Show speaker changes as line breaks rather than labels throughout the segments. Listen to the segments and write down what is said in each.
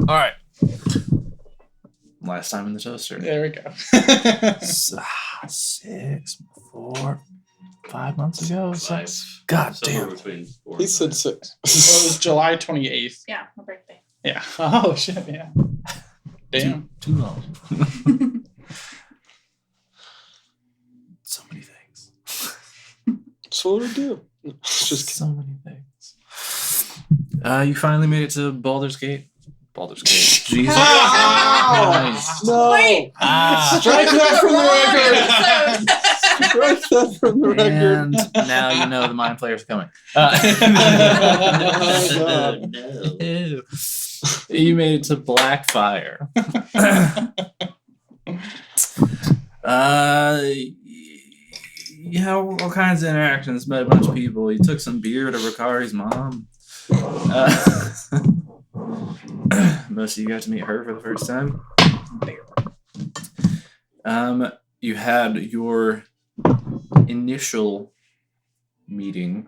All right. Last time in the toaster.
There we go.
5 months ago. 6. God damn.
He said 6.
Well, it was July 28th.
Yeah, my birthday.
Yeah. Oh, shit, yeah. Damn.
Too long. So many things.
So what do we do? Just
so many things. You finally made it to Baldur's Gate. Baldur's Gate. Jesus. Nice.
No.
Wait.
Strike that from the record. Strike that from the record.
And now you know the mind players are coming.
God.
Ew. You made it to Blackfire. You had all kinds of interactions, met a bunch of people. You took some beer to Ricari's mom. Most of you got to meet her for the first time. You had your initial meeting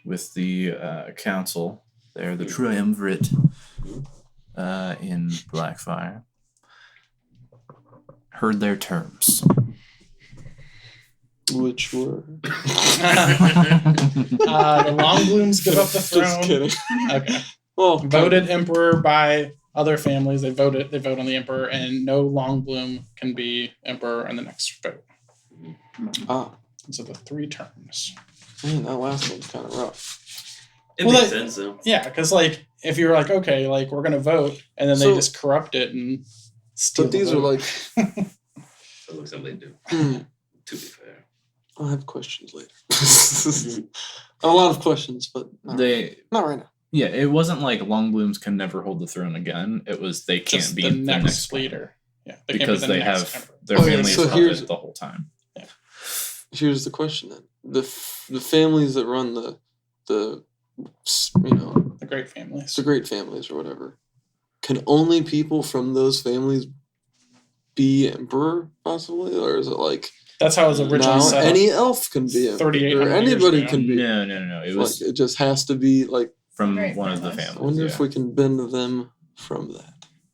with the council there, the triumvirate in Blackfire. Heard their terms.
Which were?
The Longblooms give up the throne.
Just kidding.
Okay.
Well,
Voted emperor by other families. They vote on the emperor, and no Longbloom can be emperor in the next vote. So the 3 terms.
Man, that last one's kind of rough.
It
Well,
makes
that-
sense though.
Yeah, because like if you're like, okay, like we're gonna vote, and then they
So-
just corrupt it and steal.
But these
the
are
vote.
like,
That looks like they do.
hmm,
To be fair.
I'll have questions later. A lot of questions, but not right now.
Yeah, it wasn't like Longblooms can never hold the throne again. It was they can't
Just
be
the next
next
leader. Yeah, they
because
can't be
they
the next
have
emperor.
their
Okay,
families
so
held
here's-
it the whole time.
Here's the question then: the families that run the
The great families.
the great families or whatever, can only people from those families be emperor possibly, or is it like
That's how it was originally
now
set up.
any elf can be emperor,
3,800
or
years
anybody
ago.
can be?
No. It was
Like it just has to be like.
from
Right,
one of the
families.
I
families.
wonder
Yeah.
if we can bend them from that.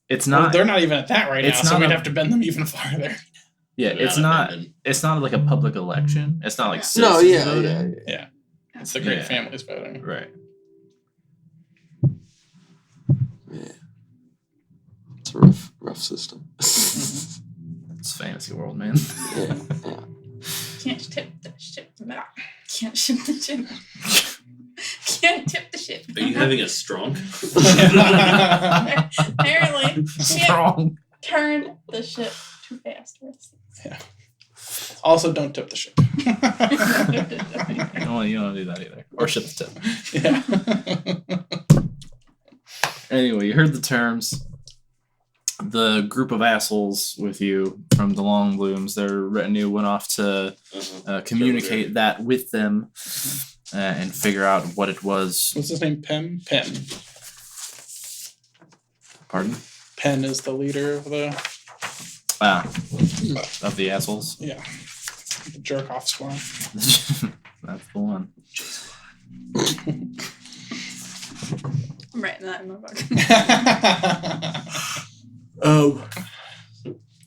It's
Well,
not.
they're not even at that right now,
it's
so
not
we'd
a-
have to bend them even farther.
Yeah, it's not. It's not like a public election. It's not like
No,
citizens
yeah,
voting.
yeah.
It's the great
Yeah.
families voting.
Right.
It's a rough system.
It's fantasy world, man.
yeah.
Can't tip the ship. Can't ship the ship. Can't tip the ship.
Are you having a strong?
Apparently, can't
Strong.
turn the ship too fast.
Also, don't tip the ship.
You don't do that either. Or ship the tip.
Yeah.
Anyway, you heard the terms. The group of assholes with you from the Longblooms, their retinue went off to communicate that with them and figure out what it was.
What's his name? Penn? Penn.
Pardon?
Penn is the leader of the
Of the assholes.
the jerk off squad.
That's the one.
I'm writing that in my book.
Oh.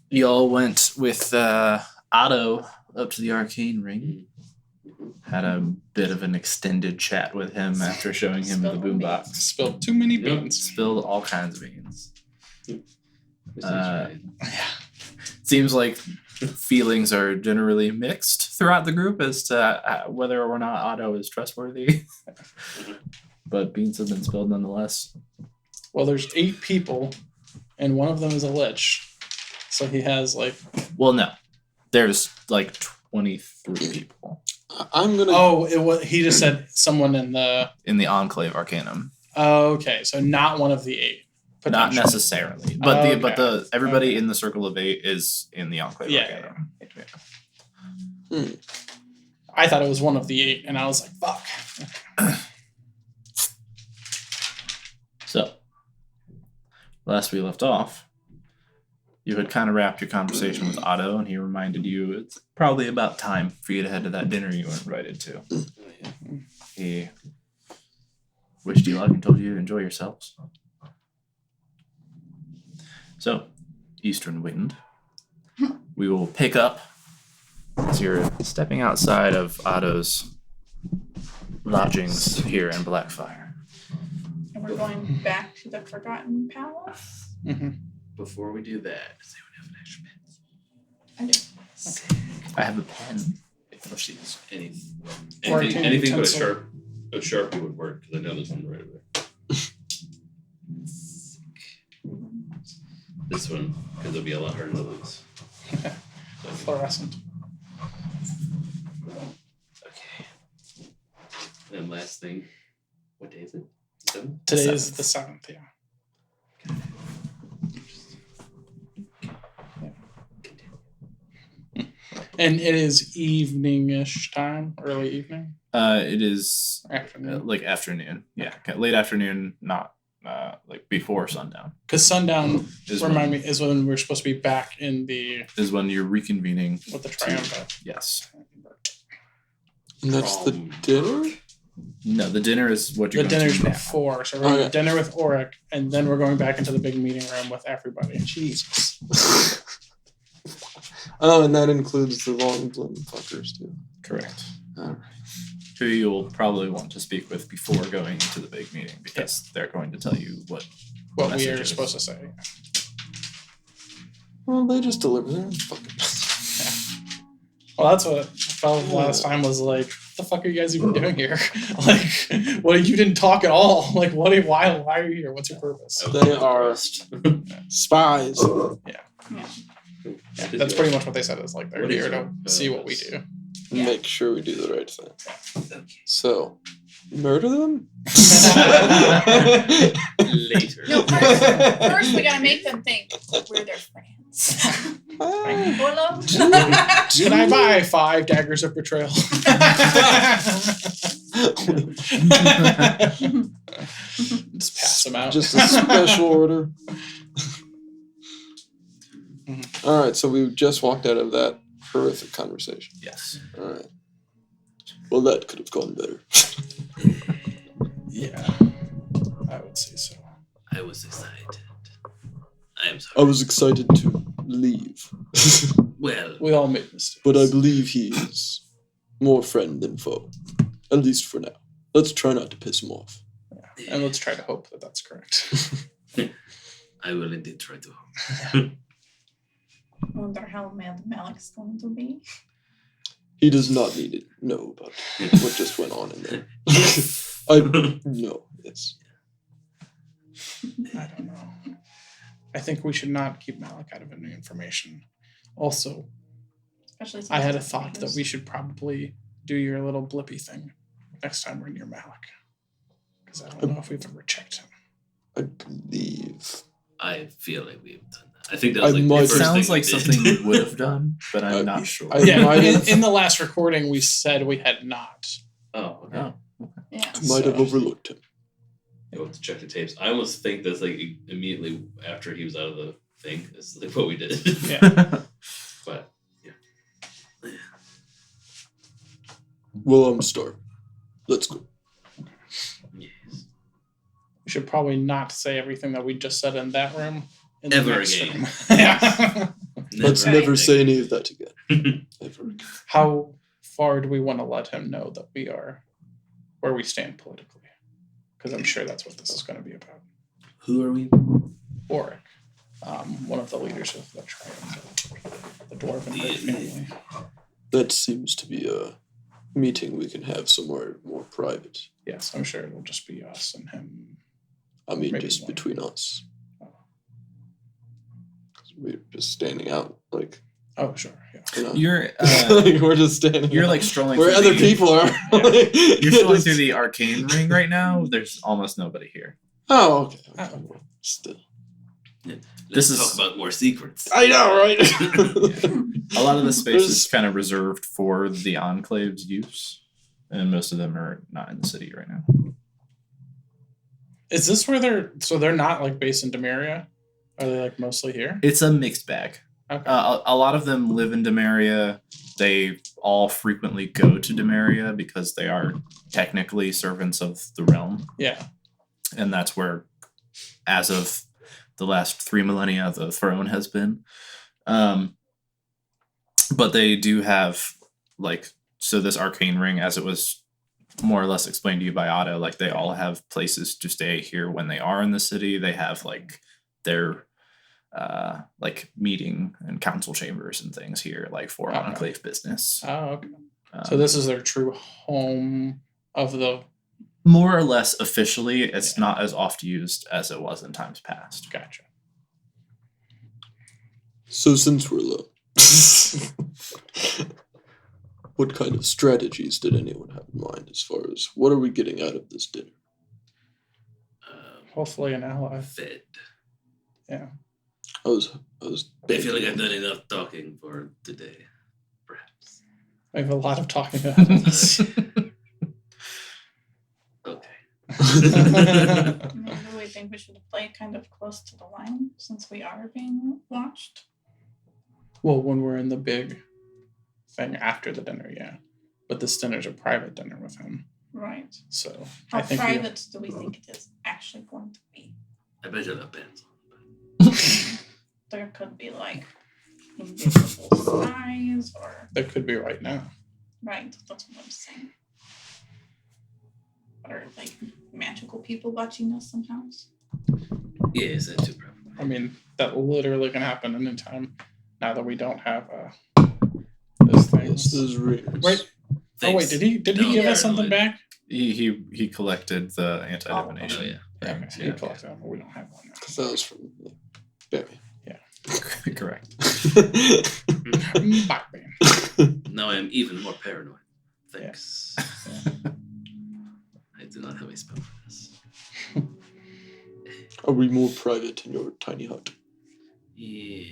Y'all went with Otto up to the arcane ring. Had a bit of an extended chat with him after showing him the boombox.
Spilled too many beans.
Spilled all kinds of beans.
Uh,
Seems like feelings are generally mixed throughout the group as to whether or not Otto is trustworthy. But beans have been spilled nonetheless.
Well, there's 8 people, and one of them is a lich. So he has like.
Well, no. There's like 23 people
I'm gonna.
Oh, he just said someone in the.
in the Enclave Arcanum.
Oh, okay, so not one of the 8.
Not
potentially.
necessarily. But everybody
Okay.
in the Circle of 8 is in the Enclave
Yeah,
Arcanum.
I thought it was one of the 8, and I was like, fuck.
So, last we left off, you had kind of wrapped your conversation with Otto, and he reminded you it's probably about time for you to head to that dinner you were invited to. He wished you luck and told you to enjoy yourselves. So, Eastern Wind. We will pick up as you're stepping outside of Otto's lodgings here in Blackfire.
And we're going back to the Forgotten Palace.
Mm-hmm.
Before we do that, does anyone have an extra pen?
I do.
I have a pen.
If she has
Working
anything but
utensil.
a Sharpie would work because I know this one right away. This one, because it'll be a lot harder to lose. So,
Fluorescent.
okay. And last thing, what day is it? 7th?
Today is the 7th, yeah. And it is evening-ish time, early evening,
It is
afternoon.
like afternoon. Yeah, late afternoon, not like before sundown.
Because sundown,
Is
remind
when,
me, is when we're supposed to be back in the
is when you're reconvening.
with the triumvirate.
Yes.
And that's the
From
dinner?
No, the dinner is what
The
you're going
dinner's
to now.
before, so we're going to
Okay.
dinner with Auric, and then we're going back into the big meeting room with everybody. Jesus.
Oh, and that includes the long bloom fuckers too.
Correct.
Alright.
Who you'll probably want to speak with before going into the big meeting because they're going to tell you what.
What we are
Messages.
supposed to say.
Well, they just deliver their own fucking
Well, that's what I felt last time was like, what the fuck are you guys even doing here? Like, what? You didn't talk at all. Like, why are you here? What's your purpose?
They are spies.
Yeah, that's pretty much what they said. Is like they're
What is
here to
your
see what we
purpose?
do.
Yeah.
Make sure we do the right thing.
Okay.
So, murder them?
Later.
No, first we gotta make them think we're their friends. Hello?
Can I buy 5 daggers of betrayal? Just pass them out.
Just a special order.
Mhm.
All right, so we just walked out of that horrific conversation.
Yes.
All right. Well, that could have gone better.
Yeah, I would say so.
I was excited. I am
I
sorry.
was excited to leave,
Well,
We all made mistakes.
but I believe he is more friend than foe, at least for now. Let's try not to piss him off.
And let's try to hope that that's correct.
I will indeed try to.
Wonder how mad Malik's going to be.
He does not need to know about what just went on in there. I know. Yes.
I don't know. I think we should not keep Malik out of any information. Also,
Especially since
I had a
it's
thought that
news.
we should probably do your little blippy thing next time we're near Malik. Because I don't know if we've ever checked him.
I believe.
I feel like we've done that. I think that was
I
like
might-
the
It
first
sounds
thing
like
we did.
something you would have done, but I'm
I'd
not
be-
sure.
I-
Yeah,
might
in,
have-
in the last recording we said we had not.
Oh, okay.
Oh.
Yeah.
Might have
So-
overlooked him.
We'll have to check the tapes. I almost think that's like immediately after he was out of the thing. This is like what we did.
Yeah.
But
Well, I'm starving. Let's go.
yes.
We should probably not say everything that we just said in that room. In
Ever
the next
again.
room. Yeah.
Let's
Never
never say any of that again. Ever again.
How far do we want to let him know that we are where we stand politically? Because I'm sure that's what this is going to be about.
Who are we?
Auric, one of the leaders of the triumvirate, the dwarven great family.
That seems to be a meeting we can have somewhere more private.
Yes, I'm sure it'll just be us and him.
I mean,
Maybe
just
one.
between us. 'Cause we're just standing out, like,
Oh, sure, yeah.
you know.
You're
Like, we're just standing
you're
out.
like strolling
where
through
other people are.
You're strolling through the arcane ring right now. There's almost nobody here.
Oh, okay.
Oh.
Well, still.
This
Let's
is-
talk about more secrets.
I know, right?
A lot of the space is
There's-
kind of reserved for the enclave's use, and most of them are not in the city right now.
Is this where they're not like based in Demaria? Are they like mostly here?
It's a mixed bag.
Okay.
A lot of them live in Demaria. They all frequently go to Demaria because they are technically servants of the realm,
Yeah.
and that's where, as of the last 3 millennia the throne has been. But they do have so this arcane ring, as it was more or less explained to you by Otto, they all have places to stay here when they are in the city. They have their meeting and council chambers and things here, for
Okay.
enclave business.
Oh, okay. So this is their true home of the.
More or less officially, it's not as oft used as it was in times past.
Gotcha.
So since we're low, what kind of strategies did anyone have in mind as far as what are we getting out of this dinner?
Hopefully an ally.
Fed.
Yeah.
I was
I feel like I've done enough talking for today. Perhaps.
I have a lot of talking to have.
Okay.
Maybe we think we should play kind of close to the line since we are being watched.
Well, when we're in the big thing after the dinner, yeah. But this dinner's a private dinner with him.
Right.
So
How
I think
private do we think it is actually going to be?
I bet you that depends.
There could be invisible spies or
that could be right now.
right. That's what I'm saying. Or magical people watching us somehow.
Yes, that's too probably.
I mean, that literally can happen anytime now that we don't have this thing.
Yes, those rings.
Wait. Oh wait, did he
No,
give
yeah,
us something
no,
back?
He collected the anti-divination.
Oh, yeah.
Yeah,
things,
he collected them, but we don't have one now.
Because that was from Barry.
Correct.
Batman.
Now I am even more paranoid. Thanks. I do not have a spell for this.
Are we more private in your tiny hut?
Yeah.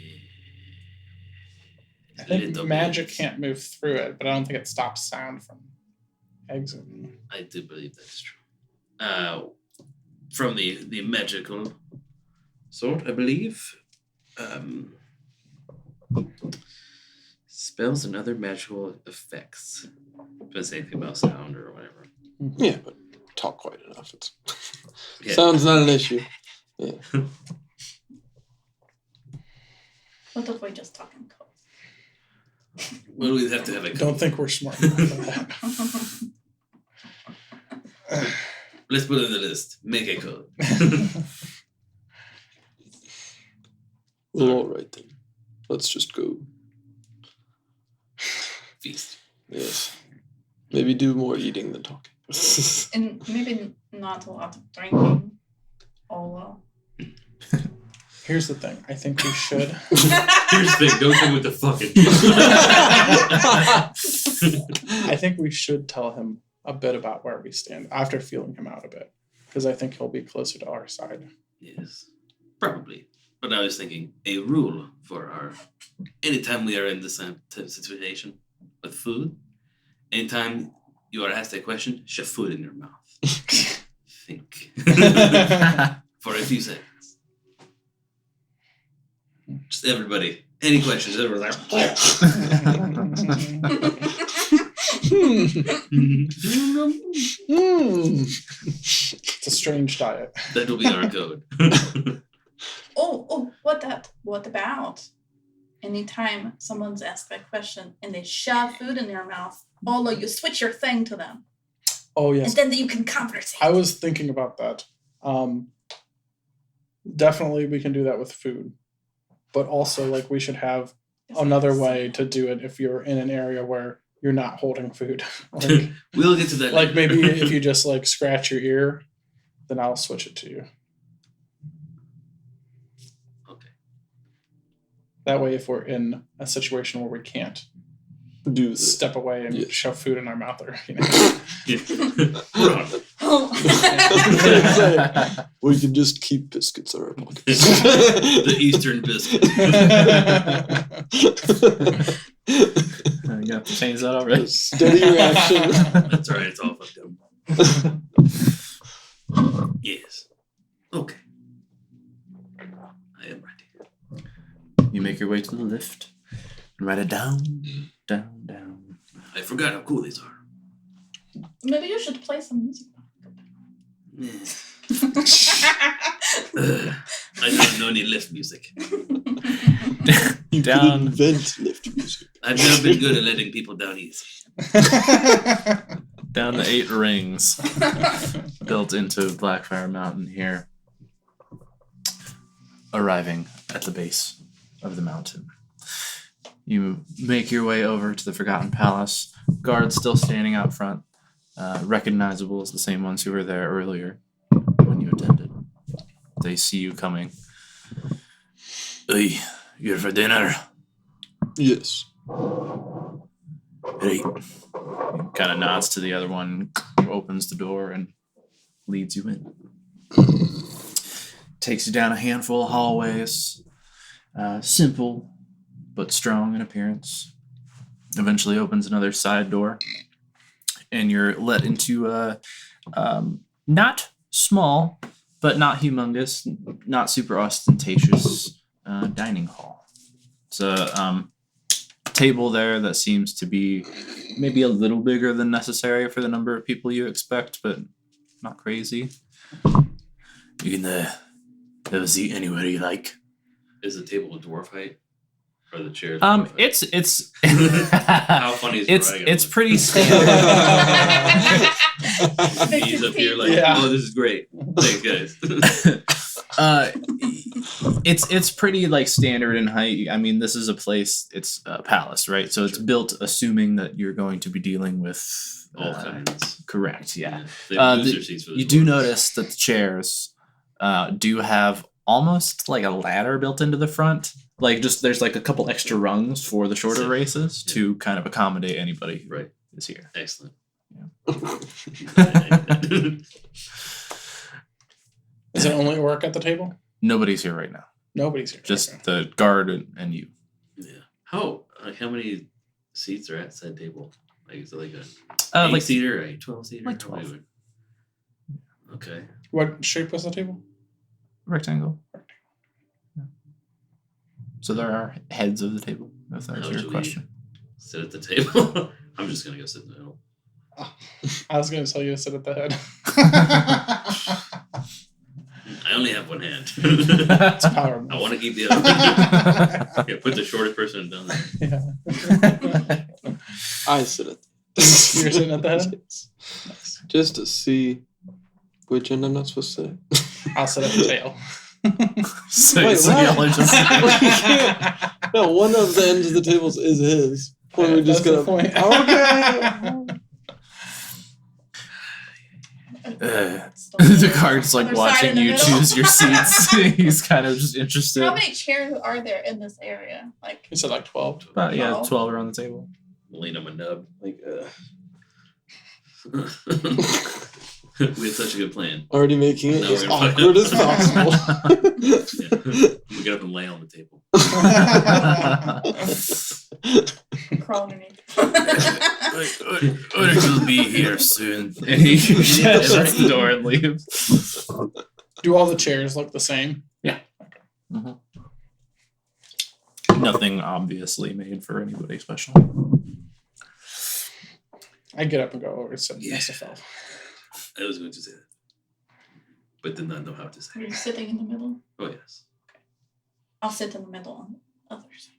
I think
Little
magic
bit.
can't move through it, but I don't think it stops sound from exiting.
I do believe that is true. From the magical sort, I believe. Spells and other magical effects. Doesn't say anything about sound or whatever.
Yeah, but talk quite enough. It's
Yeah.
sound's not an issue.
What if we just talk in code?
Well, we'd have to have a.
Don't think we're smart enough for that.
Let's put it in the list. Make a code.
Well, all right then. Let's just go.
Feast.
Yes. Maybe do more eating than talking.
And maybe not a lot of drinking. Oh well.
Here's the thing. I think we should.
Here's the thing. Don't come with the fucking.
I think we should tell him a bit about where we stand after feeling him out a bit, because I think he'll be closer to our side.
Yes, probably. But I was thinking a rule for our. Anytime we are in this type of situation with food, anytime you are asked a question, shove food in your mouth. Think for a few seconds. Just everybody. Any questions? Everyone's like.
It's a strange diet.
That will be our code.
Oh, what about anytime someone's asked that question and they shove food in their mouth, Olo, you switch your thing to them.
Oh yes.
And then you can conversate.
I was thinking about that. Definitely we can do that with food. But also we should have another way to do it if you're in an area where you're not holding food.
We'll get to that. later.
Maybe if you just scratch your ear, then I'll switch it to you.
Okay.
That way if we're in a situation where we can't
Do this.
step away and
Yeah.
shove food in our mouth or
Run.
Oh.
We can just keep biscuits in our pockets.
The Eastern biscuit.
You got to change that already.
Steady reaction.
That's right. It's all fucked up. Yes. Okay. I am ready.
You make your way to the lift and write it down, down.
I forgot how cool these are.
Maybe you should play some music.
Yeah. I don't know any lift music.
You
Down.
could invent lift music.
I've never been good at letting people down easy.
Down the 8 rings built into Blackfire Mountain here. Arriving at the base of the mountain. You make your way over to the Forgotten Palace. Guards still standing out front, recognizable as the same ones who were there earlier when you attended. They see you coming. Hey, you here for dinner?
Yes.
Hey. He kind of nods to the other one, opens the door, and leads you in. Takes you down a handful of hallways. Simple, but strong in appearance. Eventually opens another side door. And you're let into a not small, but not humongous, not super ostentatious dining hall. It's a table there that seems to be maybe a little bigger than necessary for the number of people you expect, but not crazy. You can have a seat anywhere you like.
Is the table a dwarf height? Or the chairs? Dwarf height?
It's
How funny is
it's pretty standard.
He's up here like,
Yeah.
oh, this is great. Thanks, guys.
It's pretty like standard in height. I mean, this is a place. It's a palace, right? So it's
Sure.
built assuming that you're going to be dealing with
All kinds.
correct. Yeah.
They have
The-
booster seats for the
You do
dwarves.
notice that the chairs do have almost like a ladder built into the front. Like just there's like a couple extra rungs for the shorter
Yeah.
races to kind of accommodate anybody who
Right.
is here.
Excellent.
Is it only orc at the table?
Nobody's here right now.
Nobody's here.
Just
Okay.
the guard and you.
Yeah. How many seats are at said table? Like is it like a
Like
8-seater, a 12-seater?
like 12.
Okay.
What shape was the table?
rectangle. Yeah. So there are heads of the table, if that's
How
your
should we
question.
sit at the table? I'm just gonna go sit in the middle.
I was going to tell you to sit at the head.
I only have one hand.
It's power move.
I want to keep the other one. Yeah, put the shortest person down there.
Yeah.
I sit at
You're sitting at the head?
Yes. Just to see which end I'm not supposed to sit.
I'll sit at the tail.
So,
Wait,
so
what?
y'all are just
No, one of the ends of the tables is his. Or
Yeah,
we just
that's the
gonna.
point.
Okay.
the guard's like
Other side
watching
in the
you
middle.
choose your seats. He's kind of just interested.
How many chairs are there in this area? Like,
You said like 12.
About, yeah,
12.
12 around the table.
Lean on my nub. Like, we had such a good plan.
Already making it
Now we're
as
gonna fuck
awkward
up.
as possible.
Yeah. We get up and lay on the table.
crawl underneath.
Order will be here soon. And he shuts the door and leaves.
Do all the chairs look the same?
Nothing obviously made for anybody special.
I get up and go over and sit
Yeah.
next to Fel.
I was going to say that, but did not know how to
Are
say
you
it.
sitting in the middle?
Oh, yes.
I'll sit in the middle on the other side.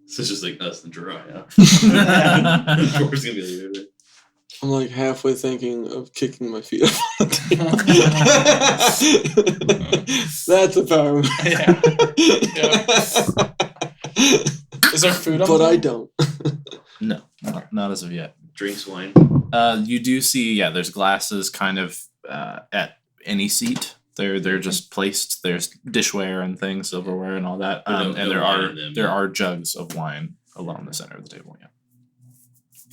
So it's just like us and Jiraiya. Huh? George's going to be like, right?
I'm like halfway thinking of kicking my feet up on the table. That's a power move.
Yeah. Is there food on
But
the
I
table?
don't.
No, not as of yet.
Drinks wine.
You do see, yeah, there's glasses kind of at any seat. They're just placed. There's dishware and things, silverware and all that.
No-
And
no
there
wine
are
in them,
there
yeah.
are jugs of wine along the center of the table. Yeah,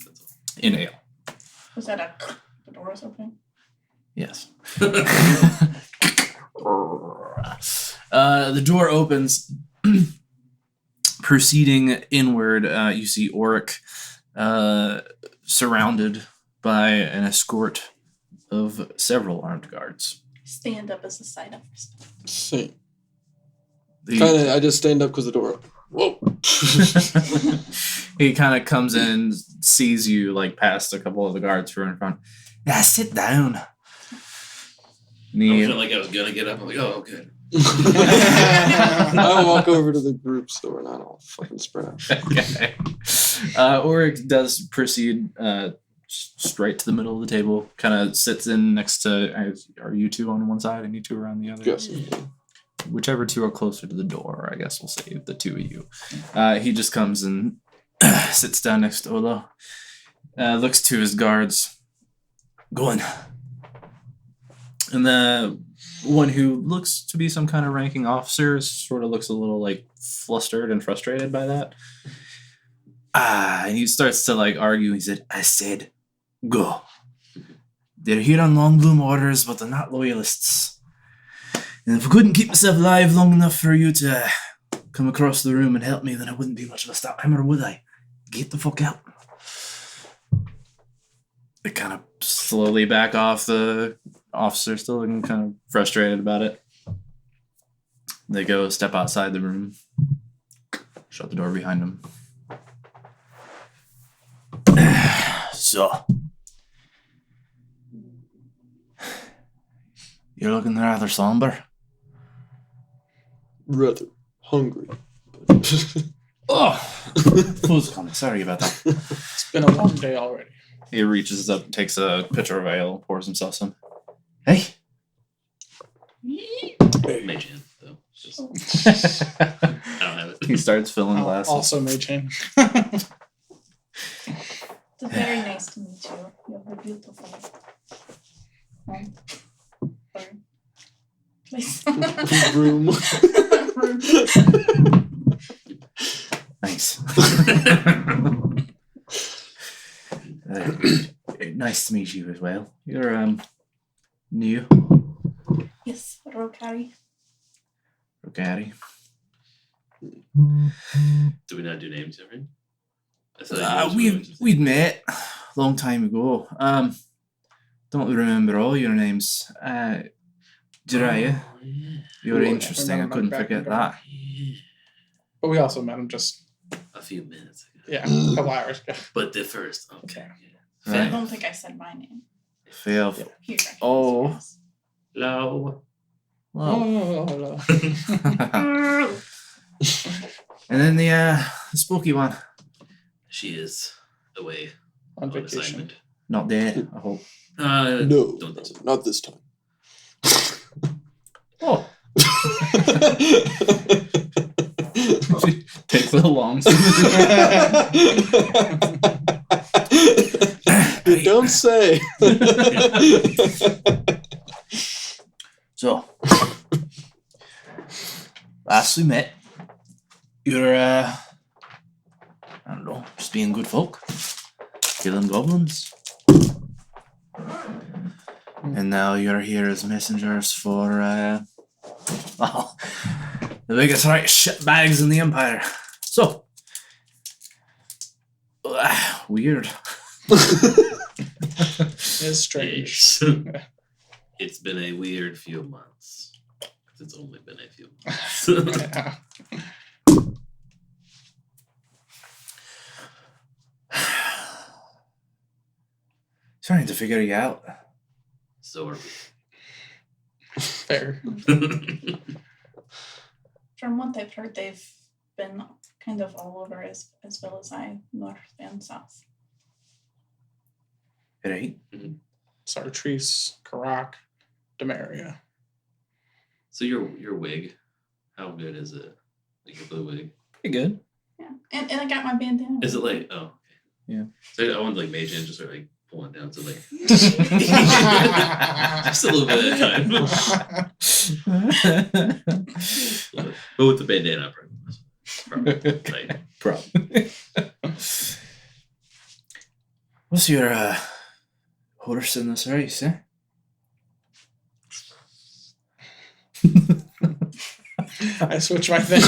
That's all.
in ale.
Was that the door was open?
Yes. The door opens. Proceeding inward, you see Oric surrounded by an escort of several armed guards.
Stand up as a sign of respect.
Same.
The-
Kinda, I just stand up because the door opened. Whoa.
He kind of comes in, sees you like past a couple of the guards who are in front. Yeah, sit down. And
I
he-
felt like I was going to get up. I'm like, oh, okay.
I walk over to the group so we're not all fucking spread out.
Okay. Ulrich does proceed straight to the middle of the table, kind of sits in next to. Are you two on one side and you two are on the other?
Yes.
Whichever two are closer to the door, I guess we'll say the two of you. He just comes and sits down next to Ola, looks to his guards, going. And the one who looks to be some kind of ranking officer sort of looks a little like flustered and frustrated by that. And he starts to like argue. He said, I said, go. They're here on Longbloom orders, but they're not loyalists. And if I couldn't keep myself alive long enough for you to come across the room and help me, then I wouldn't be much of a stop hammer, would I? Get the fuck out. They kind of slowly back off. The officer still looking kind of frustrated about it. They go step outside the room, shut the door behind them. So, you're looking rather somber.
Rather hungry.
Oh, food's coming. Sorry about that.
It's been a long day already.
He reaches up, takes a pitcher of ale, pours himself some. Hey.
Mage hand, though. Just, I don't have it.
He starts filling glasses.
Also mage hand.
It's very nice to meet you. You have a beautiful home. Sorry. Place.
Room.
Room.
Nice. Nice to meet you as well. You're new.
Yes, Rokari.
Rokari.
Do we not do names, everyone? I thought you guys were
We'd met a long time ago. Don't remember all your names. Jiraiya,
Oh, yeah.
you're
Ooh, I
interesting. I
remember
couldn't
back
forget
in the
that.
Yeah.
But we also met him just,
A few minutes ago.
yeah, a couple hours ago.
But the first, okay. Yeah.
I
Right.
don't think I said my name.
Fail.
He recognized
Oh.
yours.
Hello.
Well.
Oh,
And then the spooky one.
She is away
on
on
vacation.
assignment.
Not dead, I hope.
No,
Don't think so.
not this time.
Oh. Takes a long
You don't say.
So, last we met, you're, I don't know, just being good folk, killing goblins. And now you're here as messengers for, well, the biggest right shitbags in the Empire. So, weird.
It's strange.
Yes. It's been a weird few months. 'Cause it's only been a few months.
Yeah.
Trying to figure you out.
So are
Fair.
we.
From what I've heard, they've been kind of all over as well as I, north and south.
Right?
Sartreese, Karak, Demaria.
So your wig, how good is it? Like your blue wig?
Pretty good.
Yeah, and I got my bandana.
Is it like okay?
Yeah.
So I want like mage hand just sort of like pull it down to like just a little bit at a time. But with the bandana, probably. Like,
Probably. What's your horse in this race, eh?
I switched my thing.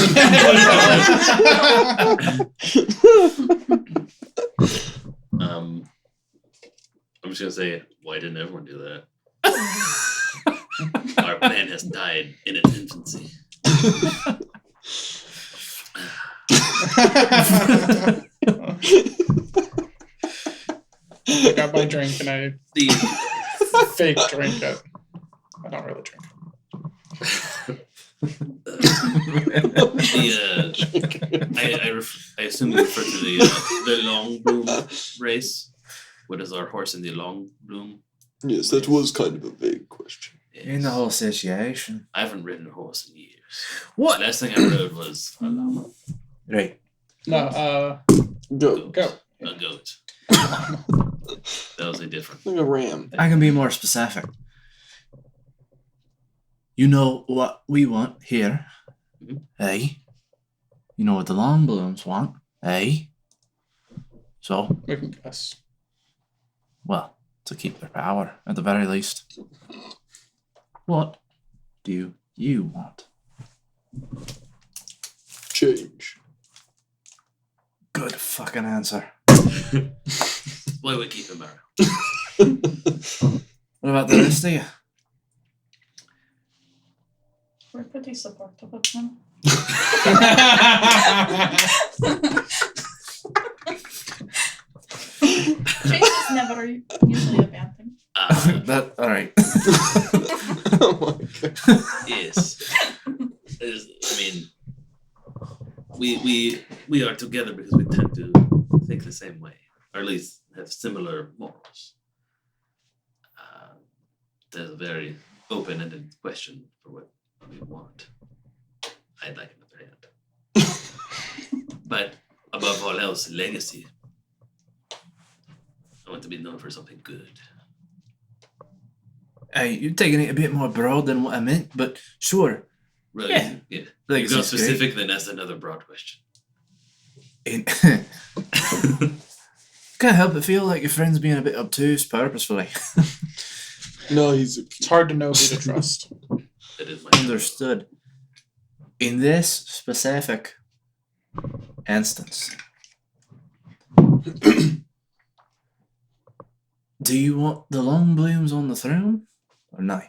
I'm just gonna say, why didn't everyone do that? Our plan has died in its infancy.
I got my drink and I
The
fake drink it. I don't really drink.
I assume you refer to the long bloom race. What is our horse in the long bloom?
Yes, that was kind of a vague question.
In the whole situation.
I haven't ridden a horse in years.
What?
The last thing I rode was a llama.
Right.
No,
Go.
go.
A goat. That was a different.
Like a ram.
I can be more specific. You know what we want here, eh? You know what the long blooms want, eh? So,
We can guess.
well, to keep their power, at the very least. What do you want?
Change.
Good fucking answer.
Why we keep him around?
What about the rest of you?
We're pretty supportive of him. Change is never usually a bad thing.
That all right.
Oh my god.
Yes. I mean, we are together because we tend to think the same way, or at least have similar morals. There's a very open-ended question for what we want. I'd like another hand. But above all else, legacy. I want to be known for something good.
Hey, you're taking it a bit more broad than what I meant, but sure.
Really?
Yeah.
Yeah. You
Legacy's
go
great.
specific, then that's another broad question.
Can't help but feel like your friend's being a bit obtuse purposefully.
No, he's a
It's hard to know who to trust.
That is my
Understood. In this specific instance, do you want the long blooms on the throne or not?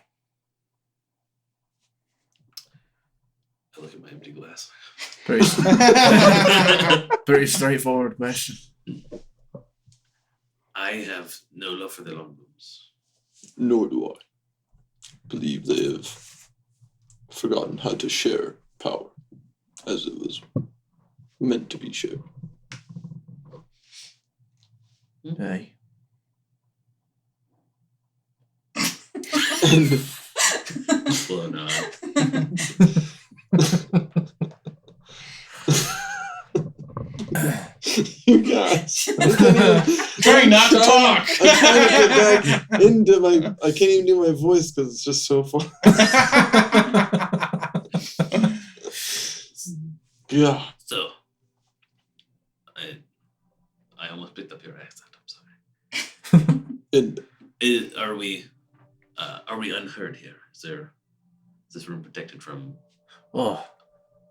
I look at my empty glass.
Pretty straightforward question.
I have no love for the long blooms.
Nor do I. Believe they have forgotten how to share power as it was meant to be shared.
Aye.
Well, no.
You guys.
Trying not to talk.
I'm trying to get back into my. I can't even do my voice because it's just so far. Yeah.
So, I almost picked up your accent. I'm sorry.
And
Are we unheard here? Is this room protected from
Oh,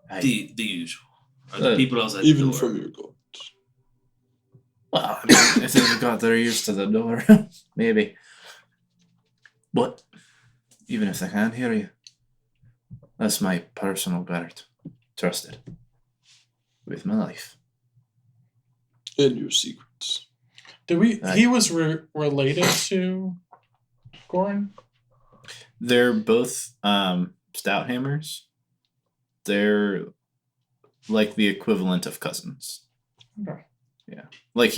aye.
the usual? Are the people outside the
even
door?
from your gods.
Well, I mean, if they've got their ears to the door, maybe. But even if they can't hear you, that's my personal guard. Trusted. With my life.
And your secrets.
Did we?
Aye.
He was related to Goran.
They're both stout hammers. They're like the equivalent of cousins.
Okay.
Yeah. Like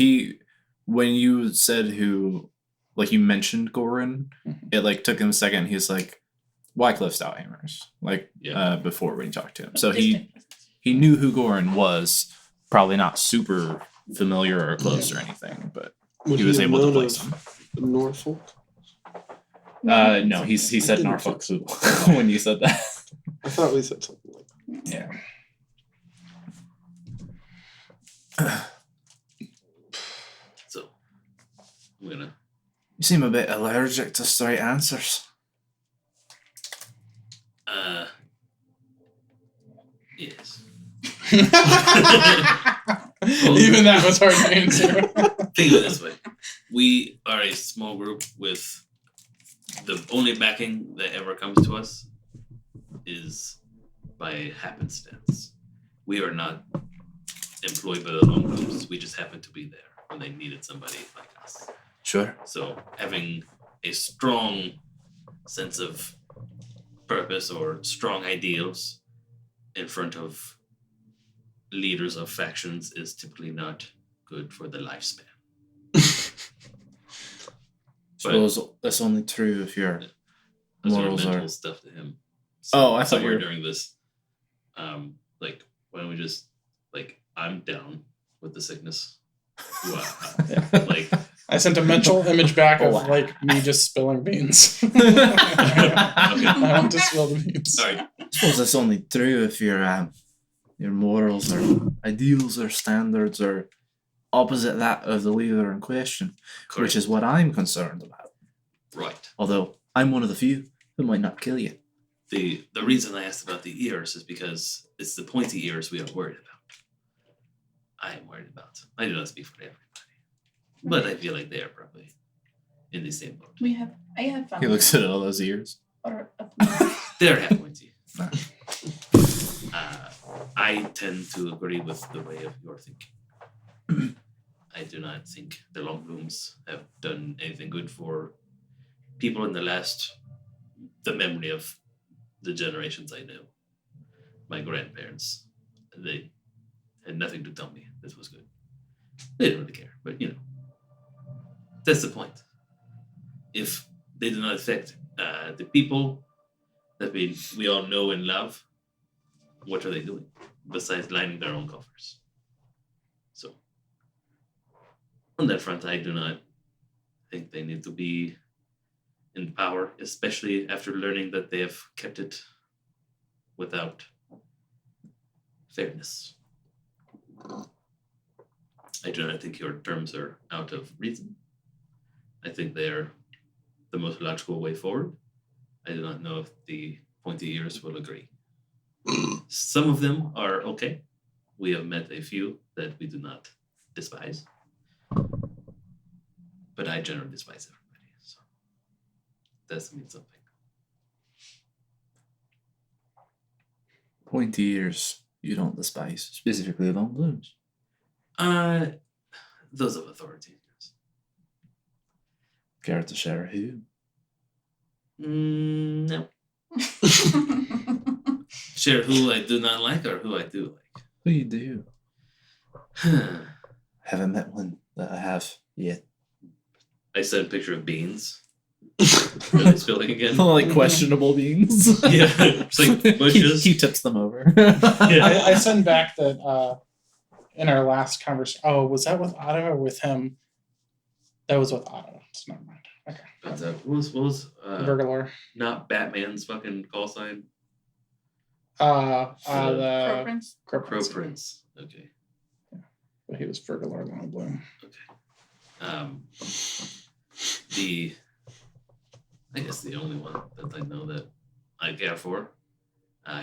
when you said who, like you mentioned Goran, it like took him a second. He's like, Wycliffe Stouthammers. Like before when you talked to him. So he knew who Goran was. Probably not super familiar or close or anything, but
Would
he was
have
able to
known
place
of
him.
Norfolk.
No, he said
didn't
Norfolk Sue when you said that.
I thought we said something like that.
Yeah.
So, I'm gonna.
You seem a bit allergic to straight answers.
Yes.
Even that was hard to answer.
Think of it this way: we are a small group with the only backing that ever comes to us is by happenstance. We are not employed by the long groups. We just happen to be there when they needed somebody like us.
Sure.
So having a strong sense of purpose or strong ideals in front of leaders of factions is typically not good for the lifespan.
Suppose that's only true if your
That's sort of
morals
mental
are.
stuff to him.
Oh, I thought
somewhere
you were.
during this, like, why don't we just, like, I'm down with the sickness. Wow. Like,
I sent a mental image back of
Wow.
like me just spilling beans. I want to spill the beans.
sorry.
Suppose that's only true if your morals or ideals or standards are opposite that of the leader in question, which is what I'm concerned about.
Right.
Although I'm one of the few who might not kill you.
The reason I asked about the ears is because it's the pointy ears we are worried about. I am worried about. I do not speak for everybody, but I feel like they are probably in the same boat.
I have fun.
He looks at all those ears.
Or
They're half pointy. I tend to agree with the way of your thinking. I do not think the long blooms have done anything good for people in the memory of the generations I know. My grandparents, they had nothing to tell me this was good. They didn't really care, but that's the point. If they do not affect the people that we all know and love, what are they doing besides lining their own coffers? So, on that front, I do not think they need to be in power, especially after learning that they have kept it without fairness. I do not think your terms are out of reason. I think they are the most logical way forward. I do not know if the pointy ears will agree. Some of them are okay. We have met a few that we do not despise. But I generally despise everybody, so that means something.
Pointy ears you don't despise, specifically long blooms.
Those of authority. Yes.
Care to share who?
No. Share who I do not like or who I do
Who you do?
like.
Haven't met one that I have yet.
I sent a picture of beans. Really spilling again.
Like questionable beans.
Yeah, it's like bushes.
he tips them over.
Yeah.
I sent back that in our last conversation. Oh, was that with Otto or with him? That was with Otto. So never mind. Okay.
But what was
Burglar.
not Batman's fucking call sign?
The
Crow Prince.
Crow
Crow
Prince.
Prince. Okay.
But he was Burglar Long Bloom.
I guess the only one that I know that I care for.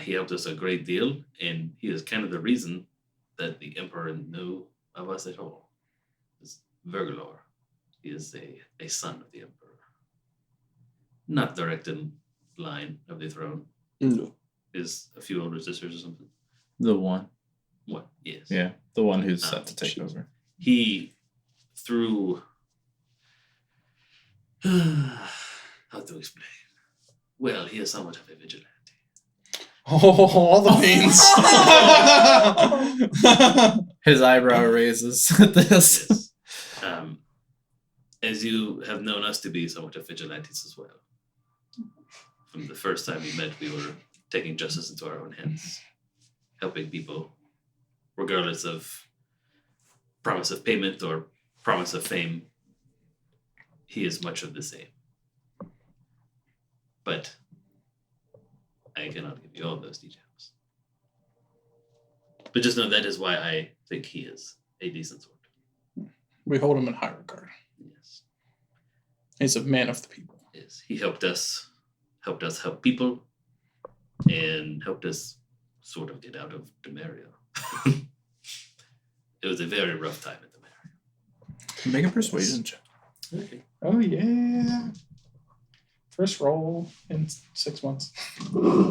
He helped us a great deal, and he is kind of the reason that the Emperor knew of us at all. This Vergalor. He is a son of the Emperor. Not direct in line of the throne.
No.
Is a few older sisters or something.
The one.
What? Yes.
Yeah. The one who's set to take
Shit.
over.
He through how to explain? Well, he is somewhat of a vigilante.
Oh, all the beans.
His eyebrow raises at this.
Yes. As you have known us to be somewhat of vigilantes as well. From the first time we met, we were taking justice into our own hands, helping people, regardless of promise of payment or promise of fame. He is much of the same. But I cannot give you all those details. But just know that is why I think he is a decent sword.
We hold him in high regard.
Yes.
He's a man of the people.
Yes. He helped us help people, and helped us sort of get out of Demaria. It was a very rough time at Demaria.
Make a persuasion check.
Okay.
Oh yeah. First roll in 6 months.
That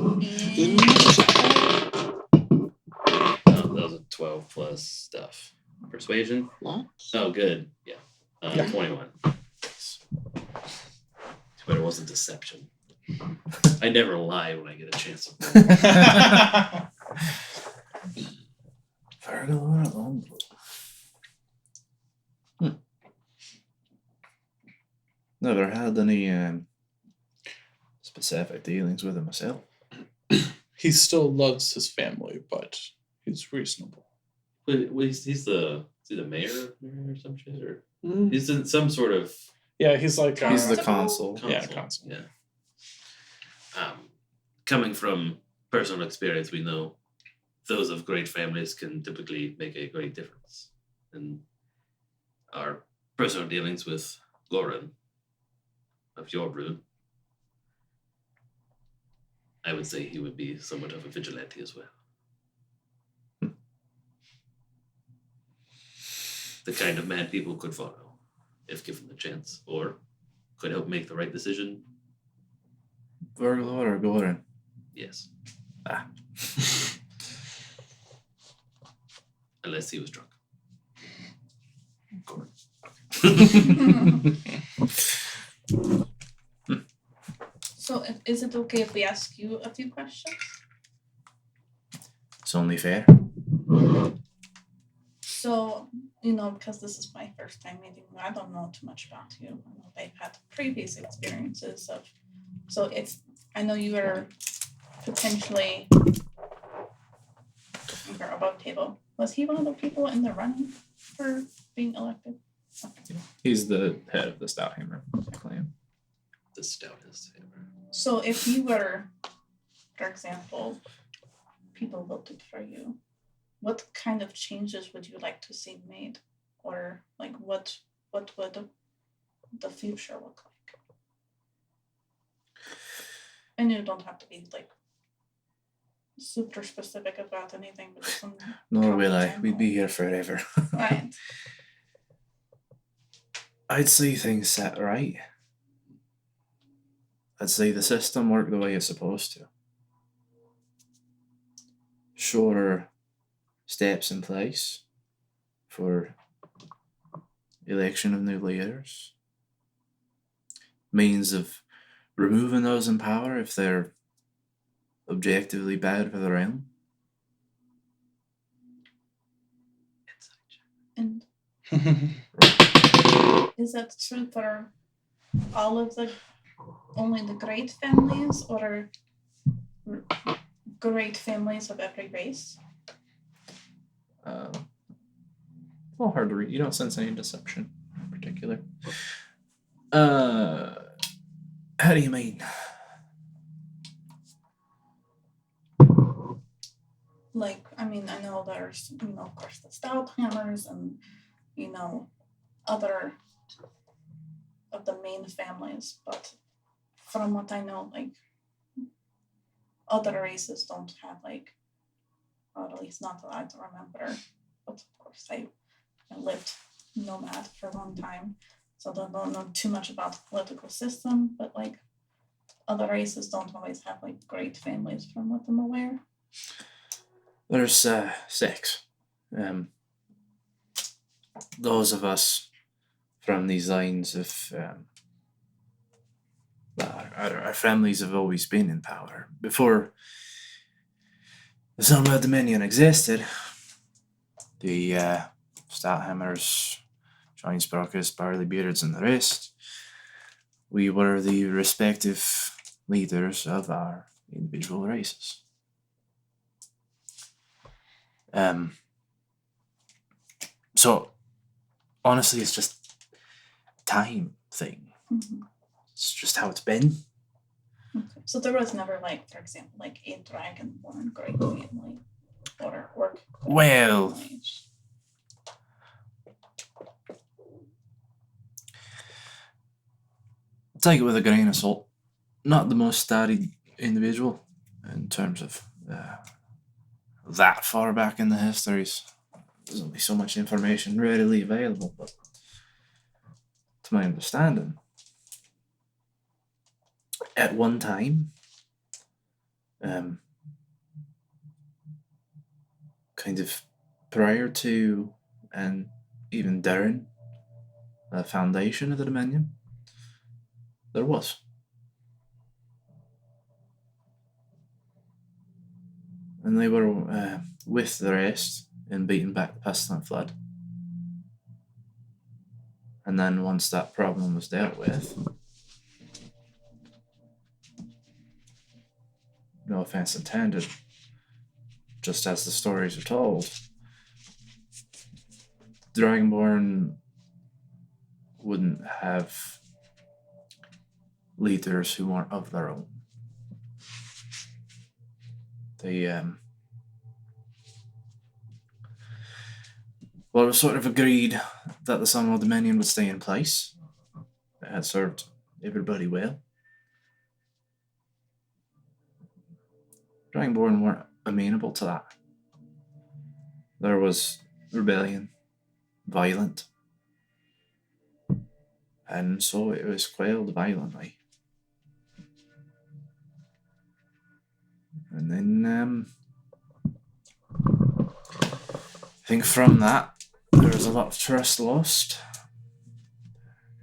was a 12 plus stuff. Persuasion?
What?
Oh, good. Yeah.
Yeah.
21. But it wasn't deception. I never lie when I get a chance.
Vergalore Longbloom. Never had any specific dealings with him myself.
He still loves his family, but he's reasonable.
Wait, he's the mayor or some shit, or
Mm.
he's in some sort of
Yeah, he's like
He's the
Constable?
consul.
Yeah, consul.
Yeah. Coming from personal experience, we know those of great families can typically make a great difference. And our personal dealings with Goran of Yordrun, I would say he would be somewhat of a vigilante as well. The kind of man people could follow if given the chance, or could help make the right decision.
Vergalore or Goran?
Yes.
Ah.
Unless he was drunk.
So is it okay if we ask you a few questions?
It's only fair.
So, because this is my first time meeting you, I don't know too much about you. I know they've had previous experiences of, so I know you are potentially above table. Was he one of the people in the running for being elected? Okay.
He's the head of the Stouthammer clan.
The stoutest ever.
So if you were, for example, people voted for you, what kind of changes would you like to see made? Or like what would the future look like? And you don't have to be like super specific about anything, but just some
Nor will I.
general.
We'd be here forever.
Right.
I'd see things set right. I'd see the system work the way it's supposed to. Shorter steps in place for election of new leaders. Means of removing those in power if they're objectively bad for the realm.
And is that true for all of only the great families, or great families of every race?
Well, hard to read. You don't sense any deception in particular. How do you mean?
Like, I mean, I know there's, of course, the Stouthammers and, other of the main families, but from what I know, like, other races don't have, like, or at least not that I remember, but of course I lived nomad for a long time, so I don't know too much about the political system, but, like, other races don't always have, like, great families from what I'm aware.
There's 6. Those of us from these lines of our families have always been in power. Before the Sunblood Dominion existed, the Stouthammers, Giant-Sprockets, Barleybeards, and the rest, we were the respective leaders of our individual races. So honestly, it's just time thing.
Mm-hmm.
It's just how it's been.
Okay. So there was never, like, for example, like a dragonborn great family or orc.
Well,
families.
take it with a grain of salt. Not the most studied individual in terms of that far back in the histories. There's only so much information readily available, but to my understanding, at one time, kind of prior to and even during the foundation of the Dominion, there was. and they were with the rest in beating back the pestilent flood. And then once that problem was dealt with, no offense intended, just as the stories are told, Dragonborn wouldn't have leaders who weren't of their own. They well, it was sort of agreed that the Summer Dominion would stay in place. It had served everybody well. Dragonborn weren't amenable to that. There was rebellion, violent, and so it was quelled violently. And then I think from that there was a lot of trust lost,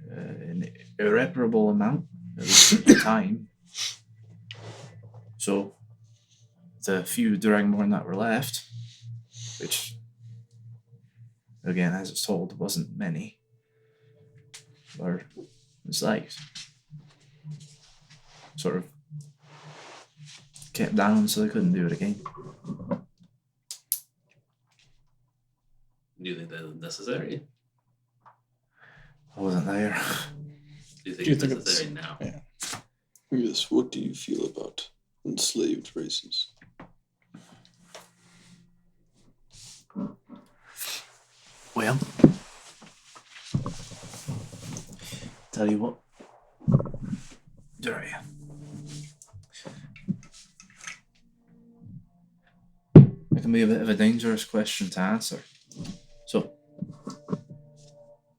an irreparable amount, at least at the time. So the few Dragonborn that were left, which again, as it's told, wasn't many, were enslaved. Sort of kept down so they couldn't do it again.
Do you think that was necessary?
I wasn't there.
Do you think
Do you
it's
think it's-
necessary now?
yeah.
Yes, what do you feel about enslaved races?
Well, tell you what, Daria. It can be a bit of a dangerous question to answer. So,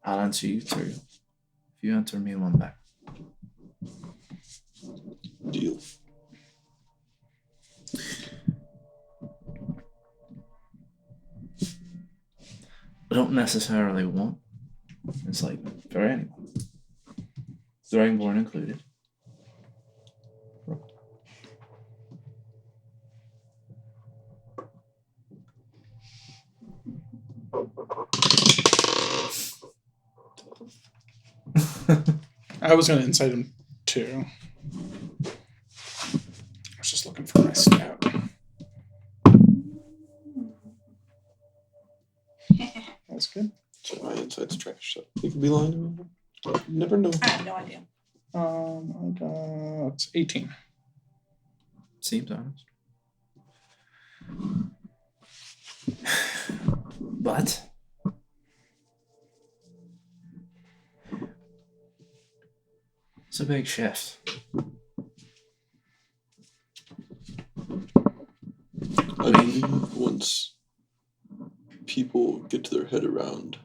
I'll answer you two if you answer me one back.
Deal.
I don't necessarily want enslavement for anyone, Dragonborn included.
I was going to incite him too. I was just looking for my stat. That's good.
So my insight's trash, so you could be lying to me. You never know.
I have no idea.
I got 18.
Seems honest. But it's a big shift.
I believe once people get their head around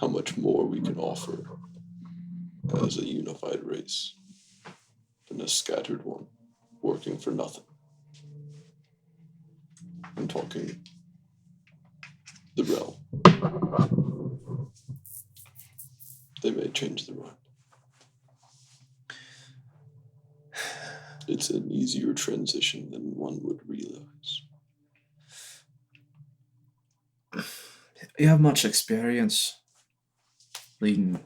how much more we can offer as a unified race than a scattered one working for nothing. I'm talking the realm. They may change their mind. It's an easier transition than one would realize.
You have much experience leading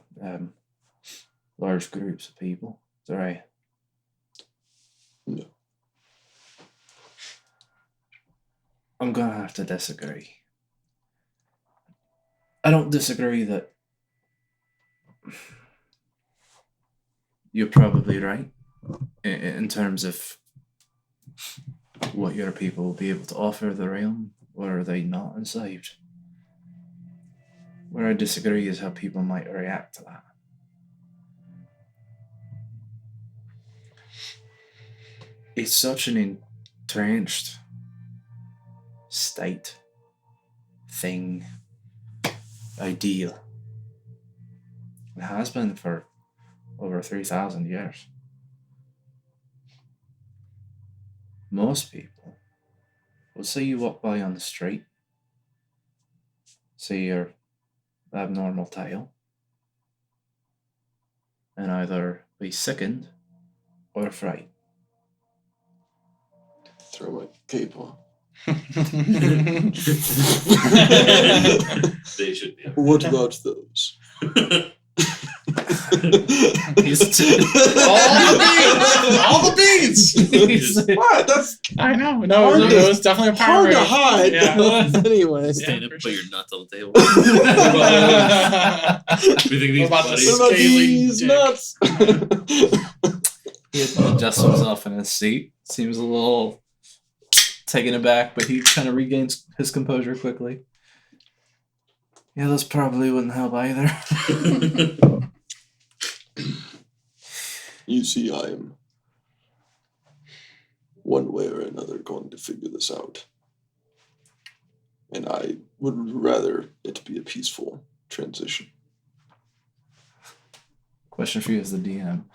large groups of people, is that right?
No.
I'm gonna have to disagree. I don't disagree that you're probably right in terms of what your people will be able to offer the realm, or are they not enslaved? Where I disagree is how people might react to that. It's such an entrenched state, thing, ideal. It has been for over 3,000 years. Most people will see you walk by on the street, see your abnormal tail, and either be sickened or afraid.
throw my cape on.
They should be.
What about those?
He's
All the beans.
What? That's
I know. No,
Hard
it was definitely a
hard
power
to hide.
Yeah.
Anyway.
Stand
Yeah,
up,
for
put your nuts on the table.
sure.
We think these
What about the
buddies.
What about
Scaly
these
dick.
nuts?
He adjusts himself in his seat. Seems a little taken aback, but he kind of regains his composure quickly. Yeah, those probably wouldn't help either.
You see, I am one way or another going to figure this out. And I would rather it be a peaceful transition.
Question for you as the DM.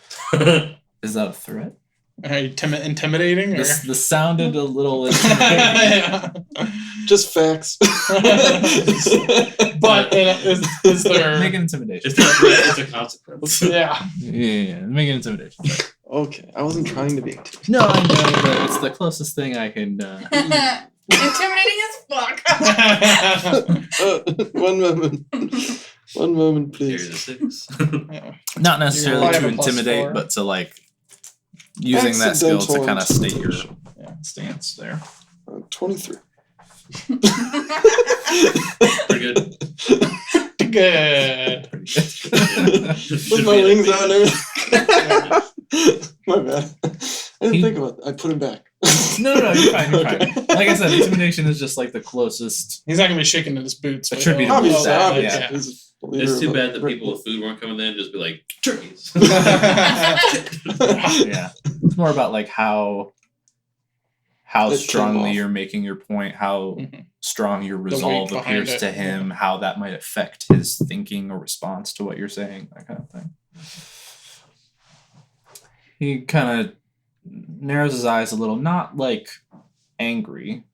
Is that a threat?
Are you intimidating? Or?
This sounded a little intimidating.
Yeah.
Just facts.
But is there?
Make an intimidation.
It's not a threat, it's a consequence.
Yeah.
Yeah, make an intimidation.
Okay, I wasn't trying to be intimidating.
No, I know, but it's the closest thing I can.
Intimidating as fuck.
One moment. One moment,
Here's
please.
a 6.
Yeah.
Not necessarily
probably
to
have a +4.
intimidate, but to like using that skill to
Accidental
kind of state your
intimidation.
stance there.
23.
Pretty good.
Good.
Put my wings on there. My bad. I didn't think about that. I put him back.
No, you're fine. You're
Okay.
fine. Like I said, intimidation is just like the closest.
He's not gonna be shaking in his boots. but
Attributable
he'll-
Obviously,
that,
obviously.
yeah.
He's a leader
It's too
of a-
bad the people with food weren't coming in, just be like, turkeys.
Yeah, it's more about like how
It came
strongly
off.
you're making your point, how
Mhm.
strong your
weight
resolve
behind
appears
it,
to him, how that might affect his thinking or response to what you're saying, that kind of thing. He kind of narrows his eyes a little, not like angry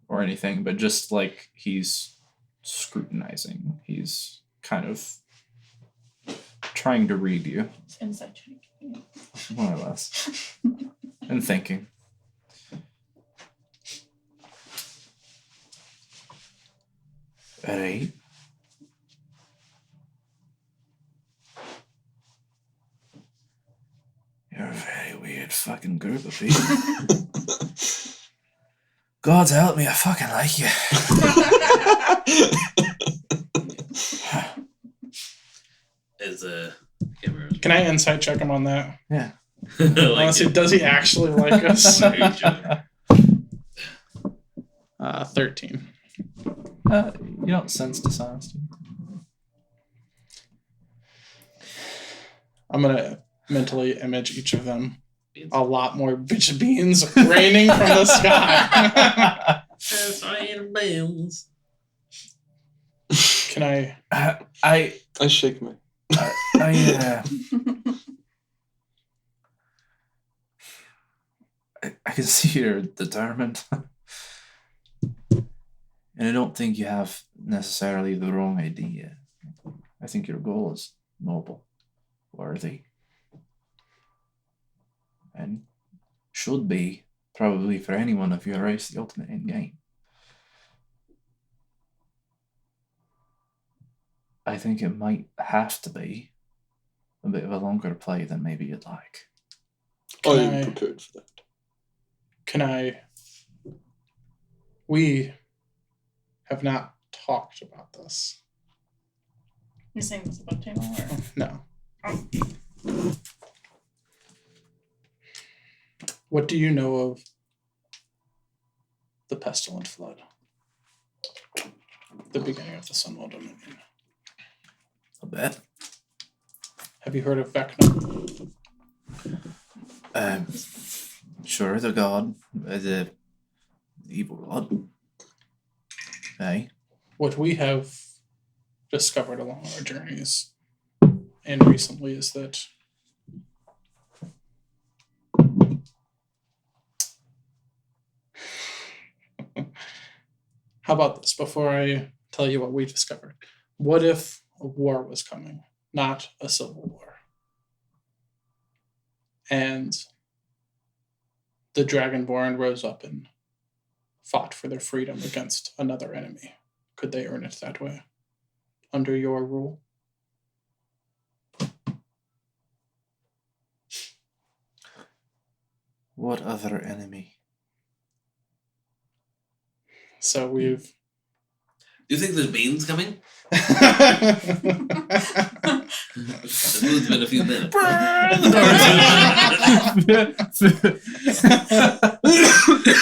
or anything, but just like he's scrutinizing. He's kind of trying to read you,
It's inside check.
more or less, and thinking. Right. You're a very weird fucking group of people. God help me, I fucking like you.
Is camera.
Can I insight check him on that?
Yeah.
Honestly, does he actually like us? 13.
You don't sense dishonesty.
I'm gonna mentally image each of them. A lot more bitch beans raining from the sky. Can I?
I
I shake my.
I can see you're determined. And I don't think you have necessarily the wrong idea. I think your goal is noble, worthy, and should be, probably for anyone of your race, the ultimate end game. I think it might have to be a bit of a longer play than maybe you'd like.
I
Can
am
I-
prepared for that.
Can I? We have not talked about this.
You're saying this about table or?
No. What do you know of the pestilent flood? The beginning of the Sunwell Dominion.
A bit.
Have you heard of Vecna?
Sure, the god, the evil god. Aye.
What we have discovered along our journeys and recently is that how about this before I tell you what we discovered? What if a war was coming, not a civil war? And the Dragonborn rose up and fought for their freedom against another enemy. Could they earn it that way? Under your rule?
What other enemy?
So we've...
Do you think there's beans coming? It's been a few minutes.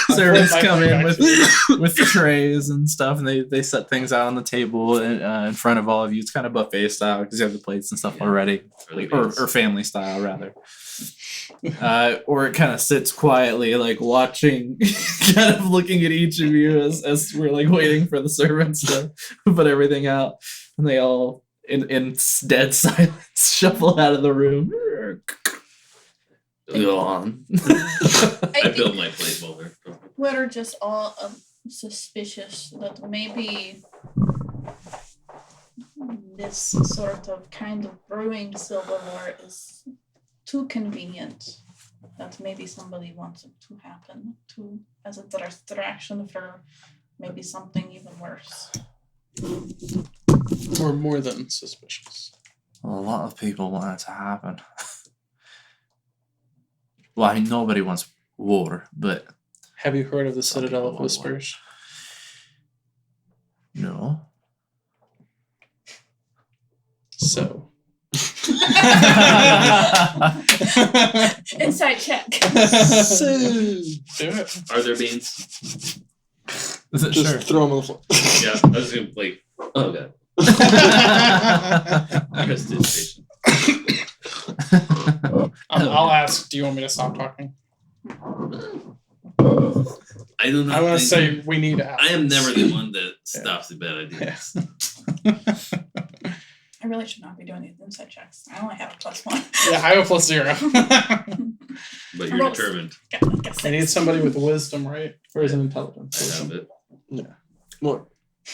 Servants come in with trays and stuff, and they set things out on the table in front of all of you. It's kind of buffet style because you have the plates and stuff already, or family style rather. Or it kind of sits quietly, like watching, kind of looking at each of you as we're like waiting for the servants to put everything out, and they all in dead silence shuffle out of the room. Go on.
I build my plate boulder.
We're just all suspicious that maybe this sort of kind of brewing silverware is too convenient. That maybe somebody wants it to happen to as a distraction for maybe something even worse.
We're more than suspicious.
Well, a lot of people want it to happen. Well, I mean, nobody wants war, but
Have you heard of the
Some
Citadel
people
of
want
Whispers?
no.
So.
Inside check.
Do it.
Are there beans?
Is it
Just
sure?
throw them on the floor.
Yeah, I was gonna like, oh god. Prestidigitation.
I'll ask, do you want me to stop talking?
I do not
I want to
think-
say we need to
I am never the one that stops the bad ideas.
I really should not be doing these inside checks. I only have a +1.
Yeah, I have a +0.
But you're
Roll-
determined.
Got a
I
6.
need somebody with wisdom, right? Or is it intelligence?
I have it.
What?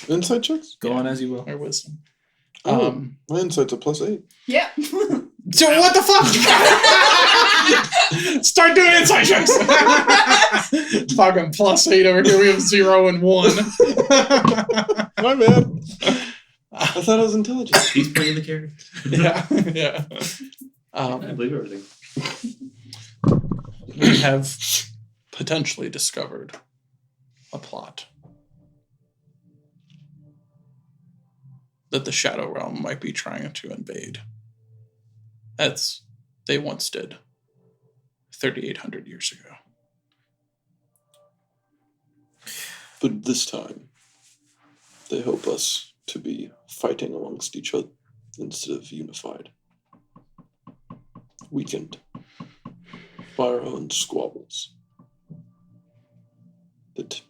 Inside checks?
Go on as you will.
Or wisdom.
Oh. My insight's a +8.
Yeah.
So what the fuck? Start doing inside checks. Fucking +8 over here. We have 0 and 1.
My bad. I thought I was intelligent.
He's playing the character.
Yeah, yeah.
I believe everything.
We have potentially discovered a plot that the Shadow Realm might be trying to invade, as they once did 3,800 years ago.
But this time, they hope us to be fighting amongst each other instead of unified. Weakened by our own squabbles. That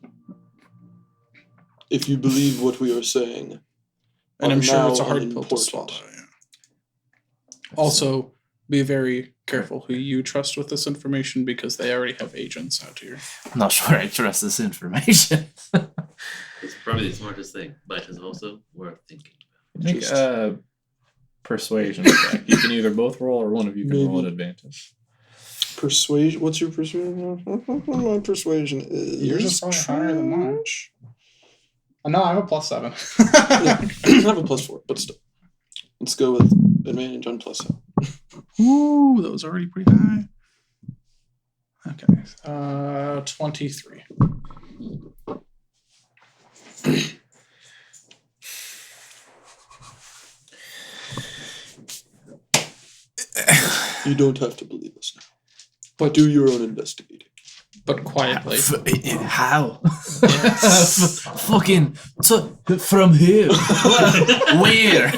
if you believe what we are saying,
And I'm
are
sure it's a
now
hard pill to
unimportant.
swallow. Yeah. Also, be very careful who you trust with this information because they already have agents out here.
I'm not sure I trust this information.
It's probably the smartest thing, but it's also worth thinking about.
Make
Just-
a persuasion check. You can either both roll or one of you can roll at
Maybe.
advantage.
persuasion. What's your persuasion? My persuasion is.
Yours is probably higher than mine. No, I have a +7.
Yeah, I have a +4, but still. Let's go with advantage on +7.
Ooh, that was already pretty high. Okay. 23.
You don't have to believe us now.
But
Do your own investigating.
but quietly.
How? Fucking from who? Where?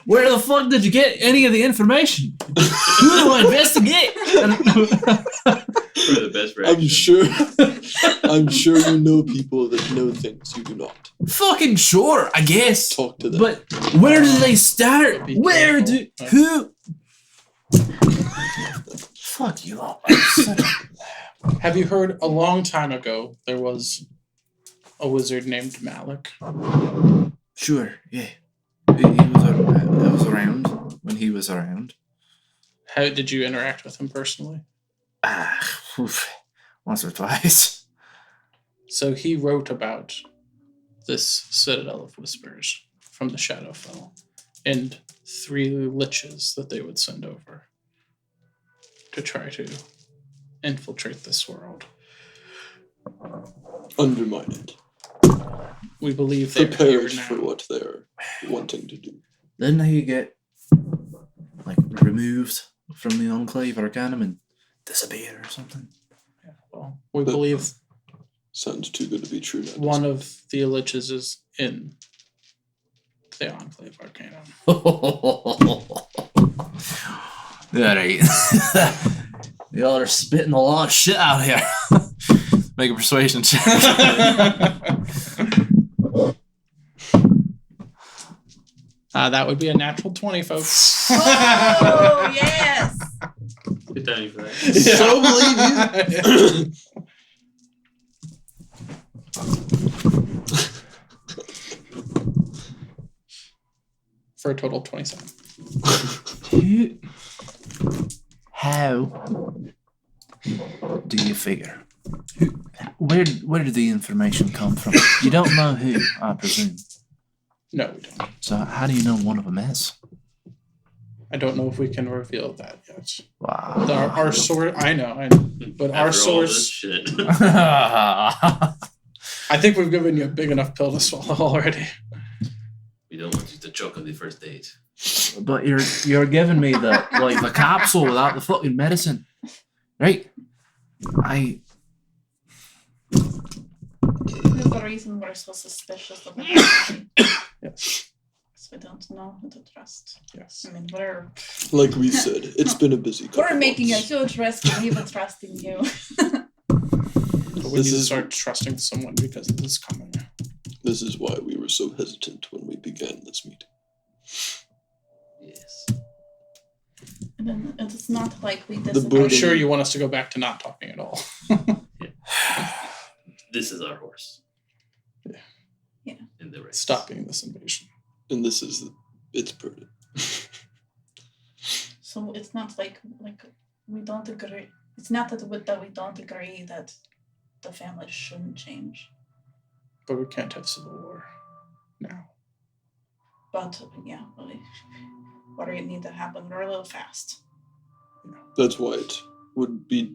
Where the fuck did you get any of the information? Who do I investigate?
For the best reaction.
I'm sure you know people that know things you do not.
Fucking sure, I guess.
Talk to them.
But where do they start?
Be
Where
careful.
do who? Fuck you all.
Have you heard a long time ago there was a wizard named Malik?
Sure, yeah. I was around when he was around.
How did you interact with him personally?
Once or twice.
So he wrote about this Citadel of Whispers from the Shadowfell and 3 liches that they would send over to try to infiltrate this world.
Undermine it.
We believe they're
Prepare
here
it
now.
for what they're wanting to do.
Didn't he get like removed from the Enclave Arcanum and disappear or something?
Yeah, well, we believe
Sounds too good to be true now.
one of the liches is in the Enclave Arcanum.
That ain't. Y'all are spitting a lot of shit out here. Make a persuasion check.
That would be a natural 20, folks.
Oh yes.
Good timing for that.
So believe you.
For a total of 27.
How do you figure? Where did the information come from? You don't know who, I presume.
No, we don't.
So how do you know one of them is?
I don't know if we can reveal that yet.
Wow.
Our source, I know, but our
After all this
source,
shit.
I think we've given you a big enough pill to swallow already.
We don't want you to choke on the first date.
But you're giving me the capsule without the fucking medicine, right?
There's the reason we're so suspicious of everybody.
Yes.
Because we don't know who to trust.
Yes.
I mean, we're
Like we said, it's been a busy couple
we're making a
months.
huge risk in even trusting you.
But we
This
need to
is-
start trusting someone because this is coming.
This is why we were so hesitant when we began this meeting.
Yes.
And then it's not like we
burden-
I'm
disagree.
sure you want us to go back to not talking at all.
This is our horse.
Yeah.
Yeah.
In the race.
Stopping this invasion.
And this is its burden.
So it's not like we don't agree. It's not that we don't agree that the family shouldn't change.
But we can't have civil war now.
But yeah, what do you need to happen real fast?
That's why it would be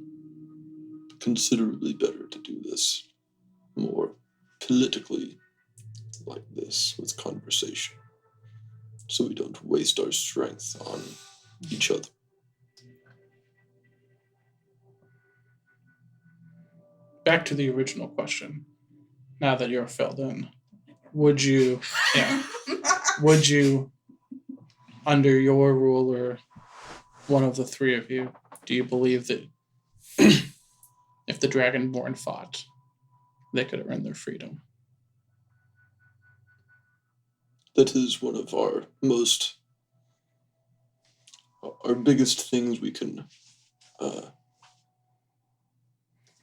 considerably better to do this more politically like this with conversation. So we don't waste our strength on each other.
Back to the original question. Now that you're filled in, would you, under your rule or one of the 3 of you, do you believe that if the Dragonborn fought, they could earn their freedom?
That is one of our biggest things we can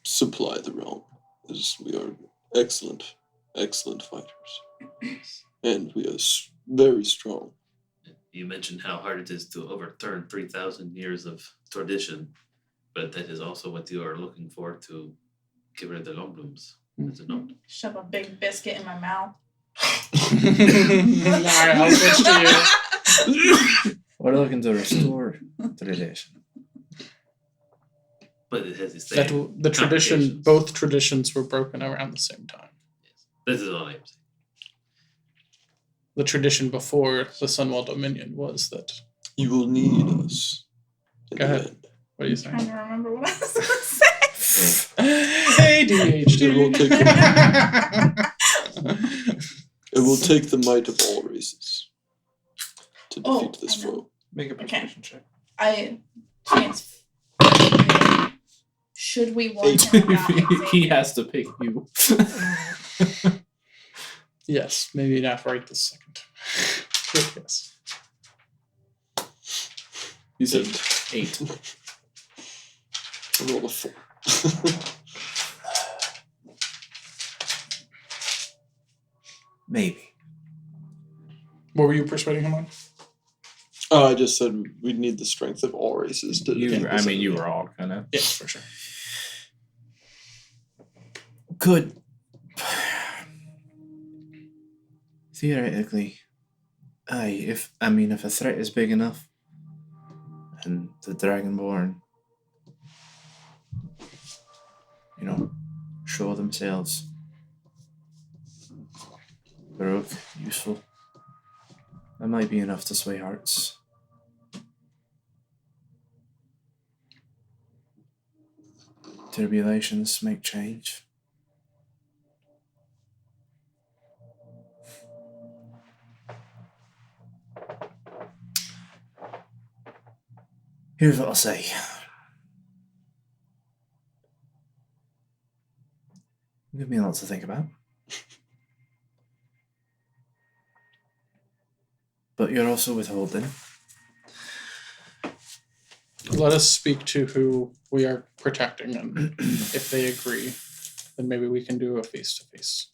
supply the realm, is we are excellent fighters. And we are very strong.
You mentioned how hard it is to overturn 3,000 years of tradition, but that is also what you are looking for to get rid of the Longblooms, is it not?
Shove a big biscuit in my mouth.
Alright, I'll switch to you.
We're looking to restore tradition.
But it has its
That
same
the tradition,
complications.
both traditions were broken around the same time.
This is all I'm saying.
The tradition before the Sunwell Dominion was that.
You will need us. In
Go
the
ahead.
end.
What are you
Trying
saying?
to remember what I was going to say.
ADHD.
It will take the might of all races to
Oh,
defeat this
I know.
foe.
Make a
Okay.
persuasion check.
I chance. Should we want him or not?
He has to pick you.
Yes, maybe not right this second. But yes.
You said 8.
I rolled a 4.
Maybe.
What were you persuading him on?
Oh, I just said we'd need the strength of all races to. defeat
I
this
mean, you
enemy.
were all kind of
Yeah, for sure.
could theoretically, if a threat is big enough, and the Dragonborn, show themselves heroic, useful, that might be enough to sway hearts. Tribulations make change. Here's what I'll say. Give me a lot to think about. But you're also withholding.
Let us speak to who we are protecting, and if they agree, then maybe we can do a face-to-face.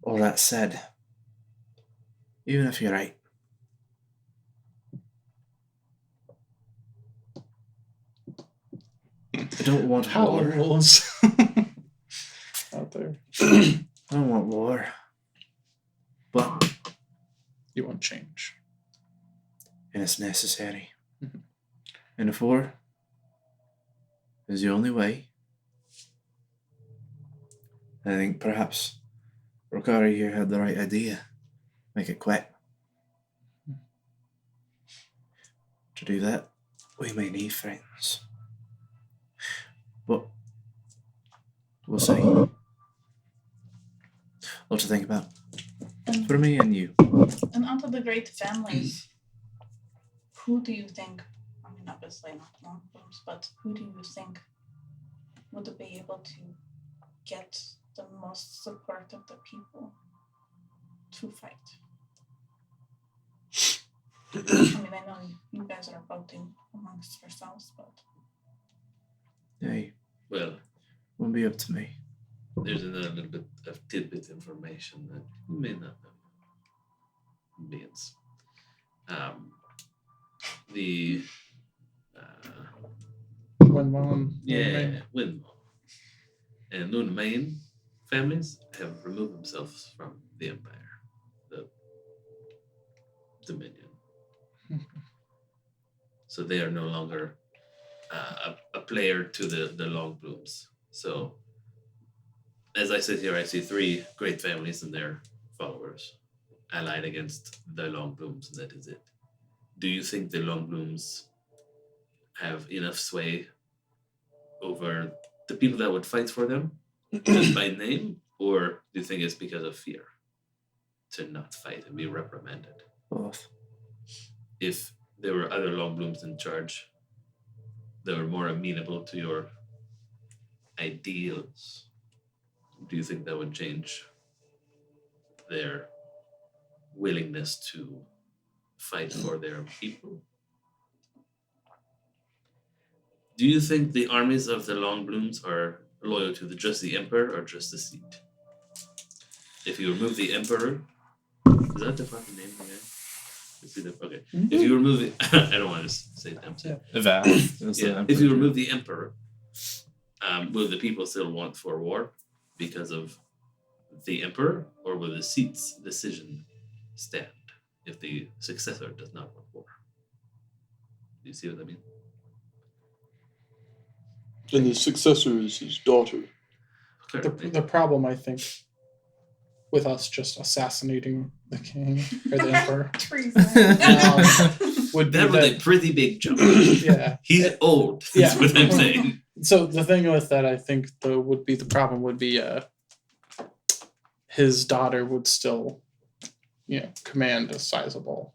All that said, even if you're right, I don't want
Howler
war.
wolves out there.
I don't want war. But
You want change.
and it's necessary.
Mhm.
And if war is the only way, I think perhaps Rokari here had the right idea. Make it quick. To do that, we may need friends. But we'll see. Lot to think about.
And,
For me and you.
and out of the great families, who do you think, I mean, obviously not Longbooms, but who do you think would be able to get the most support of the people to fight? I mean, I know you guys are voting amongst yourselves, but
Hey,
Well,
won't be up to me.
there's another little bit of tidbit information that you may not know. Means the
Windmon.
Windmill and Lunamain families have removed themselves from the Empire, the Dominion. So they are no longer a player to the Longblooms. So, as I sit here, I see three great families and their followers allied against the Longblooms, and that is it. Do you think the Longblooms have enough sway over the people that would fight for them just by name, or do you think it's because of fear to not fight and be reprimanded?
Both.
If there were other Longblooms in charge that were more amenable to your ideals, do you think that would change their willingness to fight for their people? Do you think the armies of the Longblooms are loyal to just the Emperor or just the seat? If you remove the Emperor, is that the fucking name of the guy? Okay. If you remove the, I don't want to say them.
Eval.
Yeah. If you remove the Emperor, will the people still want for war because of the Emperor, or will the seat's decision stand if the successor does not want war? Do you see what I mean?
And the successor is his daughter.
The problem, I think, with us just assassinating the king or the emperor
treason.
would be
That was a
that,
pretty big jump.
yeah.
He's old.
Yeah.
That's what I'm saying.
So the thing with that, I think, the problem would be his daughter would still, command a sizable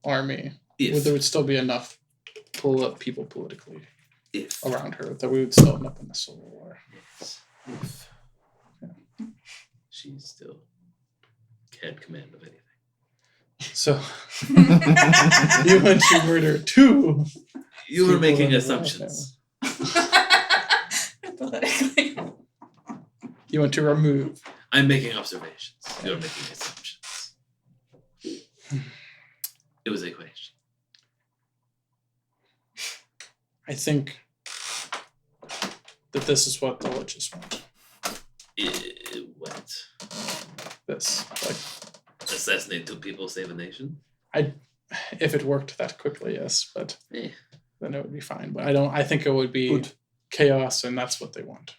army. There would still be enough people politically
If
around her that we would still end up in a civil war.
If she still had command of anything.
So you went to murder two.
You were
People
making
in the
assumptions.
Hypothetically.
You want to remove.
I'm making observations. You're making assumptions. It was a question.
I think that this is what the Liches want.
What?
This, like,
Assassinate 2 people, save a nation?
if it worked that quickly, yes, but
Eh.
then it would be fine. But I think it would be
But
chaos, and that's what they want.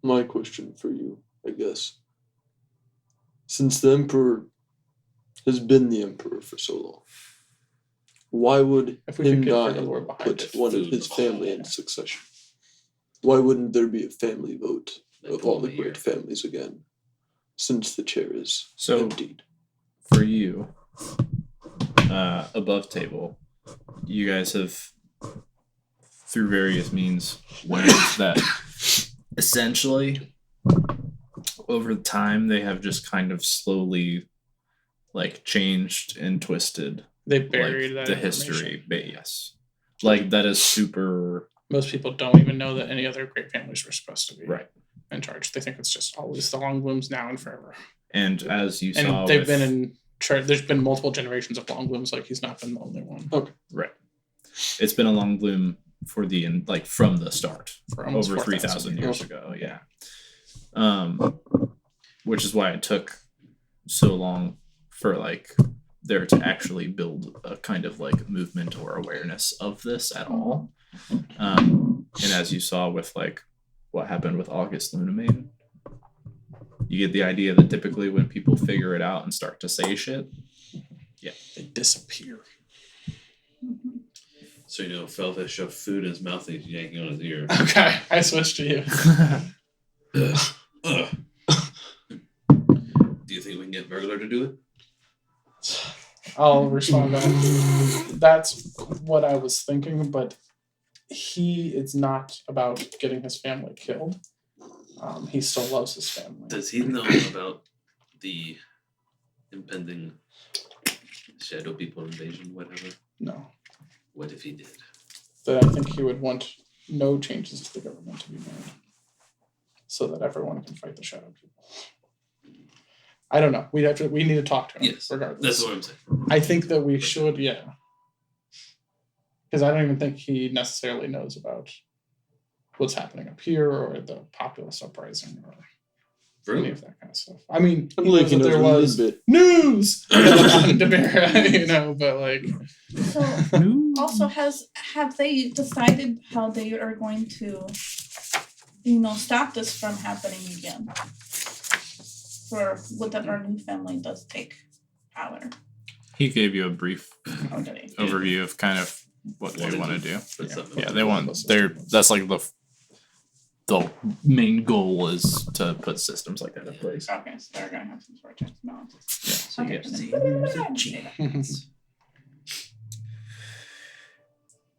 my question for you, I guess, since the Emperor has been the Emperor for so long, why would
If we could
him
get
die
Fergalor
and
behind
put
it,
one of
food.
his family in succession? Why wouldn't there be a family vote
Like
of all the
over here.
great families again, since the chair is
So-
emptied?
For you, above table, you guys have, through various means, learned that essentially, over time, they have just kind of slowly, like, changed and twisted
They buried
like,
that
the
information.
history. But yes, like that is super
Most people don't even know that any other great families were supposed to be
right.
in charge. They think it's just always the Longblooms now and forever.
And as you saw,
And they've
with,
been in charge. There's been multiple generations of Longblooms. Like, he's not been the only one
right. It's been a long bloom for from the start.
for almost
Over
4,000
3,000 years ago, yeah. Which is why it took so long for like there to actually build a kind of like movement or awareness of this at all. And as you saw with like what happened with August Lunamain, you get the idea that typically when people figure it out and start to say shit,
They disappear.
Mhm.
So, Felva shoved food in his mouth and he's yanking on his ear.
Okay, I switched to you.
Ugh. Do you think we can get Burglar to do it?
I'll respond back. That's what I was thinking, but it's not about getting his family killed. He still loves his family.
Does he know about the impending Shadow People invasion, whatever?
No.
What if he did?
That I think he would want no changes to the government to be made so that everyone can fight the Shadow People. I don't know. We need to talk to him
Yes,
regardless.
that's what I'm saying.
I think that we should, yeah. Because I don't even think he necessarily knows about what's happening up here or the populist uprising or any
Really?
of that kind of stuff. I mean,
I'm
he
like,
knows
you
that
know,
there
a little
was
bit.
news on Dabera, but like,
So also have they decided how they are going to stop this from happening again? For whatever new family does take power.
he gave you a brief
Already.
overview of kind of what they
Wanted
want to
to-
do.
That's something
Yeah,
else.
they want that's like the main goal is to put systems like that in place.
Okay, so they're gonna have some sort of checks and balances.
So
Okay,
yeah.
then-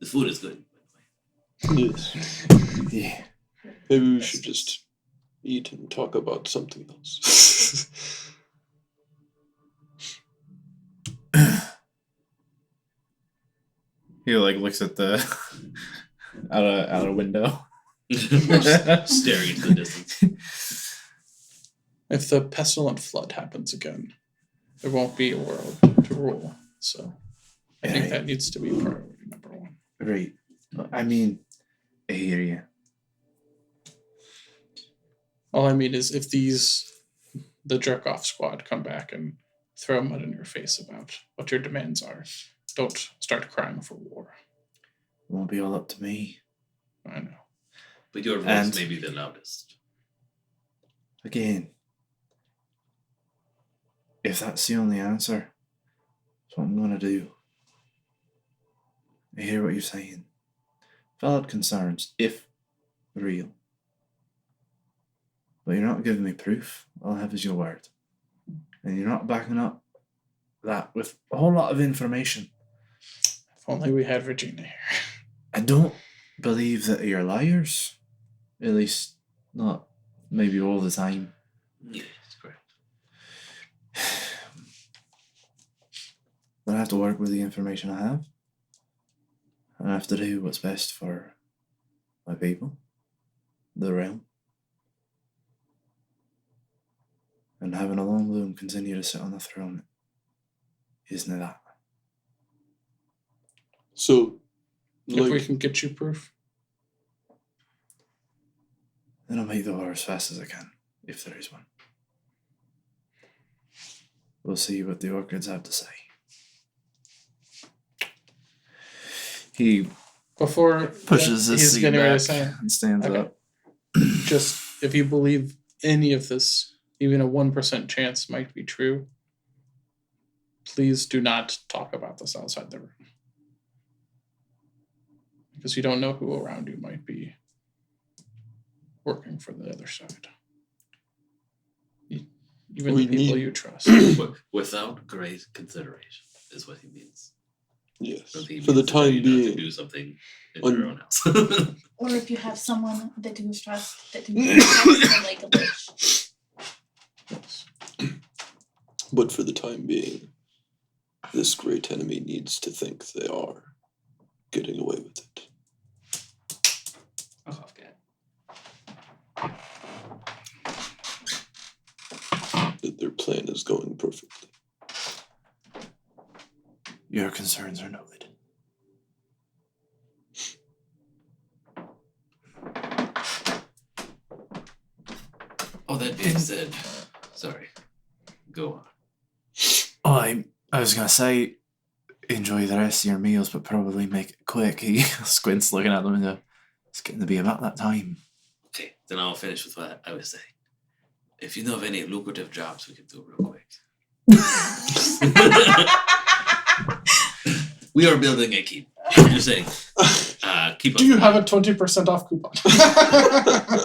The food is good.
Yes.
Yeah.
Maybe we should just eat and talk about something else.
He like looks at the out a window.
Staring into the distance.
if the pestilent flood happens again, there won't be a world to rule. So I think that needs to be priority number one.
Right. I mean, I hear you.
All I mean is if the jerk off squad come back and throw mud in your face about what your demands are, don't start crying for war.
It won't be all up to me.
I know.
But your voice
And-
may be the loudest.
Again, if that's the only answer, that's what I'm gonna do. I hear what you're saying. Valid concerns, if real. But you're not giving me proof. All I have is your word. And you're not backing up that with a whole lot of information.
If only we had Regina here.
I don't believe that you're liars. At least not maybe all the time.
Yeah, that's correct.
But I have to work with the information I have. I have to do what's best for my people, the realm. And having a long loom continue to sit on the throne isn't that.
So,
If we
like,
can get you proof.
Then I'll make the war as fast as I can, if there is one. We'll see what the orchids have to say. He
Before
pushes his
he's
seat
getting ready to
back
say,
and stands
Okay.
up.
just if you believe any of this, even a 1% chance might be true, please do not talk about this outside the room. Because you don't know who around you might be working for the other side. Even
We
the people
need-
you trust.
Without great consideration is what he means.
yes,
Or he
for the
means to tell you
time
not to
being,
do something in
on-
your own house.
Or if you have someone that you trust that you trust like a witch.
Yes.
but for the time being, this great enemy needs to think they are getting away with it.
Fuck off, cat.
That their plan is going perfectly.
Your concerns are noted.
Oh, that being said, sorry. Go on.
Oh, I was gonna say, enjoy the rest of your meals, but probably make it quick. He squints looking out the window. It's getting to be about that time.
Okay, then I'll finish with what I was saying. If you know of any lucrative jobs, we can do real quick. We are building a keep. I'm just saying. Keep us
Do you
in
have a
mind.
20% off coupon?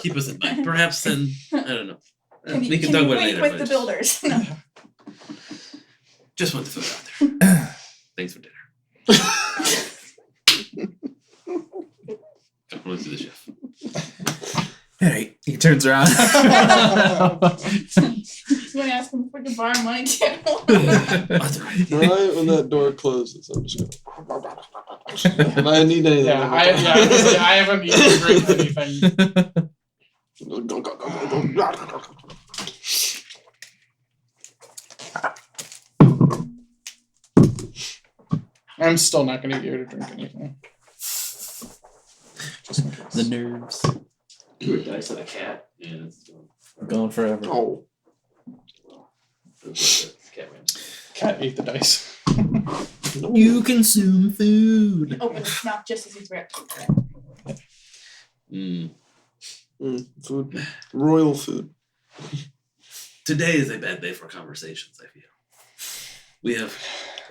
Keep us in mind. Perhaps then, I don't know. We can
can
talk
you
about it
link
later.
with
but
the builders? No.
Just want to throw it out there. Thanks for dinner. Come on to the chef.
Alright, he turns around.
You want to ask them if we can borrow money too?
Right when that door closes, I'm just gonna. If I need anything,
Yeah,
I'm
I was gonna say, I haven't even drank anything. I'm still not gonna get you to drink anything. Just in case.
The nerves.
You were dice on a cat. Yeah, that's
Going forever.
Oh,
cat man.
Cat ate the dice.
no.
You consume food.
Open his mouth just as he's ripped.
Food, royal food.
Today is a bad day for conversations, I feel. We have,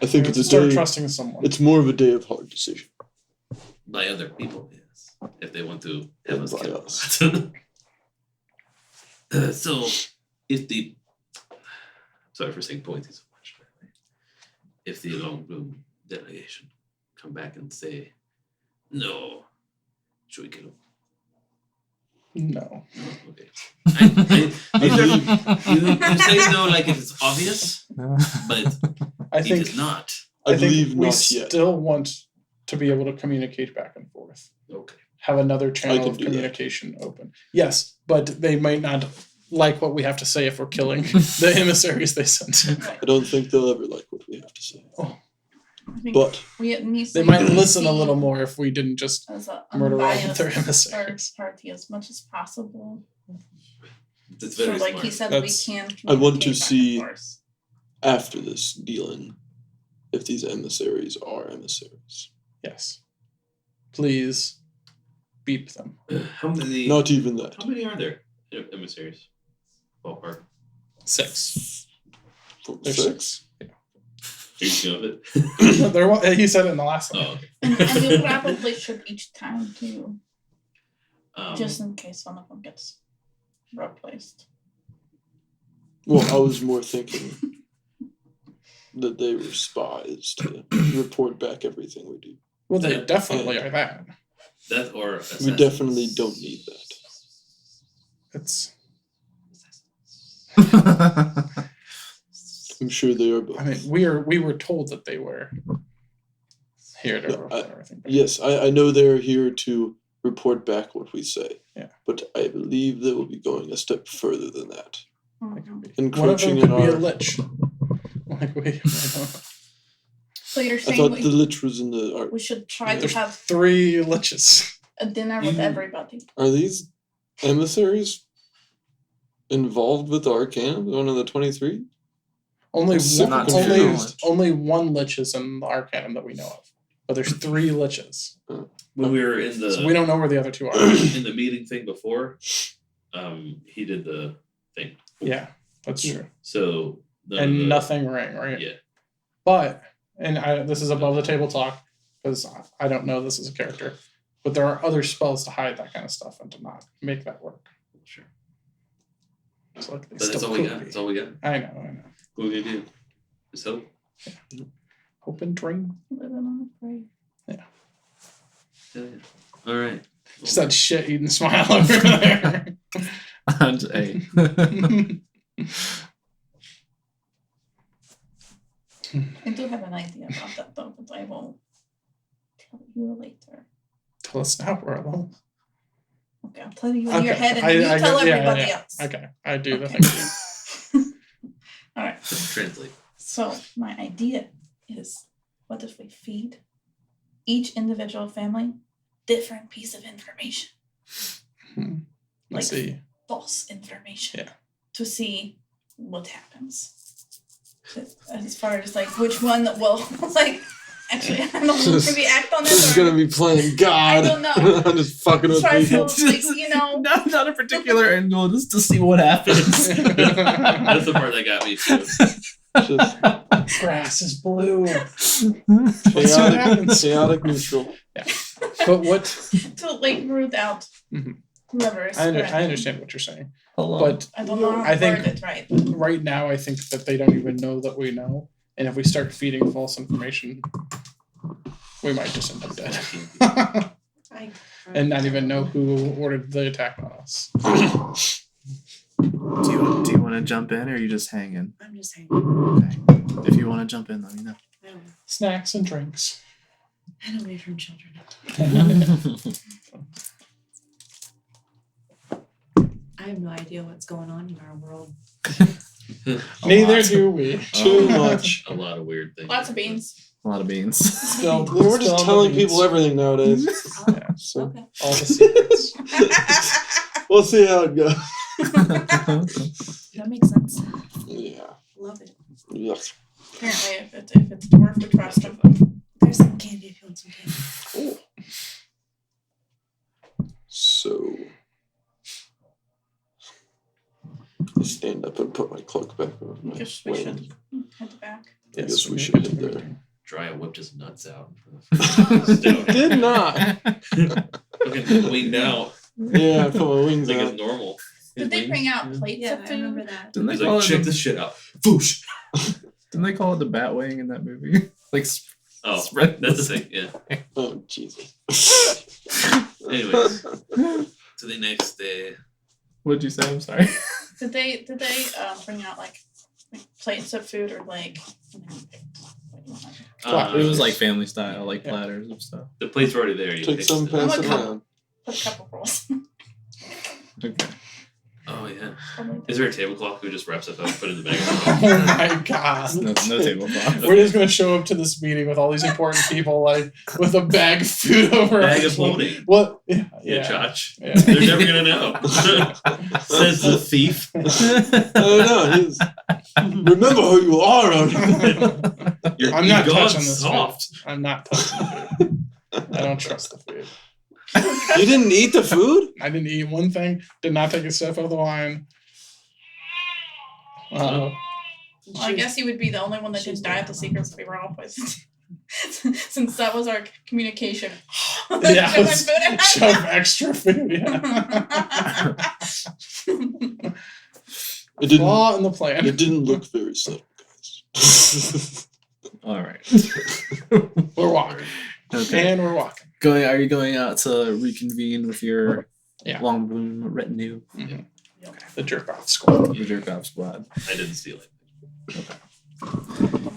I think it's a
Start
day.
trusting someone.
It's more of a day of hard decision.
by other people, yes, if they want to have
And
us
by
killed.
us.
So, if the sorry for saying pointy so much, by the way. If the Long Bloom delegation come back and say no, should we kill him?
No.
Okay. You say no like if it's obvious, but
I
it
think
is not.
I
I think
believe
we
not yet.
still want to be able to communicate back and forth.
Okay.
Have another channel
can
of
do that.
communication open. Yes, but they might not like what we have to say if we're killing the emissaries they sent.
I don't think they'll ever like what we have to say.
I think
But
we at least
They
need
might
to
listen a
see
little more if we didn't just
as a
murder all of
unbiased
their
third
emissaries.
party as much as possible.
That's
So
very
like
smart.
he said,
That's-
we can.
I want to
communicate back and
see-
forth.
after this dealing, if these emissaries are emissaries.
Yes. Please beep them.
How many?
Not even that.
How many are there? Emissaries. Ballpark.
6. There's
Six?
6.
Are you of it?
No, he said it in the last one.
Oh, okay.
And you probably should each time too,
Um,
just in case one of them gets replaced.
Well, I was more thinking that they were spies to report back everything we do.
Well, they
Yeah.
definitely are that.
that or
We
assassins.
definitely don't need that.
It's.
I'm sure they are both.
I mean, we were told that they were here to
Yeah,
report everything. back.
Yes, I know they're here to report back what we say.
Yeah.
But I believe they will be going a step further than that.
Mhm.
Encroaching
One of them
in
could be a
our.
lich. Like I don't know.
So you're
I
saying
thought the lich was in the.
we should try to
There's
have
3 liches.
a dinner with
You-
everybody.
Are these emissaries involved with the Arcana? One of the 23?
Only
It's super
Not to
one,
your
only,
knowledge.
only one lich is in the Arcanum that we know of. But there's 3 liches.
When we were in the
So we don't know where the other 2 are.
in the meeting thing before, he did the thing.
Yeah, that's true.
So none of
And
the-
nothing rang, right?
Yeah.
But, this is above the table talk, because I don't know this as a character, but there are other spells to hide that kind of stuff and to not make that work.
Sure.
So like they
But that's
still
all we
could
got.
be.
That's all we got.
I know.
What are we gonna do? Just hope.
Hope and dream.
Living on a prayer.
Hell yeah. All right.
Just that shit eating smile over there.
And a
I do have an idea about that though, but I will tell you later.
Tell us now, we're alone.
Okay, I'll tell you in your
Okay,
head and
I-
you
I
tell
get- yeah,
everybody
yeah.
else.
Okay, I do the
Okay.
thing.
Alright,
Translate.
so my idea is what if we feed each individual family different piece of information,
Let's
Like-
see.
false information,
Yeah.
to see what happens. As far as like which one will like actually I don't know, maybe act on
This is
it or
gonna be playing God.
I don't know.
I'm just fucking with
try
people.
to like, you know,
not a particular angle, just to see what happens.
That's the part that got me too.
Just
Grass is blue. Let's see what
chaotic,
happens.
chaotic neutral.
But what
to like root out
Mhm.
whoever is
I
spreading.
understand what you're saying,
Hello.
but
I don't know how
I
to
think-
word it right.
right now I think that they don't even know that we know, and if we start feeding false information, we might just end up dead. And not even know who ordered the attack on us.
do you want to jump in or are you just hanging?
I'm just saying.
Okay. If you want to jump in, let me know.
I don't know.
Snacks and drinks.
And away from children. I have no idea what's going on in our world.
Neither
lot.
do we.
Too much.
A lot of weird things.
Lots of beans.
A lot of beans.
Spilled,
We're just
spilled
telling
the beans.
people everything nowadays.
Oh,
Yeah.
So
okay.
All the secrets.
we'll see how it goes.
That makes sense.
Yeah.
Love it.
Yes.
Apparently, if it's dwarf, we trust him.
There's some candy if you want some candy.
So I stand up and put my cloak back over my
Guess we
wing.
should head back.
I guess we
need
should
to
head
do
there.
it.
Drya whipped his nuts out.
Did not.
Fucking winged out.
Yeah, I put my wings
Like it's
out.
normal.
Did they bring out plates
Yeah,
of
I
food?
remember that.
Didn't they
He's
call
like,
it
check
the,
this shit out. Foosh.
Didn't they call it the Batwing in that movie? Like
Oh,
spread
that's the thing. Yeah.
Oh Jesus.
Anyways, to the next day.
What'd you say? I'm sorry.
Did they bring out like plates of food or like?
It was like family style, like platters of stuff.
The plates were already there. You
Take
picked
some,
it.
pass it
I'm a
around.
Put a couple rolls.
Okay.
Oh yeah.
Probably.
Is there a tablecloth who just wraps up and put it in the bag?
Oh my god.
No tablecloth.
We're just gonna show up to this meeting with all these important people, like with a bag of food over our
Bag of
shoulder.
holding.
What? Yeah.
Yeah,
Yeah.
Chotch.
Yeah.
They're never gonna know. Says the thief.
I don't know. He's, remember who you are.
You're,
I'm
you've
not
gone
touching this
soft.
food. I'm not touching the food. I don't trust the food.
You didn't eat the food?
I didn't eat one thing. Did not take a sip of the wine.
Well, I guess he would be the only one that didn't die of the secrets we were all poisoned. Since that was our communication.
Yeah,
Shove
let's
my food in.
shove extra food. Yeah.
It didn't.
Flaw in the plan.
It didn't look very subtle, guys.
All right.
We're walking,
Okay.
and we're walking.
Are you going out to reconvene with your
Yeah.
long bloom retinue,
The jerk off squad.
the jerk off squad?
I didn't steal it.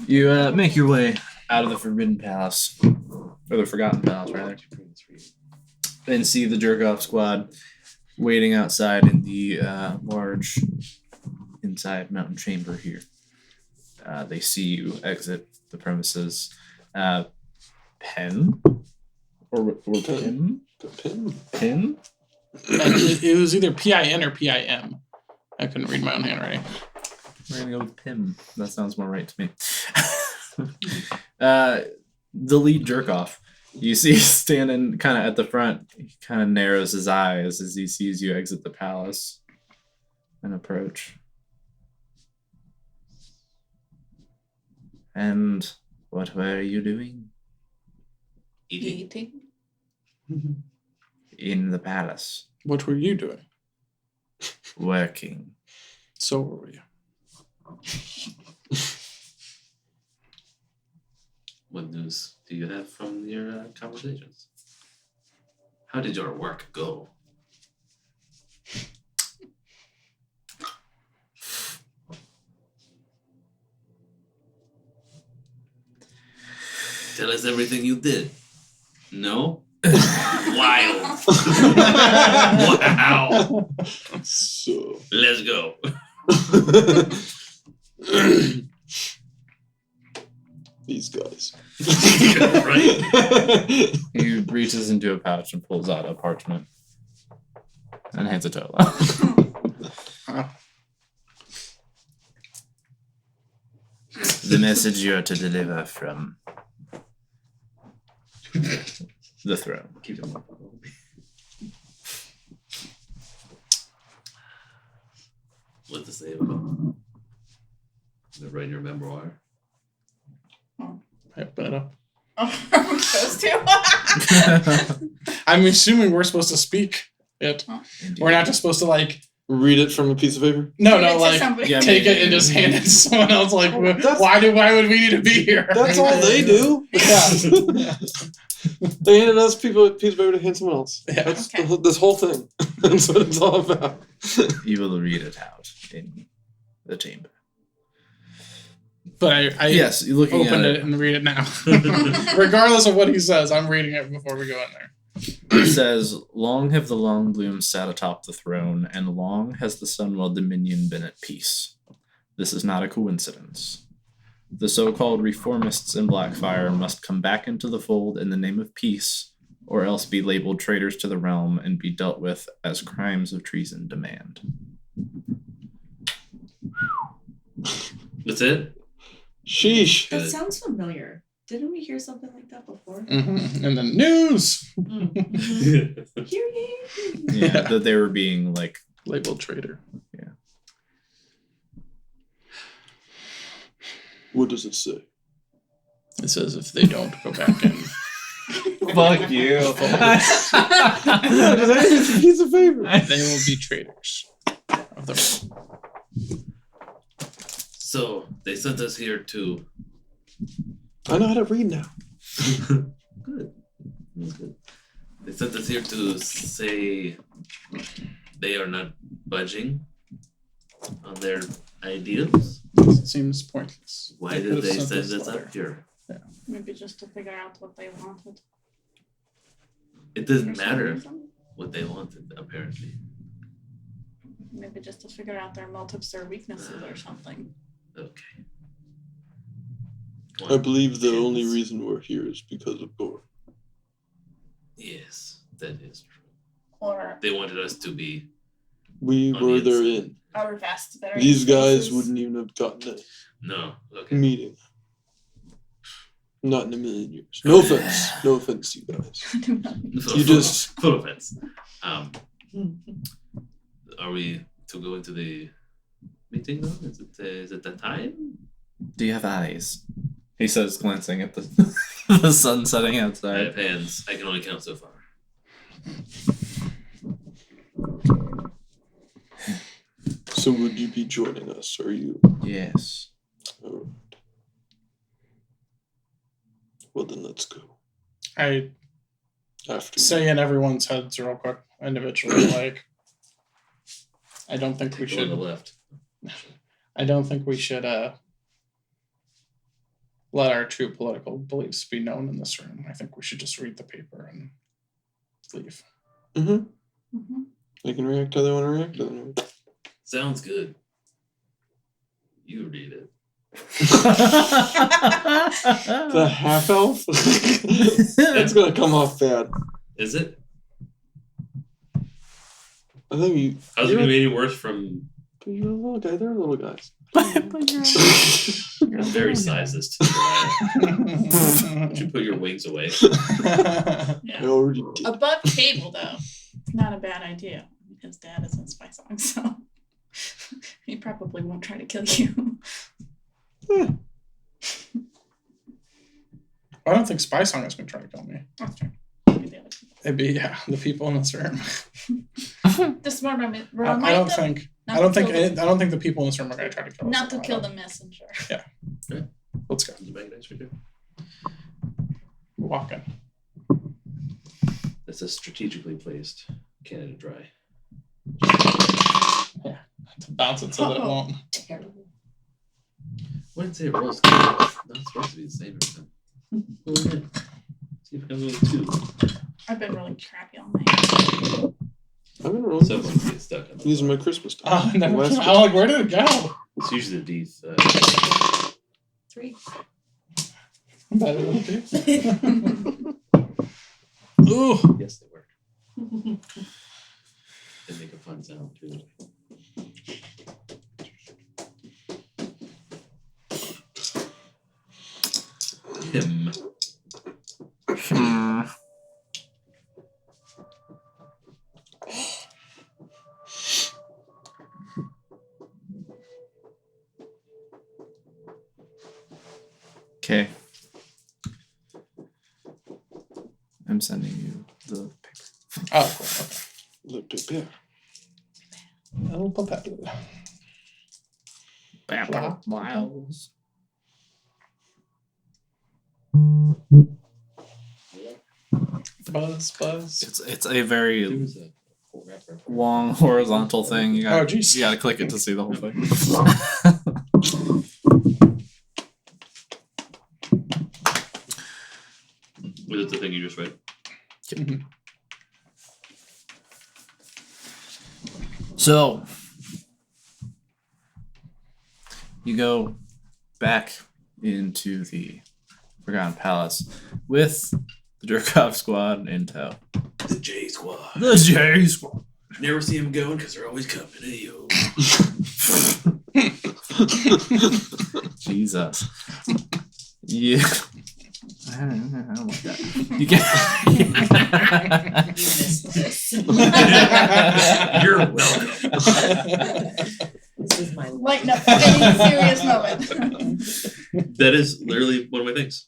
You make your way out of the Forbidden Palace, or the Forgotten Palace, rather, and see the jerk off squad waiting outside in the large inside Mountain Chamber here. They see you exit the premises. Pen? Or Pim?
Pin?
Pin?
It was either PIN or PIM. I couldn't read my own handwriting.
We're gonna go with Pim. That sounds more right to me. The lead jerk off. You see standing kind of at the front. He kind of narrows his eyes as he sees you exit the palace and approach. And what were you doing
Eating.
in the palace?
What were you doing?
Working.
So were we.
What news do you have from your conversations? How did your work go? Tell us everything you did. No? Wild. Wow.
So.
Let's go.
These guys.
Right?
He reaches into a pouch and pulls out a parchment and hands it to Ola. The message you are to deliver from the throne.
Keep them up. What to say about the write your memoir?
I open it up.
Oh, are we supposed to?
I'm assuming we're supposed to speak it. We're not just supposed to like.
Read it from a piece of paper.
No,
Give it
no,
to
like
somebody.
Yeah,
take it and just hand it to someone else. Like,
That's-
why would we need to be here?
That's all they do.
Yeah.
They handed us a piece of paper to hand someone else.
Yeah.
That's
Okay.
this whole thing. That's what it's all about.
You will read it out in the chamber.
But I
Yes, you're looking
opened
at
it and read it now. Regardless of what he says, I'm reading it before we go in there.
It says, "Long have the long blooms sat atop the throne, and long has the Sunwell Dominion been at peace. This is not a coincidence. The so-called reformists in Blackfire must come back into the fold in the name of peace, or else be labeled traitors to the realm and be dealt with as crimes of treason demand."
That's it?
Sheesh.
That
Good.
sounds familiar. Didn't we hear something like that before?
And the news
Hear ye?
Yeah, that they were being like,
labeled traitor.
What does it say?
It says if they don't go back in.
"Fuck you."
It's a piece of paper.
They will be traitors of the realm.
So they sent us here to
I know how to read now.
good. That's good. They sent us here to say they are not budging on their ideals.
Seems pointless.
Why did
could've
they
sent
send
this
us
letter.
up here?
Maybe just to figure out what they wanted.
It doesn't
for some
matter
reason.
what they wanted, apparently.
Maybe just to figure out their motives or weaknesses or something.
Okay.
I believe the only
Chance.
reason we're here is because of Gore.
Yes, that is true.
Or
They wanted us to be.
We
On
were
the
their
inside.
in.
our vast various
These guys
faces.
wouldn't even have gotten
No.
a
Okay.
meeting. Not in a million years. No offense. No offense to you guys. You just-
Full offense. Are we to go into the meeting though? Is it that time?
"Do you have eyes?" he says, glancing at the the sun setting
I
outside.
have hands. I can only count so far.
So would you be joining us? Are you?
"Yes."
Alright. Well then, let's go.
I
After.
say in everyone's heads real quick, individually, like, I don't think we
Go on the
should.
left.
I don't think we should let our true political beliefs be known in this room. I think we should just read the paper and leave.
Mm-hmm.
Mhm.
They can react how they want to react.
Sounds good. You read it.
The half elf? That's gonna come off bad.
Is it?
I think you.
How's it gonna be any worse from
You're a little guy. They're little guys.
very sizes? Would you put your wings away?
I
Yeah.
already did.
Above table though, not a bad idea. His dad is in Spy Song, so he probably won't try to kill you.
I don't think Spy Song is going to try to kill me.
That's true. Maybe the other people.
It'd be the people in this room.
Just more remind
I don't
them
think.
not
I don't
to
think.
kill the-
I don't think the people in this room are going to try to kill us.
not to
I
kill
don't-
the messenger.
Let's go.
It's a bag nice for you.
Walk in.
It's a strategically placed Canada Dry.
To bounce it so that it won't.
Terrible.
Wouldn't say it rolls good. It's not supposed to be the same every time. Well, yeah. See if it comes with a 2.
I've been really crappy all night.
I've been rolling.
Someone gets stuck on
These are
the
my Christmas
Oh,
cards.
never
Last
I'm like, where did it go?
It's usually the D.
3.
Better than it Ooh.
Yes, they work. They make a fun sound too. Him.
Hmm. Okay. I'm sending you the paper.
Oh, cool. Okay.
Le Pépère.
Oh, Papa.
Miles.
Buzz.
It's a very
Who's a rapper?
long horizontal thing. You
Oh,
gotta,
jeez.
you gotta click it to see the whole thing.
Was it the thing you just read?
Mhm.
So you go back into the Forgotten Palace with the Durkov squad in tow.
The J Squad.
The J squad.
Never see them going because they're always coming. Hey, yo.
Jesus. Yeah. I don't like that. You
You missed this.
You're welcome.
This was my
Lighten up for any serious moment.
That is literally one of my things.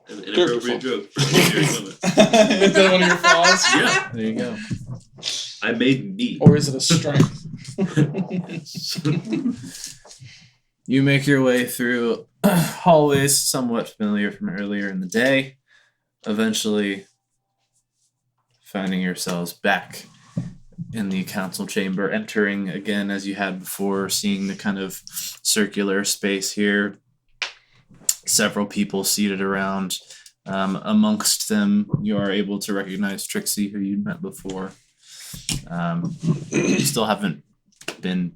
An inappropriate joke for a serious moment.
Is that one of your flaws?
Yeah,
There you go.
I made meat.
Or is it a strength?
You make your way through hallways somewhat familiar from earlier in the day, eventually finding yourselves back in the council chamber, entering again as you had before, seeing the kind of circular space here. Several people seated around. Amongst them, you are able to recognize Trixie, who you met before. You still haven't been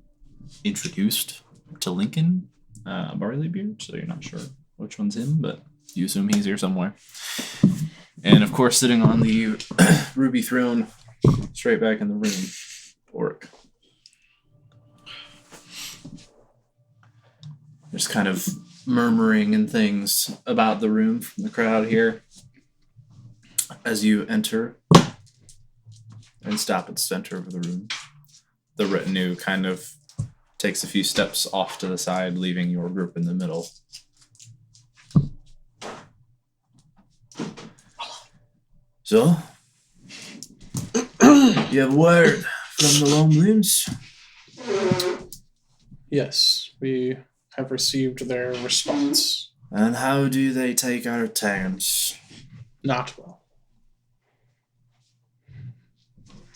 introduced to Lincoln Barleybeard, so you're not sure which one's him, but you assume he's here somewhere. And of course, sitting on the ruby throne, straight back in the room, Orc. There's kind of murmuring and things about the room from the crowd here as you enter and stop at the center of the room. The retinue kind of takes a few steps off to the side, leaving your group in the middle. So, you have word from the Lone Blooms?
Yes, we have received their response.
And how do they take our terms?
Not well.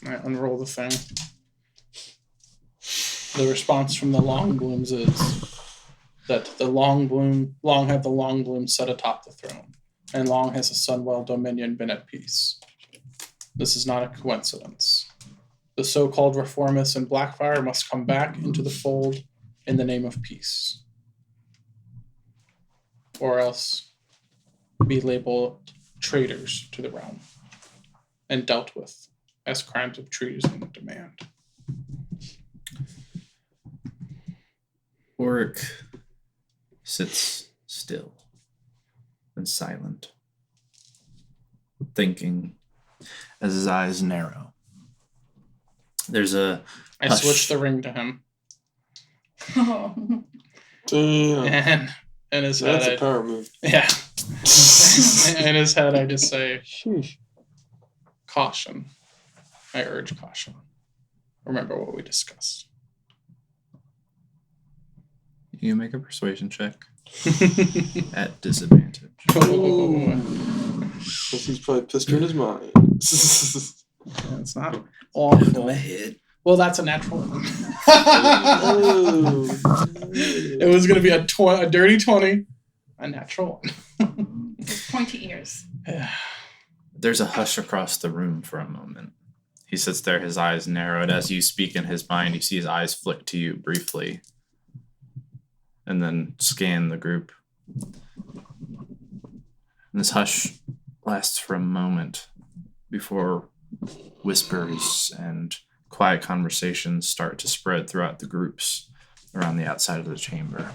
I unroll the thing. The response from the Longblooms is that the Long have the Longblooms set atop the throne, and long has the Sunwell Dominion been at peace. This is not a coincidence. The so-called reformists in Blackfire must come back into the fold in the name of peace. or else be labeled traitors to the realm and dealt with as crimes of treason and demand.
Oric sits still and silent, thinking as his eyes narrow. There's a
I
hush.
switch the ring to him,
Oh.
Damn.
and in his head,
That's a power move.
yeah. In his head, I just say,
Sheesh.
caution. I urge caution. Remember what we discussed.
You make a persuasion check at disadvantage.
Oh,
Because he's probably pissed in his mind.
it's not awful. Well, that's a natural one.
Oh.
It was going to be a dirty 20, a natural one.
With pointy ears.
There's a hush across the room for a moment. He sits there, his eyes narrowed. As you speak in his mind, you see his eyes flick to you briefly and then scan the group. And this hush lasts for a moment before whispers and quiet conversations start to spread throughout the groups around the outside of the chamber.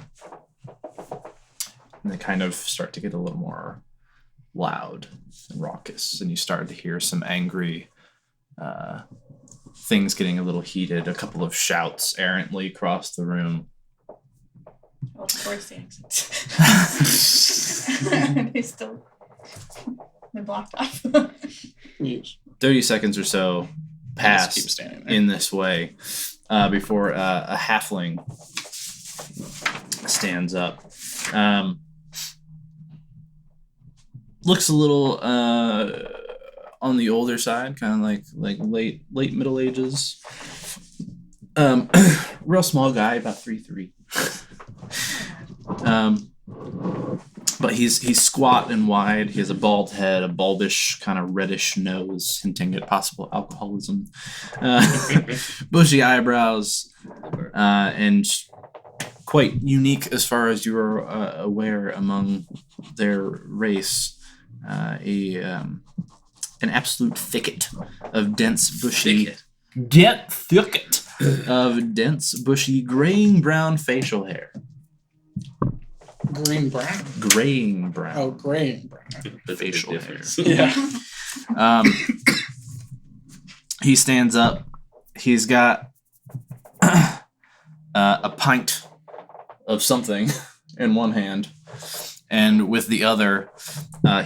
And they kind of start to get a little more loud and raucous, and you start to hear some angry things getting a little heated, a couple of shouts errantly across the room.
Well, of course the exit. They blocked off.
Yes.
30 seconds or so
I just keep
pass
standing there.
in this way before a halfling stands up. Looks a little on the older side, kind of like late middle ages. Real small guy, about 3'3". But he's squat and wide. He has a bald head, a bulbish kind of reddish nose, hinting at possible alcoholism. Bushy eyebrows, and quite unique as far as you are aware among their race. An absolute thicket of dense, bushy. Thicket of dense, bushy, graying brown facial hair.
Green brown.
Graying brown.
Oh, graying brown.
That's a
Facial
big
hair.
difference.
Yeah.
He stands up. He's got a pint of something in one hand, and with the other,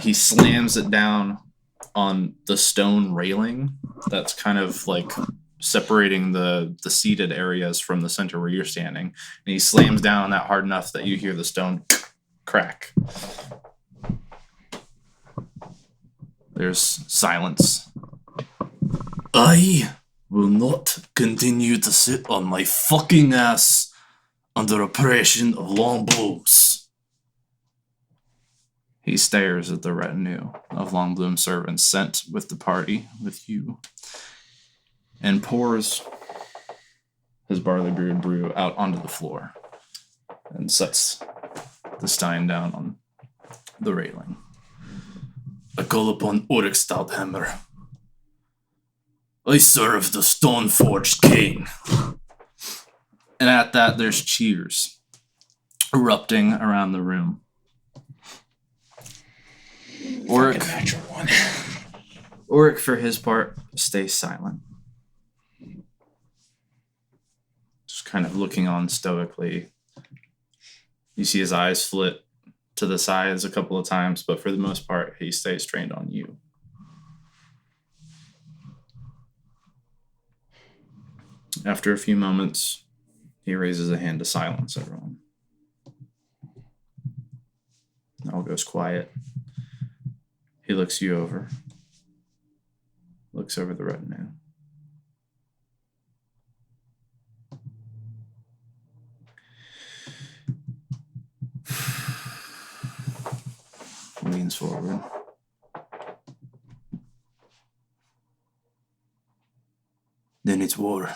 he slams it down on the stone railing that's kind of like separating the seated areas from the center where you're standing. And he slams down on that hard enough that you hear the stone crack. There's silence. I will not continue to sit on my fucking ass under oppression of Longbloom's. He stares at the retinue of Longbloom servants sent with the party, with you, and pours his barley brewed brew out onto the floor and sets the stein down on the railing. I call upon Oric Stouthammer. I serve the Stoneforged King. And at that, there's cheers erupting around the room.
Fucking natural one.
Oric, for his part, stays silent. Just kind of looking on stoically. You see his eyes flit to the sides a couple of times, but for the most part, he stays trained on you. After a few moments, he raises a hand to silence everyone. All goes quiet. He looks you over. Looks over the retinue. Leans forward. Then it's war.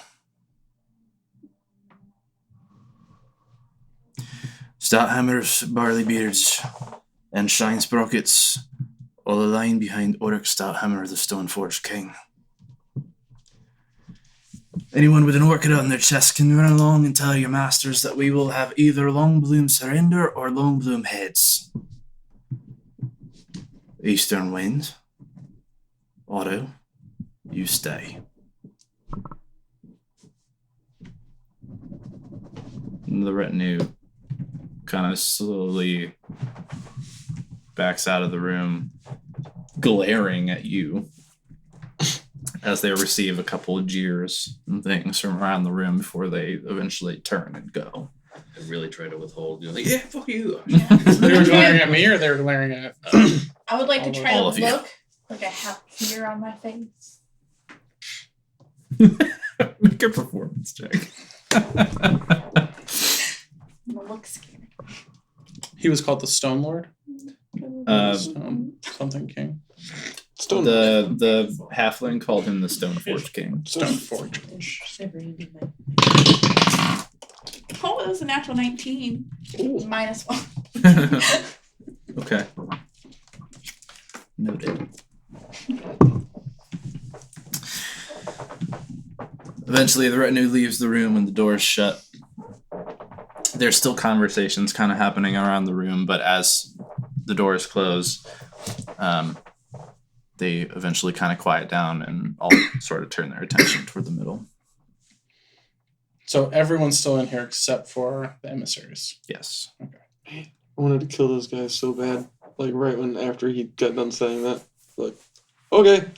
Stouthammer's barley beards and shine sprockets all the line behind Oryx Stouthammer, the Stoneforge King. Anyone with an orchid on their chest can run along and tell your masters that we will have either Longbloom surrender or Longbloom heads. Eastern Wind, Otto, you stay. And the retinue kind of slowly backs out of the room, glaring at you as they receive a couple of jeers and things from around the room before they eventually turn and go.
I really try to withhold. Like, yeah, fuck you.
They were glaring at me, or they were glaring at.
I would like to try
All
to
of you.
look like I have fear on my face.
Make a performance check.
I'm gonna look scary.
He was called the Stone Lord.
Um,
Something King.
Stone.
the halfling called him the Stoneforge King.
Stone Forge.
Never ended my
Oh, it was a natural 19. Minus 1.
Okay. Noted. Eventually, the retinue leaves the room and the doors shut. There's still conversations kind of happening around the room, but as the doors close, they eventually kind of quiet down and all sort of turn their attention toward the middle.
So everyone's still in here except for the emissaries.
Yes.
I wanted to kill those guys so bad. Like right when after he got done saying that. Like, okay.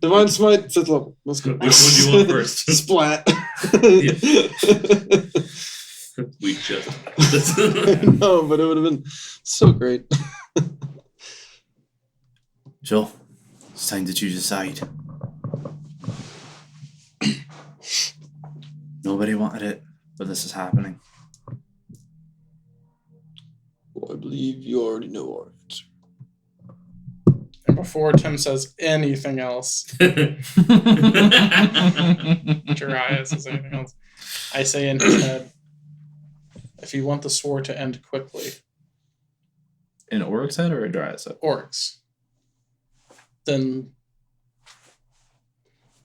Divine Smite, 6th level. Let's go.
Which one do you want first?
Splat.
We just.
No, but it would have been so great.
So, it's time to choose a side. Nobody wanted it, but this is happening.
Well, I believe you already know our answer.
And before Tim says anything else, Jiraiya says anything else, I say in his head, if you want this war to end quickly,
An Oryx head or a Dryas head?
orcs, then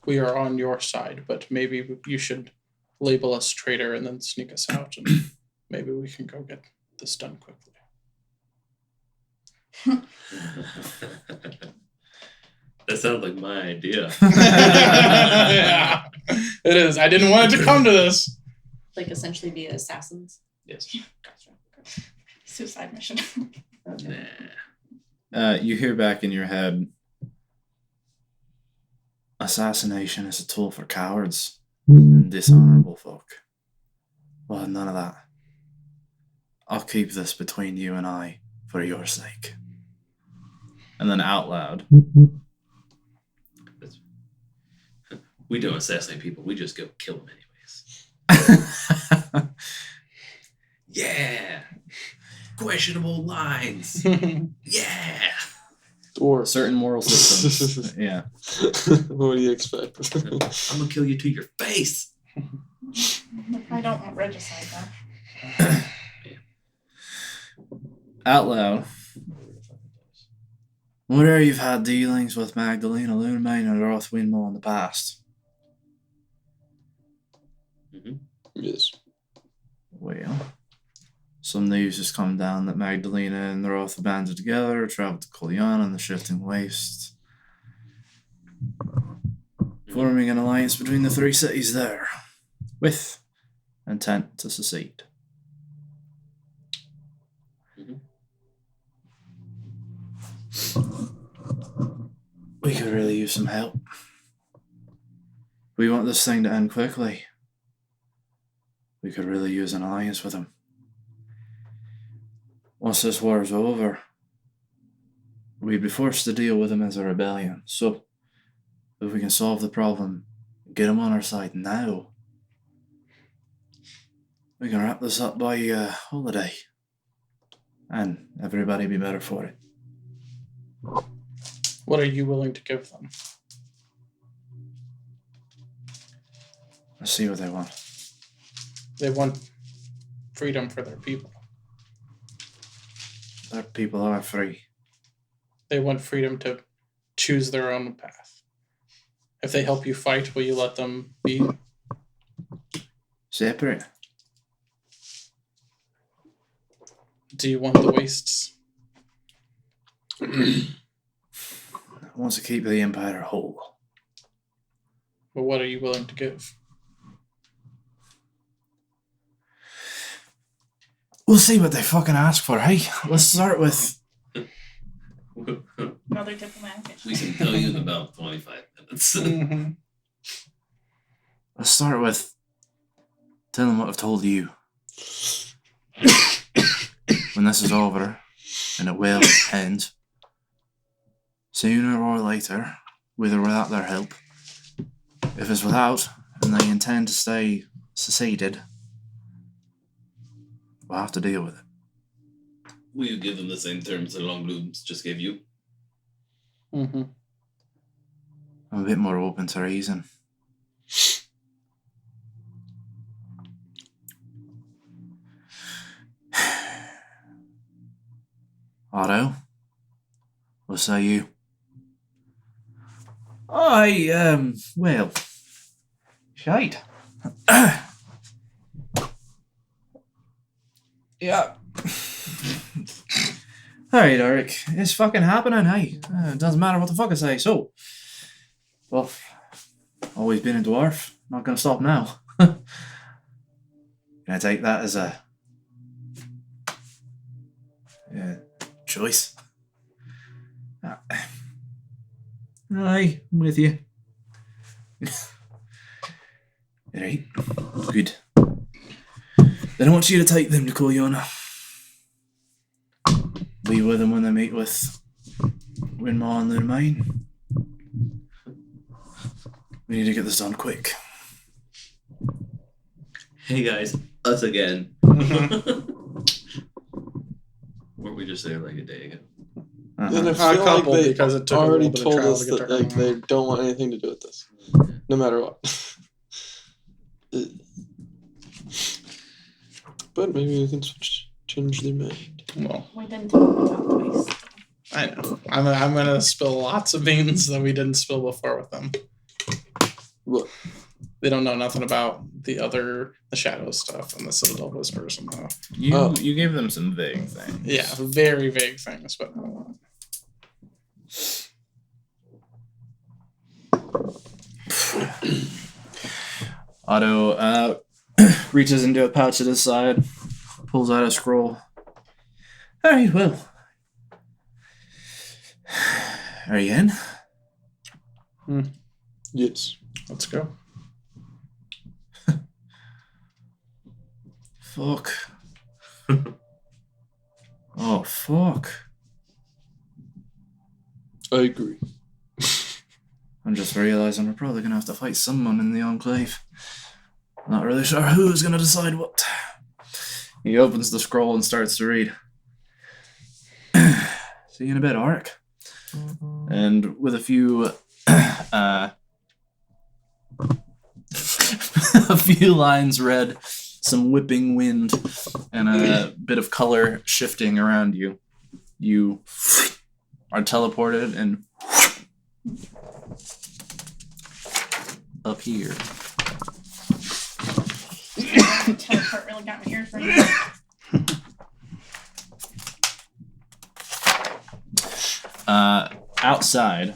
we are on your side, but maybe you should label us traitor and then sneak us out, and maybe we can go get this done quickly.
That sounds like my idea.
Yeah, it is. I didn't want it to come to this.
like essentially be assassins.
Yes.
Suicide mission.
Okay.
Nah.
You hear back in your head, assassination is a tool for cowards and dishonorable folk. Well, none of that. I'll keep this between you and I for your sake. And then out loud,
We don't assassinate people. We just go kill them anyways. Yeah. Questionable lines. Yeah.
Or
certain moral systems. Yeah.
what do you expect?
I'm gonna kill you to your face.
I don't want regicide though.
Out loud. Whenever you've had dealings with Magdalena Lunemain and Roth Windmill in the past.
Yes.
Well, some news has come down that Magdalena and the Roth have banded together, traveled to Kuliana and the Shifting Waste, forming an alliance between the three cities there, with intent to secede. We could really use some help. We want this thing to end quickly. We could really use an alliance with them. Once this war is over, we'd be forced to deal with them as a rebellion. So, if we can solve the problem, get them on our side now, we can wrap this up by holiday. And everybody be better for it.
What are you willing to give them?
Let's see what they want.
They want freedom for their people.
Their people are free.
They want freedom to choose their own path. If they help you fight, will you let them be?
Separate.
Do you want the wastes?
Wants to keep the Empire whole.
But what are you willing to give?
We'll see what they fucking ask for, hey? Let's start with...
Another diplomatic issue.
We can tell you in about 25 minutes.
Mm-hmm.
Let's start with... Tell them what I've told you. When this is over, and it will end, sooner or later, with or without their help, if it's without, and they intend to stay seceded, we'll have to deal with it.
Will you give them the same terms the Longblooms just gave you?
Mm-hmm.
I'm a bit more open to reason. Otto, what say you? Well, shite. Yeah. Alright, Eric, it's fucking happening, hey. It doesn't matter what the fuck I say, so. Well, always been a dwarf, not gonna stop now. Can I take that as a choice? Aye, I'm with you. Right, good. Then I want you to take them to Kolyona. Be with them when they meet with Winmar and Lunmine. We need to get this done quick.
Hey guys, us again. Weren't we just there like a day ago?
And I
A
feel
couple,
like they
because it took a
already
little bit of
told
trial
us
to get
that
to
like
her.
they don't want anything to do with this, no matter what. But maybe we can change their mind.
Well,
We didn't talk about the waste.
I know. I'm gonna spill lots of beans that we didn't spill before with them.
What?
They don't know nothing about the shadow stuff and the Citadel Whispers and the
You gave them some vague things.
yeah, very vague things, but not a lot.
Otto reaches into a pouch at his side, pulls out a scroll. Alright, well. Are you in?
Yes.
Let's go.
Fuck. Oh, fuck.
I agree.
I'm just realizing we're probably gonna have to fight someone in the Enclave. Not really sure who's gonna decide what. He opens the scroll and starts to read. See you in a bit, Auric. And with a few a few lines read, some whipping wind, and a bit of color shifting around you, you are teleported and up here.
Teleport really got my ears ringing.
Outside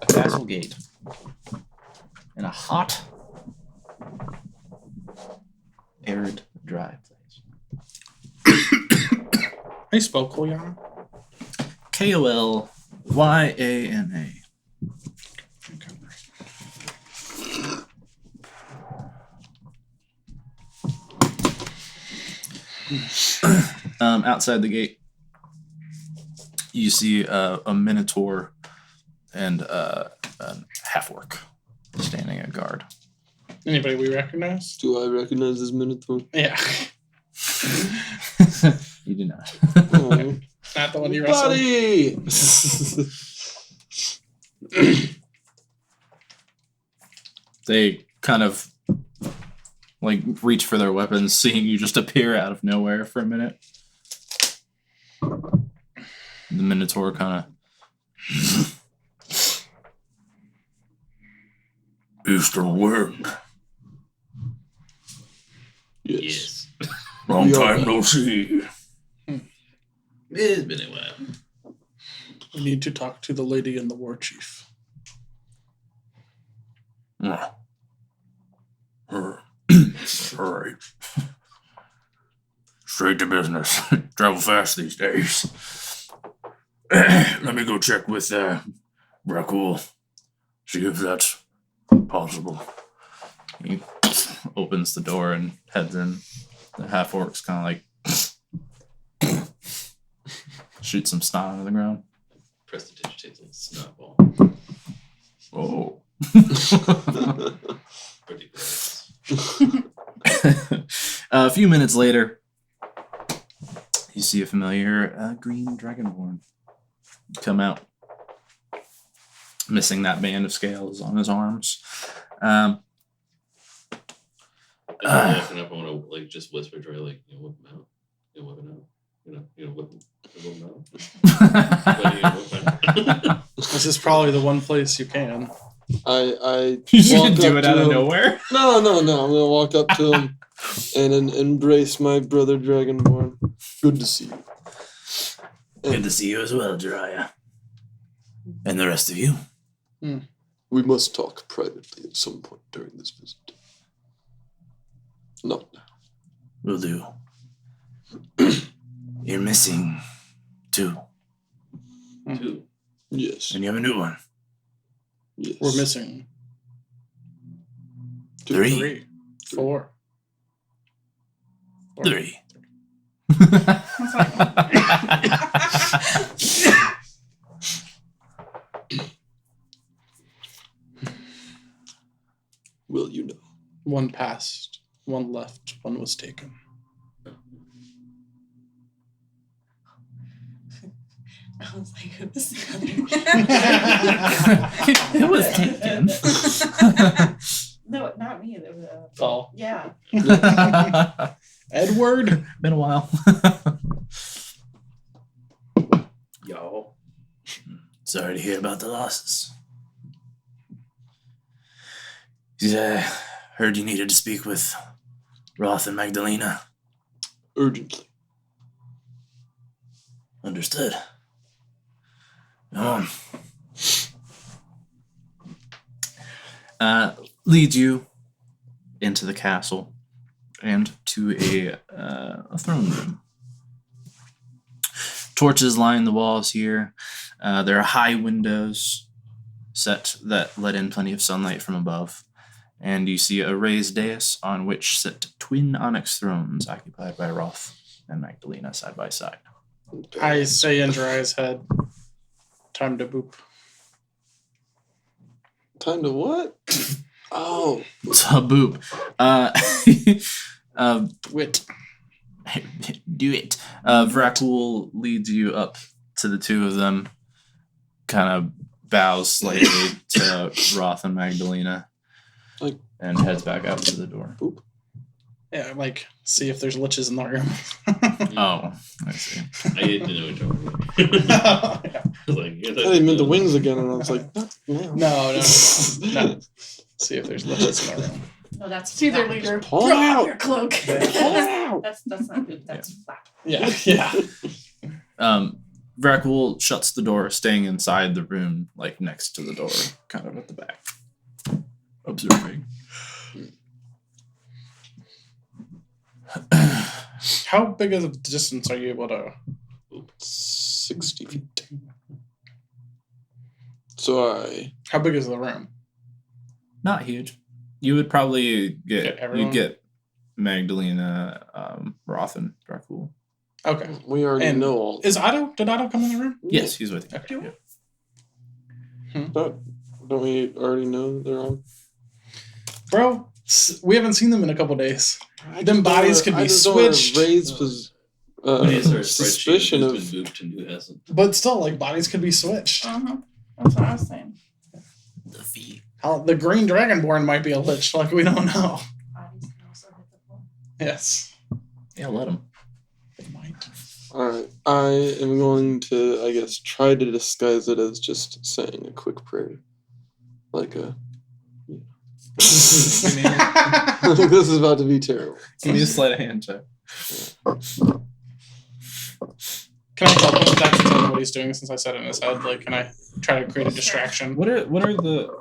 a castle gate in a hot, arid, dry place.
How you spell Kolyana?
Kolyana. Outside the gate, you see a minotaur and a half-orc standing at guard.
Anybody we recognize?
Do I recognize this Minotaur?
Yeah.
You do not.
Oh.
Not the one you wrestled.
Buddy!
They kind of like reach for their weapons, seeing you just appear out of nowhere for a minute. The Minotaur kind of. Eastern Wind.
Yes.
Long
We are
time
well.
no see.
It's been a while.
We need to talk to the lady and the war chief.
Alright. Straight to business. Travel fast these days. Let me go check with Brakul. See if that's possible. He opens the door and heads in. The half orc's kind of like shoots some snot onto the ground.
Prestidigitates a snot ball.
Oh.
Pretty gross.
A few minutes later, you see a familiar green dragonborn come out, missing that band of scales on his arms.
As I'm walking up, I want to like just whisper to her, like, whip him out. Whip him out. Whip him out.
This is probably the one place you can.
I
You
walk
should do
up
it out
to
of
him.
nowhere.
No. I'm gonna walk up to him and embrace my brother Dragonborn. Good to see you.
Good to see you as well, Jiraiya. And the rest of you.
We must talk privately at some point during this visit. Not now.
Will do. You're missing 2,
Two.
Yes.
and you have a new one.
Yes.
We're missing
3.
3, 4.
3.
Will you know?
One passed, one left, one was taken.
I was like, who's the other?
It was taken.
No, not me. There was
Oh.
yeah.
Edward?
Been a while.
Y'all.
Sorry to hear about the losses. Heard you needed to speak with Roth and Magdalena.
Urgently.
Understood. Leads you into the castle and to a throne room. Torches line the walls here. There are high windows set that let in plenty of sunlight from above. And you see a raised dais on which sit twin onyx thrones occupied by Roth and Magdalena side by side.
I say in Jiraiya's head, time to boop.
Time to what? Oh.
Taboop.
Wit.
Do it. Vrakul leads you up to the two of them, kind of bows slightly to Roth and Magdalena,
Like-
and heads back out to the door.
Yeah, like, see if there's liches in the room.
Oh, I see.
I didn't know what you were talking about. I was like,
I thought he meant the wings again, and I was like, not now.
No. See if there's liches in the room.
No, that's
See their
flap.
leader.
Pull it
Throw out
out.
your cloak.
Pull it out.
That's not good. That's flap.
Yeah.
Vrakul shuts the door, staying inside the room, like next to the door, kind of at the back, observing.
How big of a distance are you able to?
60 feet. So
How big is the room?
Not huge. You would probably
Get
get
everyone?
you'd get Magdalena, Roth, and Vrakul.
Okay.
we already
And
know all.
Did Otto come in the room?
Yes, he's with you.
Okay.
Yeah.
Don't we already know that they're on?
Bro, we haven't seen them in a couple days.
I
Them
just don't
bodies
wanna-
could
I
be
just don't wanna
switched.
Raise
Is there a
suspicion
spreadsheet
of.
who's been moved and who hasn't?
But still, like, bodies could be switched.
That's what I was saying.
The feet.
How the green dragonborn might be a lich, like we don't know.
Bodies can also hit the floor.
Yes.
Yeah, let him.
They might.
Alright. I am going to, I guess, try to disguise it as just saying a quick prayer. Like a.
Give me,
This is about to be terrible.
give me a sleight of hand check.
Can I help him with that since I know what he's doing since I said it in his head? Like, can I try to create a distraction?
What are the?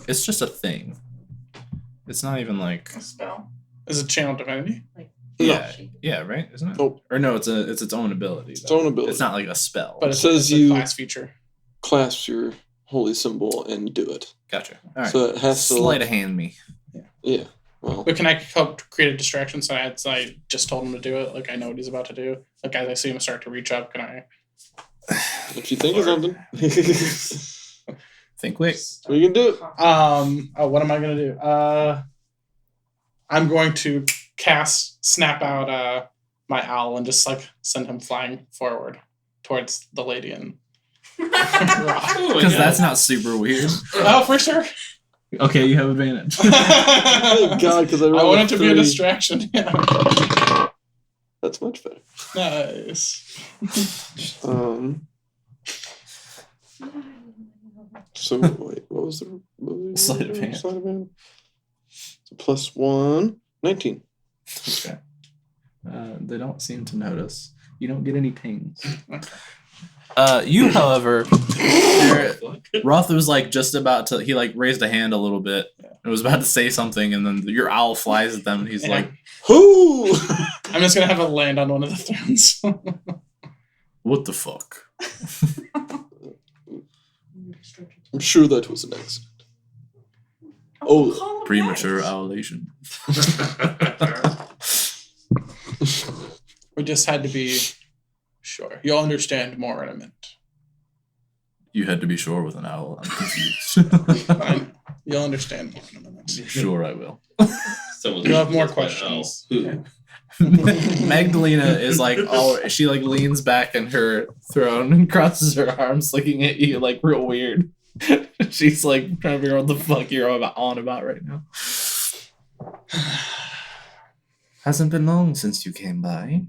It's just a thing. It's not even like.
A spell.
Is it channel divinity?
Yeah, yeah, right, isn't it?
Nope.
Or no, it's its own ability.
Its
though.
own ability.
It's not like a spell.
But
It
it's,
says
it's a
you-
class feature.
Clasp your holy symbol and do it.
Gotcha. All right.
So it has to.
Sleight of hand me.
Yeah. Well,
But can I help create a distraction since I just told him to do it? Like, I know what he's about to do. Like, as I see him start to reach up, can I?
if you think of something,
Think quick.
we can do it.
What am I going to do? I'm going to snap out my owl and just, like, send him flying forward towards the lady and Rock.
Because that's not super weird.
Oh, for sure.
Okay, you have advantage.
Thank God, because I
I
rolled
want
a
it to be a
3.
distraction. Yeah.
That's much better.
Nice.
So wait, what was the
Sleight of hand.
Sleight of hand. So +1, 19.
Okay. They don't seem to notice. You don't get any pings. You, however, Roth was like just about to. He like raised a hand a little bit. And was about to say something, and then your owl flies at them, and he's
Yeah.
like,
Whoo!
I'm just gonna have it land on one of the thrones.
"What the fuck?"
I'm sure that was an accident. Oh,
call him
Premature
back.
owlation.
We just had to be sure. You'll understand more in a minute.
You had to be sure with an owl. I'm confused.
Fine. You'll understand more in a minute.
Sure, I will.
Someone
You'll have more
who's like,
questions.
"Oh, who?"
Yeah.
Magdalena is like, she like leans back in her throne and crosses her arms, looking at you like real weird. She's like trying to figure out what the fuck you're on about right now. Hasn't been long since you came by.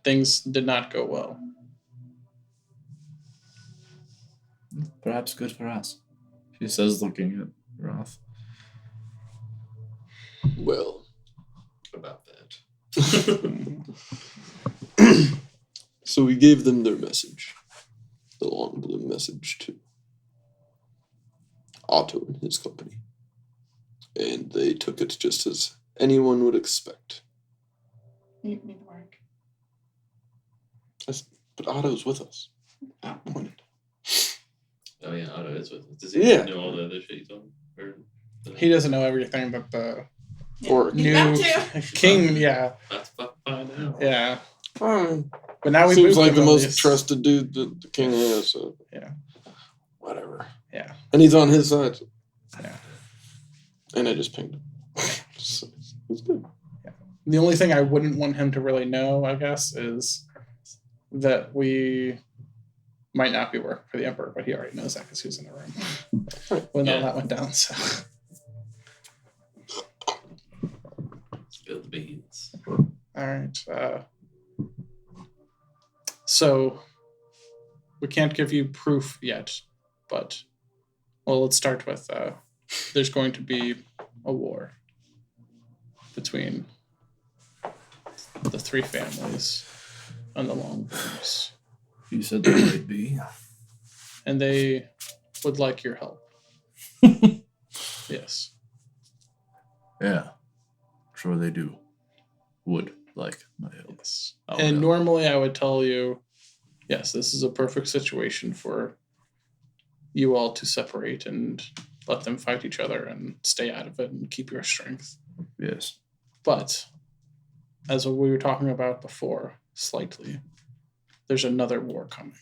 Things did not go well.
Perhaps good for us. She says, looking at Roth.
well.
About that.
So we gave them their message. The long blue message to Otto and his company. And they took it just as anyone would expect.
You need to work.
But Otto's with us. I pointed.
Oh yeah, Otto is with us. Does he
Yeah.
know all the other shit you told him? Or
He doesn't know everything that the
Or
You got
new
to.
king. Yeah,
Let's fucking find out.
yeah.
fine.
But now we
Seems
moved
like
him
the
at
most
least.
trusted dude that the king has. So
Yeah.
whatever.
Yeah.
And he's on his side.
Yeah.
And I just pinged him. So, he's good.
The only thing I wouldn't want him to really know, I guess, is that we might not be working for the Emperor, but he already knows that because he was in the room when all
Yeah.
that went down. So
Spill the beans.
all right. So we can't give you proof yet, but well, let's start with there's going to be a war between the three families and the Longblows,
You said there might be.
and they would like your help. Yes.
Yeah. Sure they do. Would like my help.
Yes.
Oh,
And
yeah.
normally I would tell you, yes, this is a perfect situation for you all to separate and let them fight each other and stay out of it and keep your strength.
Yes.
But as we were talking about before, slightly, there's another war coming.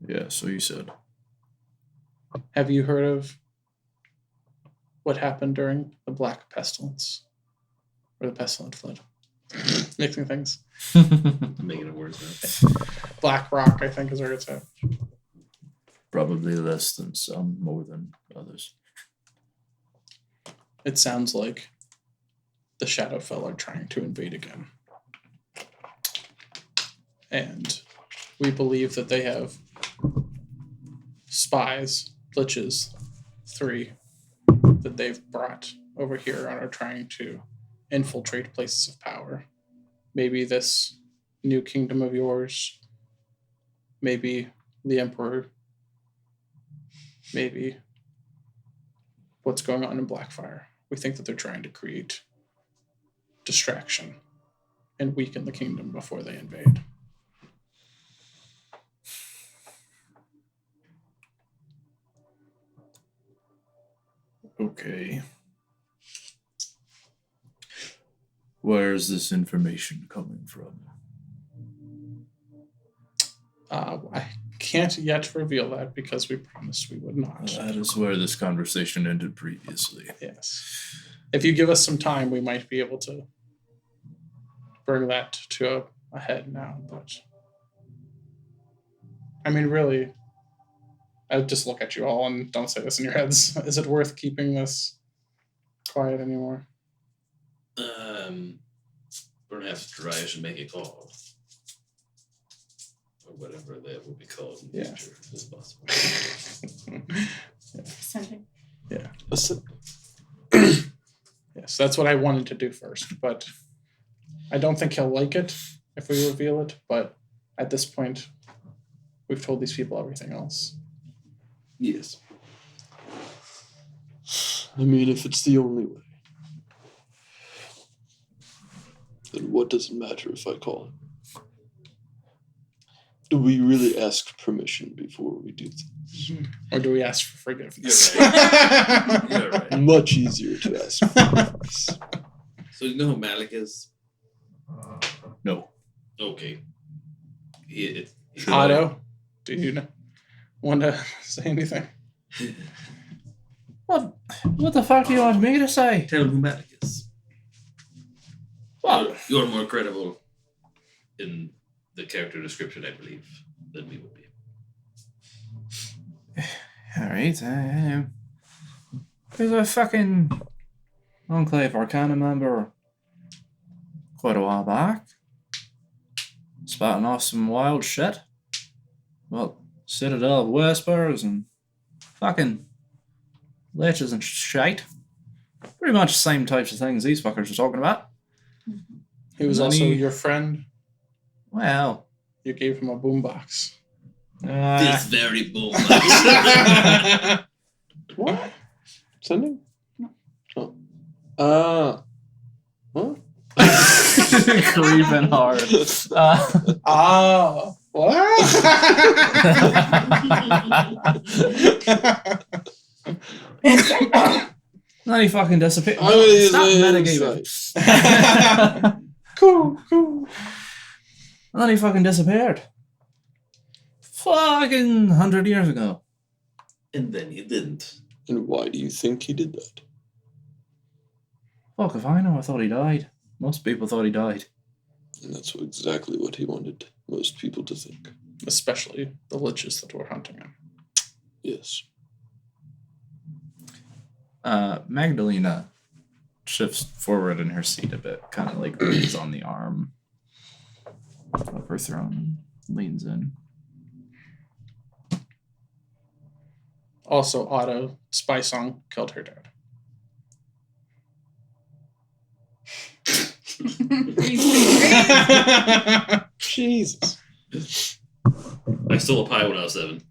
Yeah, so you said.
Have you heard of what happened during the Black Pestilence? Or the Pestilent Flood? Mixing things.
Making it worse now.
Black Rock, I think, is where it's at.
Probably less than some, more than others.
It sounds like the Shadowfell are trying to invade again. And we believe that they have spies, liches, 3, that they've brought over here and are trying to infiltrate places of power. Maybe this new kingdom of yours, maybe the Emperor, maybe what's going on in Blackfire. We think that they're trying to create distraction and weaken the kingdom before they invade.
Okay. Where's this information coming from?
I can't yet reveal that because we promised we would not.
That is where this conversation ended previously.
Yes. If you give us some time, we might be able to bring that to a head now. But I mean, really, I just look at you all and don't say this in your heads. Is it worth keeping this quiet anymore?
Perhaps Jiraiya should make a call. Or whatever that will be called in the
Yeah.
future, if it's possible.
Ascending.
Yes, that's what I wanted to do first, but I don't think he'll like it if we reveal it. But at this point, we've told these people everything else.
Yes.
I mean, if it's the only way, then what does it matter if I call him? Do we really ask permission before we do things?
Or do we ask for forgiveness?
You're You're right.
Much easier to ask for forgiveness.
So you know who Malik is?
No.
Okay. He
Otto, do you want to say anything?
What the fuck do you want me to say?
Tell him who Malik is.
What?
You're more credible in the character description, I believe, than we would be.
Alright, there's a fucking Enclave Arcana member quite a while back. Spouting off some wild shit. Well, Citadel of Whispers and fucking leeches and shite. Pretty much the same types of things these fuckers are talking about.
He was
And
also
he-
your friend.
Well,
You gave him a boombox.
This very boom.
What? Sending?
No.
Oh. Huh?
creeping hard.
Oh, what?
Then he fucking disappeared.
I mean,
Stop
it's
metagaming.
Cool.
And then he fucking disappeared. Fucking 100 years ago.
And then he didn't.
And why do you think he did that?
Fuck if I know, I thought he died. Most people thought he died.
And that's exactly what he wanted most people to think.
Especially the liches that were hunting him.
Yes.
Magdalena shifts forward in her seat a bit, kind of like leans on the arm of her throne, leans in.
Also, Otto, Spy Song, killed her dad.
Jesus.
I stole a pie when I was 7.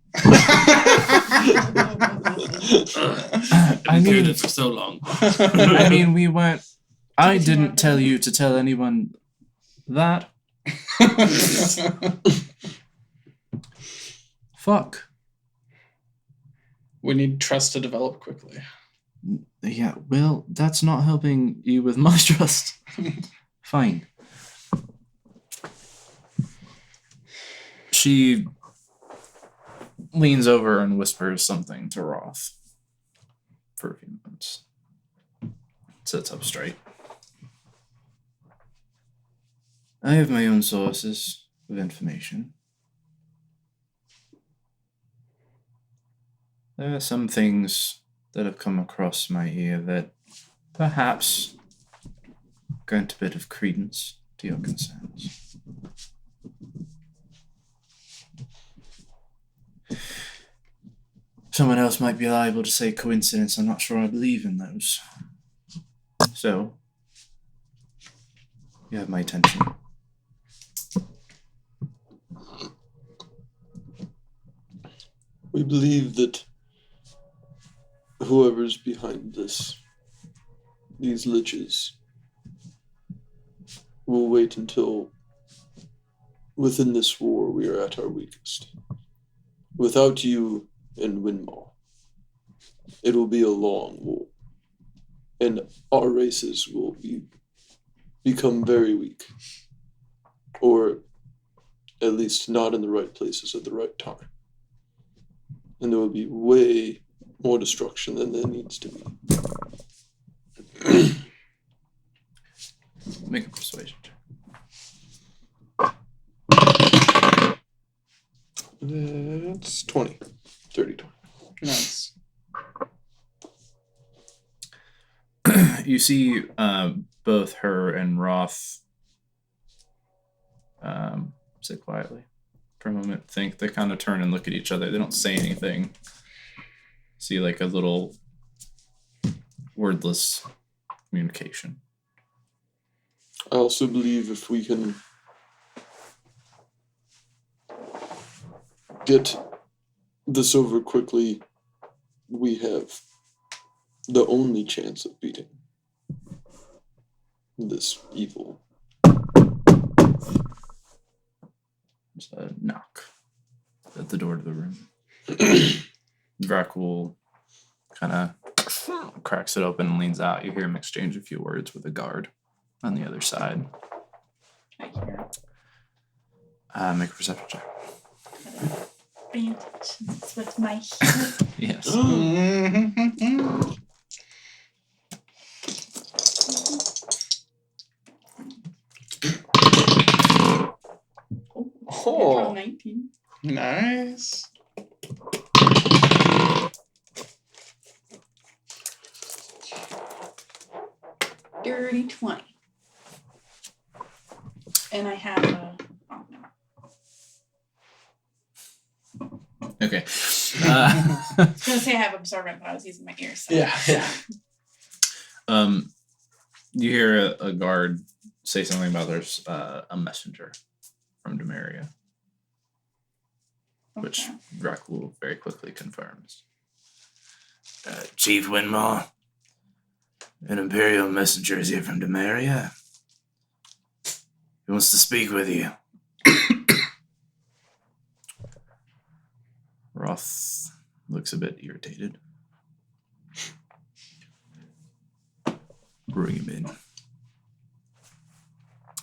I
I've been
mean-
it for so long.
I mean, we weren't. I didn't tell you to tell anyone that. Fuck.
We need trust to develop quickly.
Yeah, well, that's not helping you with my trust. Fine. She leans over and whispers something to Roth for a few minutes. Sits up straight. I have my own sources of information. There are some things that have come across my ear that perhaps grant a bit of credence to your concerns. Someone else might be liable to say coincidence. I'm not sure I believe in those. So, you have my attention.
We believe that whoever's behind these liches, will wait until within this war we are at our weakest. Without you and Winmaw, it will be a long war, and our races will become very weak, or at least not in the right places at the right time. And there will be way more destruction than there needs to be.
Make a persuasion check.
That's 20. 30, 20.
Nice.
You see both her and Roth sit quietly for a moment, think. They kind of turn and look at each other. They don't say anything. See like a little wordless communication.
I also believe if we can get this over quickly, we have the only chance of beating this evil.
There's a knock at the door to the room. Dracul kind of cracks it open and leans out. You hear him exchange a few words with a guard on the other side.
I hear
Make a perception check.
advantages with my heat.
Yes.
Oh.
19.
Nice.
Dirty 20. And I have a. Oh, no.
Okay.
I was gonna say I have observant, but I was using my ears. So.
Yeah.
You hear a guard say something about there's a messenger from Demaria, which
Okay.
Dracul very quickly confirms. Chief Winmaw, an Imperial messenger is here from Demaria. He wants to speak with you. Roth looks a bit irritated. Bring him in.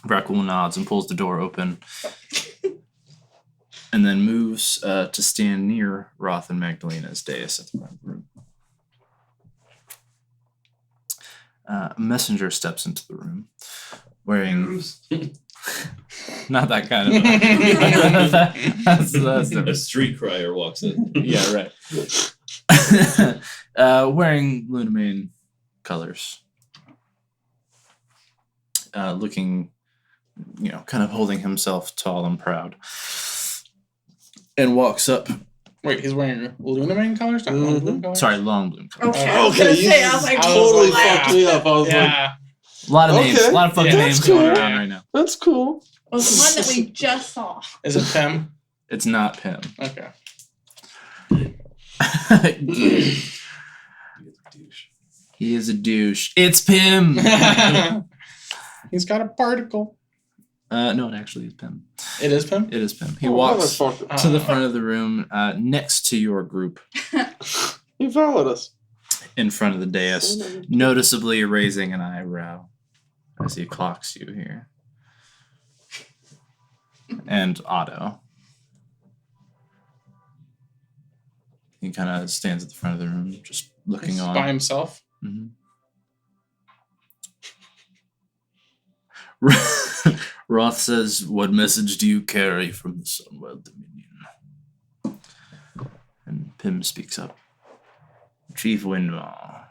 Dracul nods and pulls the door open, and then moves to stand near Roth and Magdalena's dais at the front of the room. A messenger steps into the room, wearing not that kind of. that's
A
different.
street crier walks in.
Yeah, right. Wearing Lunamane colors, looking, kind of holding himself tall and proud, and walks up.
Wait, he's wearing Lunamane colors? Not
Mhm.
Longbloom colors?
Sorry, long bloom colors.
Okay. I was gonna say, I was like,
totally
what?
fucked me up. I was like,
Yeah.
A lot of names,
Okay.
a lot of fucking
Yeah,
names
that's
going
cool.
around right now.
that's cool.
Well, the one that we just saw.
Is it Pim?
It's not Pim.
Okay.
He is a douche. It's Pim.
He's got a particle.
No, it actually is Pim.
It is Pim?
It is Pim. He
Oh,
walks
motherfucker.
to the front of the room, next to your group,
He followed us.
in front of the dais, noticeably raising an eyebrow as he clocks you here. And Otto. He kind of stands at the front of the room, just looking
He's
on.
by himself.
Mhm. Roth says, "What message do you carry from the Sunwell Dominion?" And Pim speaks up. Chief Winmaw,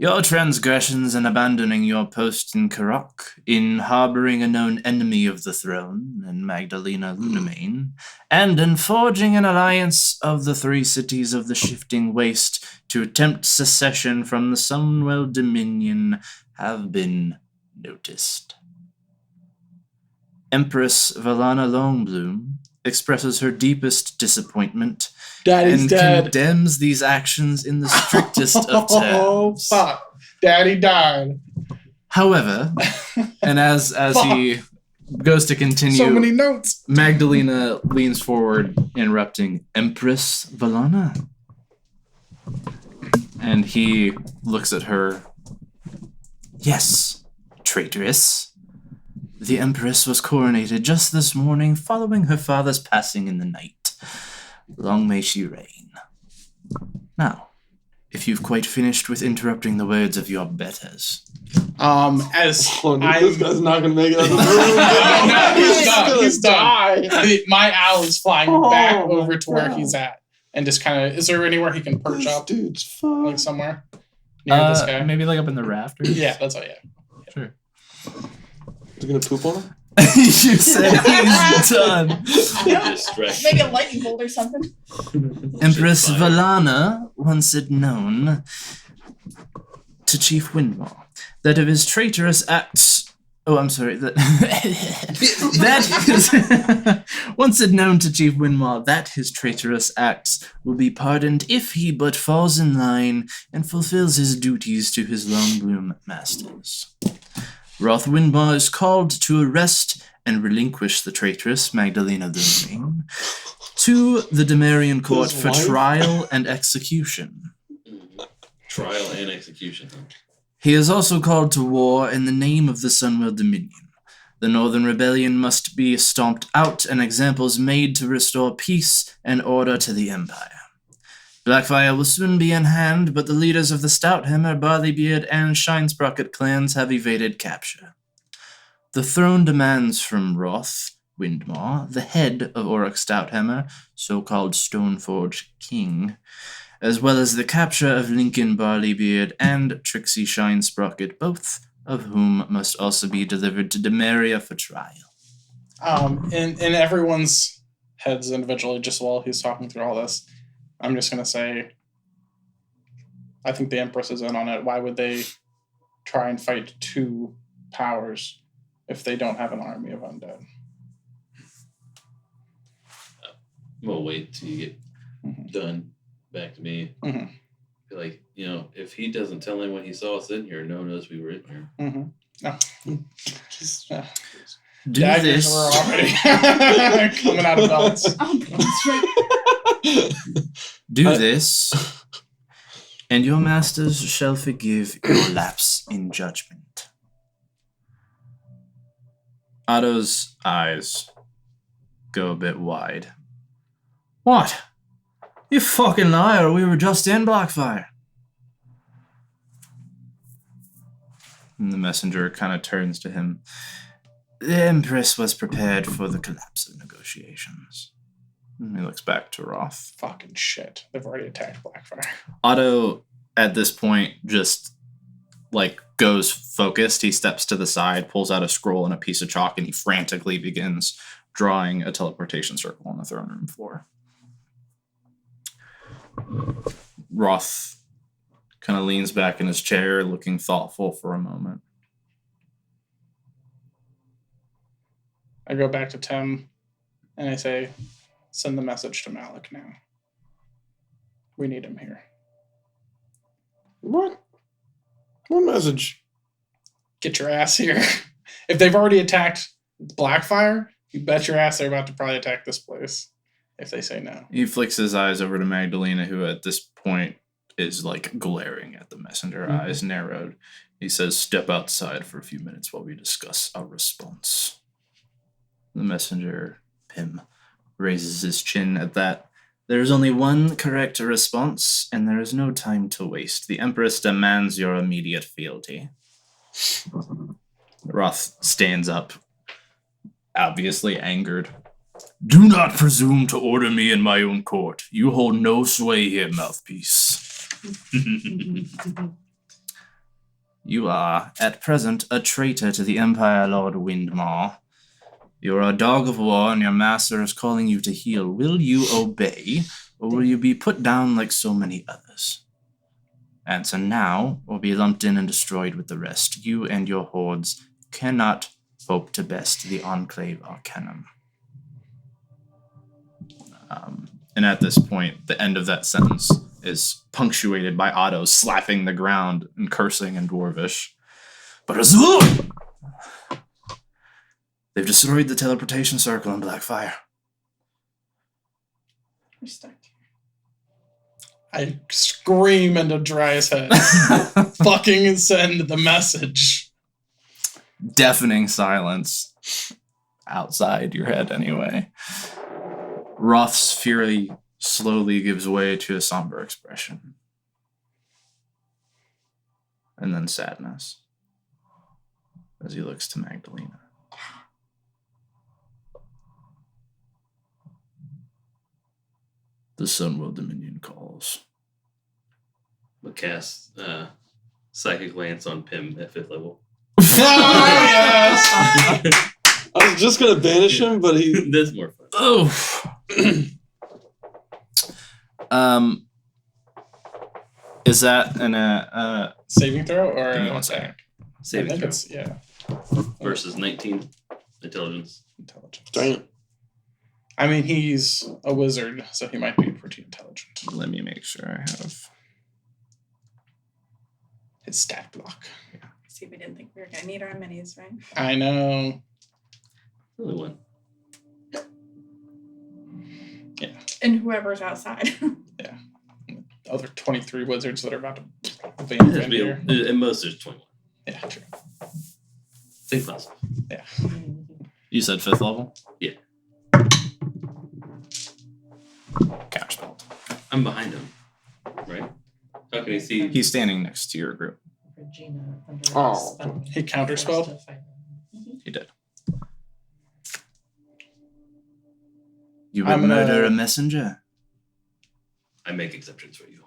Your transgressions in abandoning your post in Karok, in harboring a known enemy of the throne, in Magdalena Lunamain, and in forging an alliance of the 3 cities of the shifting waste to attempt secession from the Sunwell Dominion have been noticed. Empress Valana Longbloom expresses her deepest disappointment
Daddy's
and
dead.
condemns these actions in the strictest of terms.
Oh, fuck. Daddy died.
However, and as he goes to continue,
So many notes.
Magdalena leans forward, interrupting, Empress Valana. And he looks at her. Yes, traitress. The Empress was coronated just this morning following her father's passing in the night. Long may she reign. Now, if you've quite finished with interrupting the words of your betters.
As
Oh, dude,
I
this guy's not gonna make it out of the room.
No, he's done. My owl is flying back
Oh,
over
my
to where
God.
he's at, and just kind of. Is there anywhere he can perch
This
up,
dude's fine.
like somewhere near this guy?
Maybe like up in the rafters?
Yeah, that's all. Yeah.
Sure.
Is he gonna poop on him?
You said he's done.
Distraction.
Maybe a lightning bolt or something.
Empress
Shit, fire.
Valana once had known to Chief Windmore that of his traitorous acts. Oh, I'm sorry. That that is once had known to Chief Windmore that his traitorous acts will be pardoned if he but falls in line and fulfills his duties to his Longbloom masters. Roth Windmore is called to arrest and relinquish the traitress Magdalena Lunamain to the Demarian court
His
for
wife?
trial and execution.
Trial and execution. Huh?
He is also called to war in the name of the Sunwell Dominion. The Northern Rebellion must be stomped out and examples made to restore peace and order to the Empire. Blackfire will soon be in hand, but the leaders of the Stouthammer, Barleybeard, and Shinesprocket clans have evaded capture. The throne demands from Roth Windmore, the head of Oryx Stouthammer, so-called Stoneforge King, as well as the capture of Lincoln Barleybeard and Trixie Shinesprocket, both of whom must also be delivered to Demaria for trial.
In everyone's heads individually, just while he's talking through all this, I'm just gonna say, I think the Empress is in on it. Why would they try and fight 2 powers if they don't have an army of undead?
We'll wait till you get
Mhm.
done. Back to me.
Mhm.
Feel like, if he doesn't tell anyone he saw us in here, no one knows we were in here.
Mm-hmm. No.
Do
Daggers
this.
were already coming out of belts.
Do this, and your masters shall forgive your lapse in judgment. Otto's eyes go a bit wide. What? You fucking liar, we were just in Blackfire. And the messenger kind of turns to him. The Empress was prepared for the collapse of negotiations. And he looks back to Roth.
Fucking shit. They've already attacked Blackfire.
Otto, at this point, just goes focused. He steps to the side, pulls out a scroll and a piece of chalk, and he frantically begins drawing a teleportation circle on the throne room floor. Roth kind of leans back in his chair, looking thoughtful for a moment.
I go back to Tim and I say, send the message to Malik now. We need him here.
What? What message?
Get your ass here. If they've already attacked Blackfire, you bet your ass they're about to probably attack this place if they say no.
He flicks his eyes over to Magdalena, who at this point is glaring at the messenger,
Mhm.
eyes narrowed. He says, "Step outside for a few minutes while we discuss our response." The messenger, Pym, raises his chin at that. There is only one correct response, and there is no time to waste. The Empress demands your immediate fealty. Roth stands up, obviously angered. Do not presume to order me in my own court. You hold no sway here, mouthpiece. You are, at present, a traitor to the Empire Lord Windmar. You are a dog of war, and your master is calling you to heel. Will you obey, or will you be put down like so many others? Answer now, or be lumped in and destroyed with the rest. You and your hordes cannot hope to best the Enclave Arcanum. And at this point, the end of that sentence is punctuated by Otto slapping the ground and cursing in Dwarvish. But Azul! They've destroyed the teleportation circle in Blackfire.
We're stuck.
I scream into Dry's head. Fucking send the message.
Deafening silence outside your head anyway. Roth's fury slowly gives way to a somber expression. And then sadness as he looks to Magdalena. The Sunworld Dominion calls.
But cast Psychic Lance on Pym at 5th level.
Yes!
I was just gonna banish him, but he.
That's more fun.
Oh. Is that an
Saving throw or
Give me
an
one second.
attack? I
Saving
think
throw
it's, yeah,
versus 19 intelligence.
intelligence.
Damn.
I mean, he's a wizard, so he might be pretty intelligent.
let me make sure I have
His stat block.
See, we didn't think we were gonna need our minis, right?
I know.
Only one.
And whoever's outside.
Other 23 wizards that are about to
It
vamp
has to
in
be
here.
at most there's 21.
Yeah, true.
Think positive.
You said 5th level?
Yeah.
Counterspell.
I'm behind him, right? How can he see?
He's standing next to your group.
Regina under
Oh.
spell.
He counterspelled?
Forced to fight.
He did. You
I'm
would
gonna-
murder a messenger?
I make exceptions for you.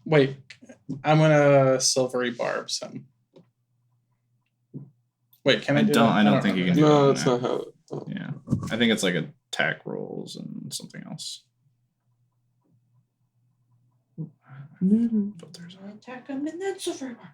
Wait, I'm gonna silvery barbs him. Wait, can I do that?
I don't think you can
remember.
do
No,
that
that's
now.
not how. Oh.
Yeah. I think it's like attack rolls and something else. Filters.
Attack him and then silvery barbs.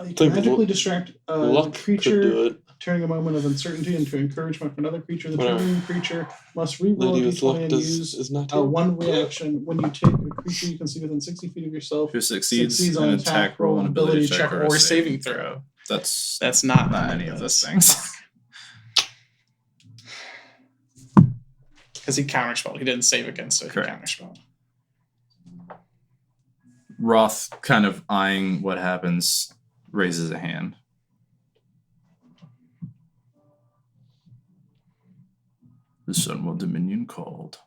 You
Think
can magically
lu-
distract a
Luck could
creature,
do it.
turning a moment of uncertainty into encouragement for another creature. The
Whatever.
targeting creature must reroll
Lady
a
with
d20
luck
and
does
use
is not.
one reaction when you take a creature you can see within 60 feet of yourself.
Who succeeds
Succeeds
an
on
attack roll, an ability check, or a saving throw. That's
That's not
not any of those things.
Because he counterspelled. He didn't save against it.
Correct.
He counterspelled.
Roth, kind of eyeing what happens, raises a hand. The Sunworld Dominion called,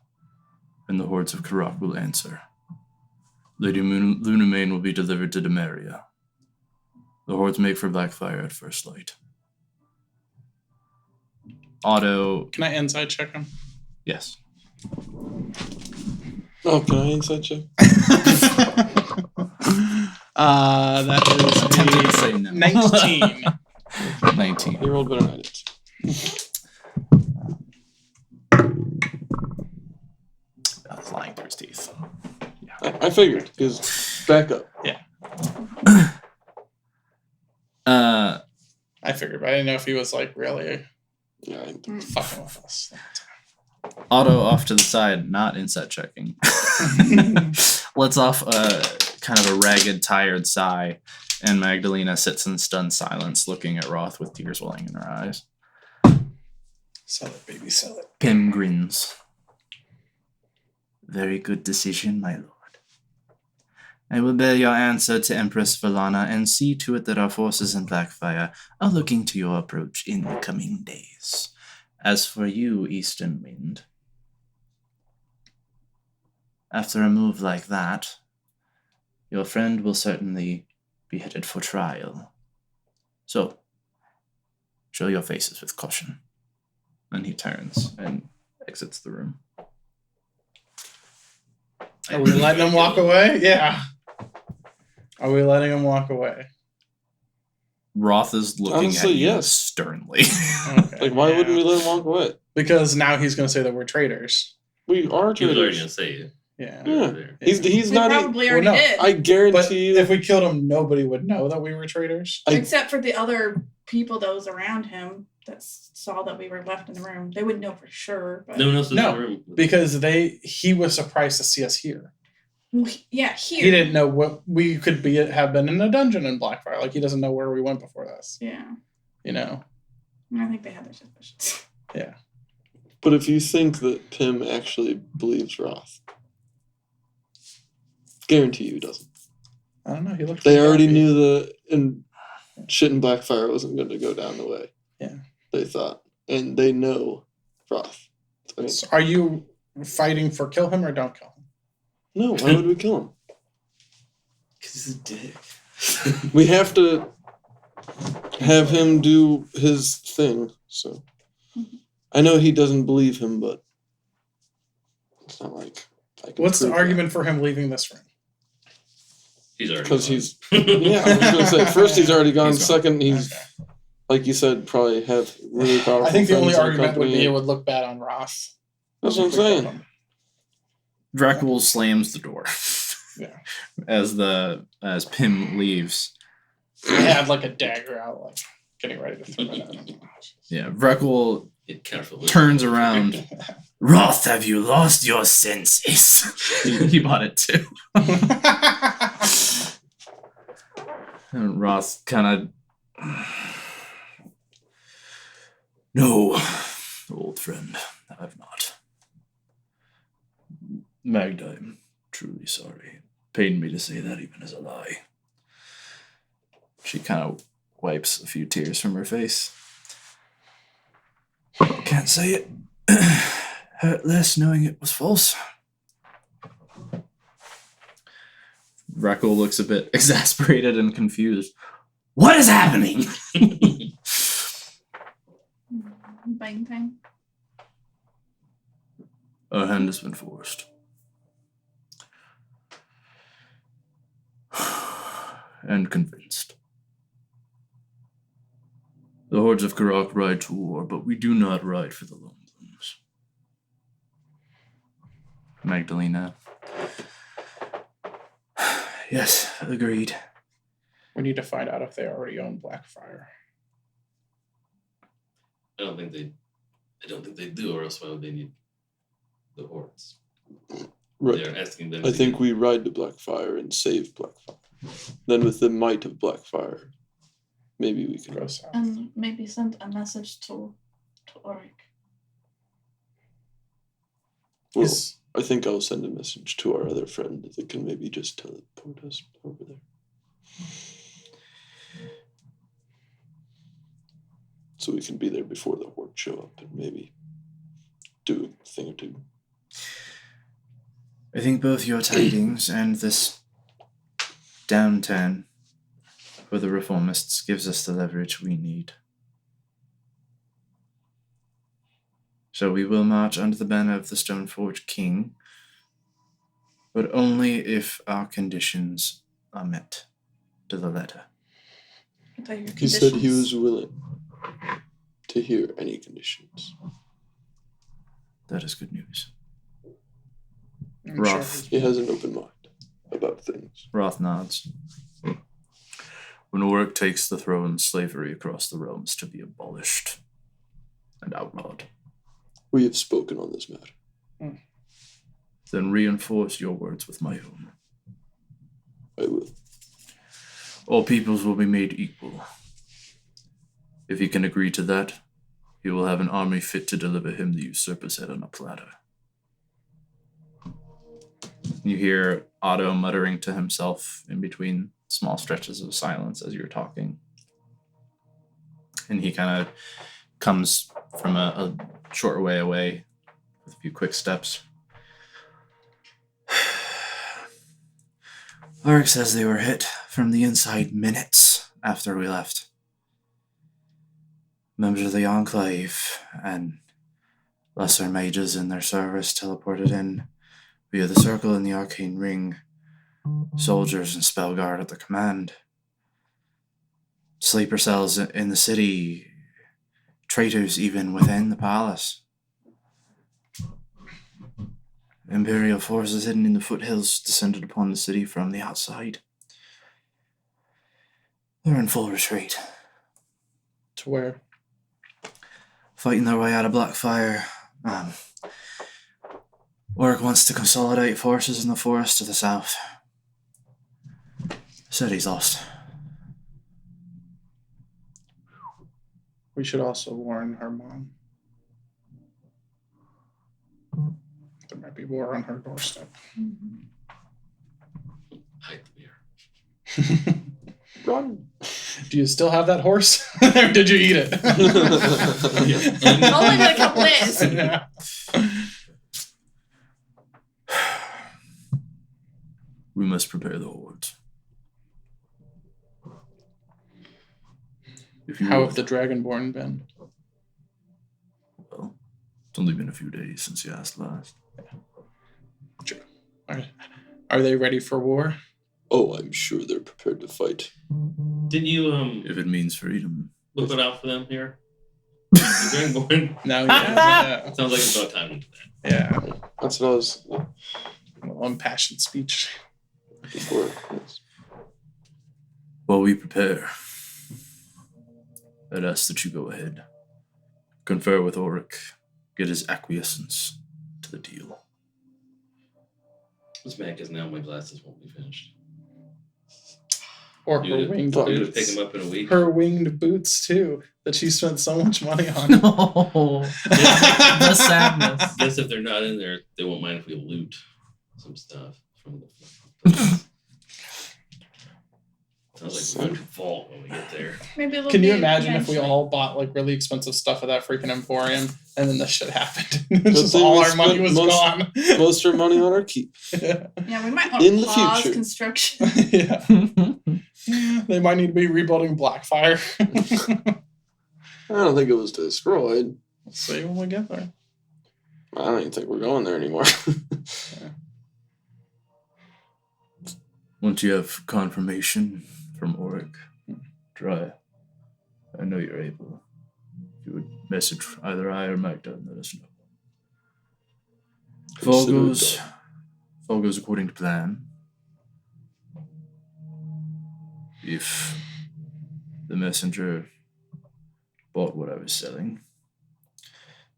and the hordes of Karak will answer. Lady Lunamain will be delivered to Demaria. The hordes make for Blackfire at first light. Otto,
Can I inside check him?
yes.
Oh, can I inside check?
That
Attempted to
is
say
a
no.
19.
19.
He rolled better than I did.
That was lying through his teeth.
I figured because back up.
I figured, but I didn't know if he was like really
Yeah,
fucking with us.
Otto off to the side, not inset checking. Lets off a kind of a ragged, tired sigh, and Magdalena sits in stunned silence, looking at Roth with tears welling in her eyes.
Sell it, baby, sell it.
Pym grins. Very good decision, my lord. I will bear your answer to Empress Valana and see to it that our forces in Blackfire are looking to your approach in the coming days. As for you, Eastern Wind, after a move like that, your friend will certainly be headed for trial. So, show your faces with caution. And he turns and exits the room.
Are we letting him walk away? Yeah. Are we letting him walk away?
Roth is looking
Honestly,
at you
yes.
sternly.
Okay,
Like, why
yeah.
wouldn't we let him walk away?
Because now he's going to say that we're traitors.
We are
He was already
traitors.
gonna say it.
Yeah.
Yeah.
There.
He's
We
not.
probably
well,
already
no,
did.
I
But
guarantee you.
if we killed him, nobody would know that we were traitors.
Except for the other people that was around him that saw that we were left in the room. They would know for sure. But
No one else was
No,
in the room.
Because he was surprised to see us here.
yeah, here.
He didn't know what we could have been in a dungeon in Blackfire. Like he doesn't know where we went before this.
Yeah.
You know.
I think they had their suspicions.
Yeah.
But if you think that Pym actually believes Roth, guarantee you he doesn't.
I don't know. He looked.
They
pretty
already
happy.
knew shit in Blackfire wasn't going to go down the way.
Yeah.
They thought, and they know Roth. I mean,
So are you fighting for kill him or don't kill him?
no, why would we kill him?
Because he's a dick.
We have to have him do his thing. So I know he doesn't believe him, but it's not like I can.
What's the
prove
argument for him leaving this room?
He's already
Because
gone.
he's yeah. I was gonna say first he's already gone.
He's gone.
Second he's
Okay.
like you said probably have really powerful.
I think the only
friends in
argument would be
company.
it would look bad on Roth.
That's what I'm
if we killed
saying.
him.
Dracul slams the door.
Yeah.
As Pym leaves.
I had like a dagger out, like getting ready to throw it at him.
Yeah, Dracul
Get careful.
turns around. Roth, have you lost your senses? he bought it too. And Roth kind of. No, old friend, I've not. Magda, I'm truly sorry. Pained me to say that even as a lie. She kind of wipes a few tears from her face. Can't say it. Hurt less knowing it was false. Dracul looks a bit exasperated and confused. What is happening?
Bang time.
Our hand has been forced. And convinced. The hordes of Karak ride to war, but we do not ride for the Lone Blooms. Magdalena. Yes, agreed.
We need to find out if they already own Blackfire.
I don't think they do, or else why would they need the hordes?
Right.
They're asking them.
I think we ride to Blackfire and save Blackfire. Then with the might of Blackfire, maybe we can.
Go south.
And maybe send a message to Oric.
Well,
Is-
I think I'll send a message to our other friend that can maybe just teleport us over there. So we can be there before the horde show up and maybe do a thing or two.
I think both your tidings and this downturn for the reformists gives us the leverage we need. So we will march under the banner of the Stoneforge King, but only if our conditions are met to the letter.
I tell you your
He said he
conditions.
was willing to hear any conditions.
That is good news.
I'm
Rough.
He has an open mind about things.
Roth nods. When Oric takes the throne, slavery across the realms to be abolished and outlawed.
We have spoken on this matter.
Then reinforce your words with my own.
I will.
All peoples will be made equal. If he can agree to that, he will have an army fit to deliver him the usurper's head on a platter. You hear Otto muttering to himself in between small stretches of silence as you're talking. And he kind of comes from a short way away with a few quick steps. Ulrich says they were hit from the inside minutes after we left. Members of the Enclave and lesser mages in their service teleported in via the circle and the arcane ring soldiers and Spellguard at the command. Sleeper cells in the city, traitors even within the palace. Imperial forces hidden in the foothills descended upon the city from the outside. They're in full retreat,
To where?
fighting their way out of Blackfire. Orc wants to consolidate forces in the forest to the south. Said he's lost.
We should also warn her mom. There might be war on her doorstep.
Hide the beer.
Run.
Do you still have that horse? Or did you eat it?
Only been a couple days.
Yeah.
We must prepare the hordes. If you
How
will-
have the Dragonborn been?
Well, it's only been a few days since you asked last.
Are they ready for war?
Oh, I'm sure they're prepared to fight.
Did you
If it means freedom.
whip it out for them here? Dragonborn.
No, yeah.
Sounds like it's about time.
Yeah.
That's what I was
Well, impassioned speech.
before. Yes.
While we prepare, I'd ask that you go ahead. Confer with Auric. Get his acquiescence to the deal.
This man is now my glasses won't be finished.
Or
You're
her
gonna,
winged
you're gonna
boots.
pick him up in a week.
Her winged boots, too, that she spent so much money on.
No, the sadness.
Guess if they're not in there, they won't mind if we loot some stuff from the. Sounds like we're going to vault when we get there.
Maybe it'll
Can you
be
imagine if we
eventually.
all bought like really expensive stuff at that freaking emporium and then this shit happened? Just
then
all
we
our money
spent
was
most-
gone.
Most of our money on our keep.
Yeah.
Yeah, we might want
In
to
the
pause
future.
construction.
Yeah. Yeah, they might need to be rebuilding Blackfire.
I don't think it was destroyed.
We'll see when we get there.
I don't even think we're going there anymore.
Once you have confirmation from Auric, try. I know you're able. If you would message either I or Magda and let us know. If all
Consider it
goes,
done.
if all goes according to plan, if the messenger bought what I was selling,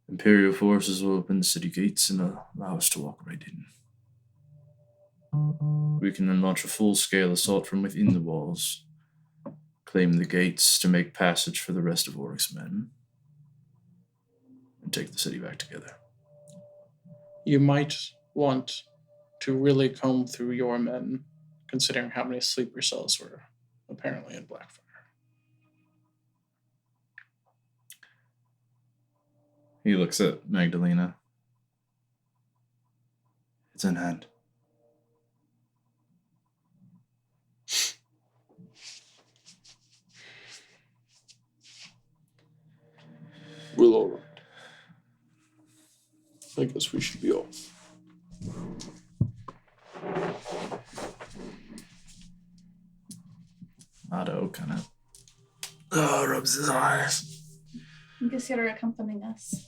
Imperial forces will open the city gates and allow us to walk right in. We can then launch a full-scale assault from within the walls, claim the gates to make passage for the rest of Auric's men, and take the city back together.
You might want to really comb through your men, considering how many sleeper cells were apparently in Blackfire.
He looks at Magdalena. It's in hand.
We're all right. I guess we should be off.
Otto kind of rubs his eyes.
I guess you're accompanying us.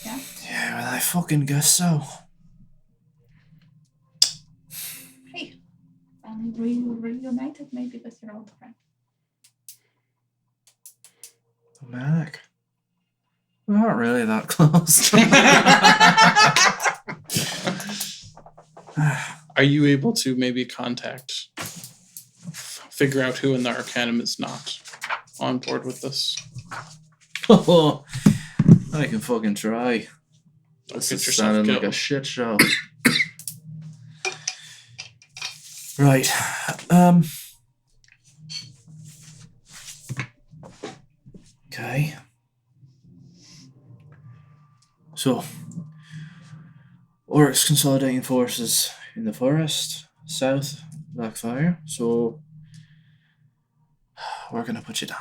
Yeah, well, I fucking guess so.
Hey, finally reunited maybe with your old friend.
Manic. We aren't really that close.
Are you able to maybe figure out who in the Arcanum is not on board with this?
Oh, I can fucking try.
Don't
This
get
is
yourself
sounding
killed.
like a shit show. Right. Okay. So, Oryx consolidating forces in the forest, south, Blackfire. So, we're gonna put you down.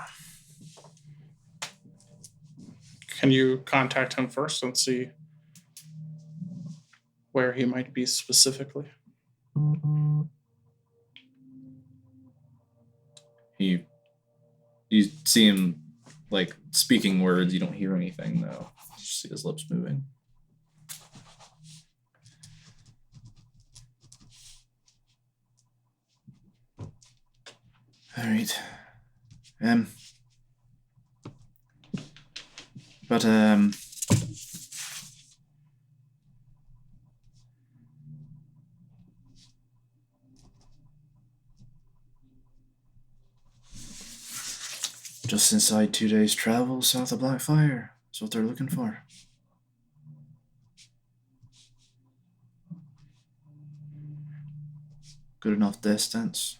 Can you contact him first and see where he might be specifically?
You see him like speaking words. You don't hear anything though. You just see his lips moving. All right. But just inside 2 days' travel south of Blackfire. That's what they're looking for. Good enough distance.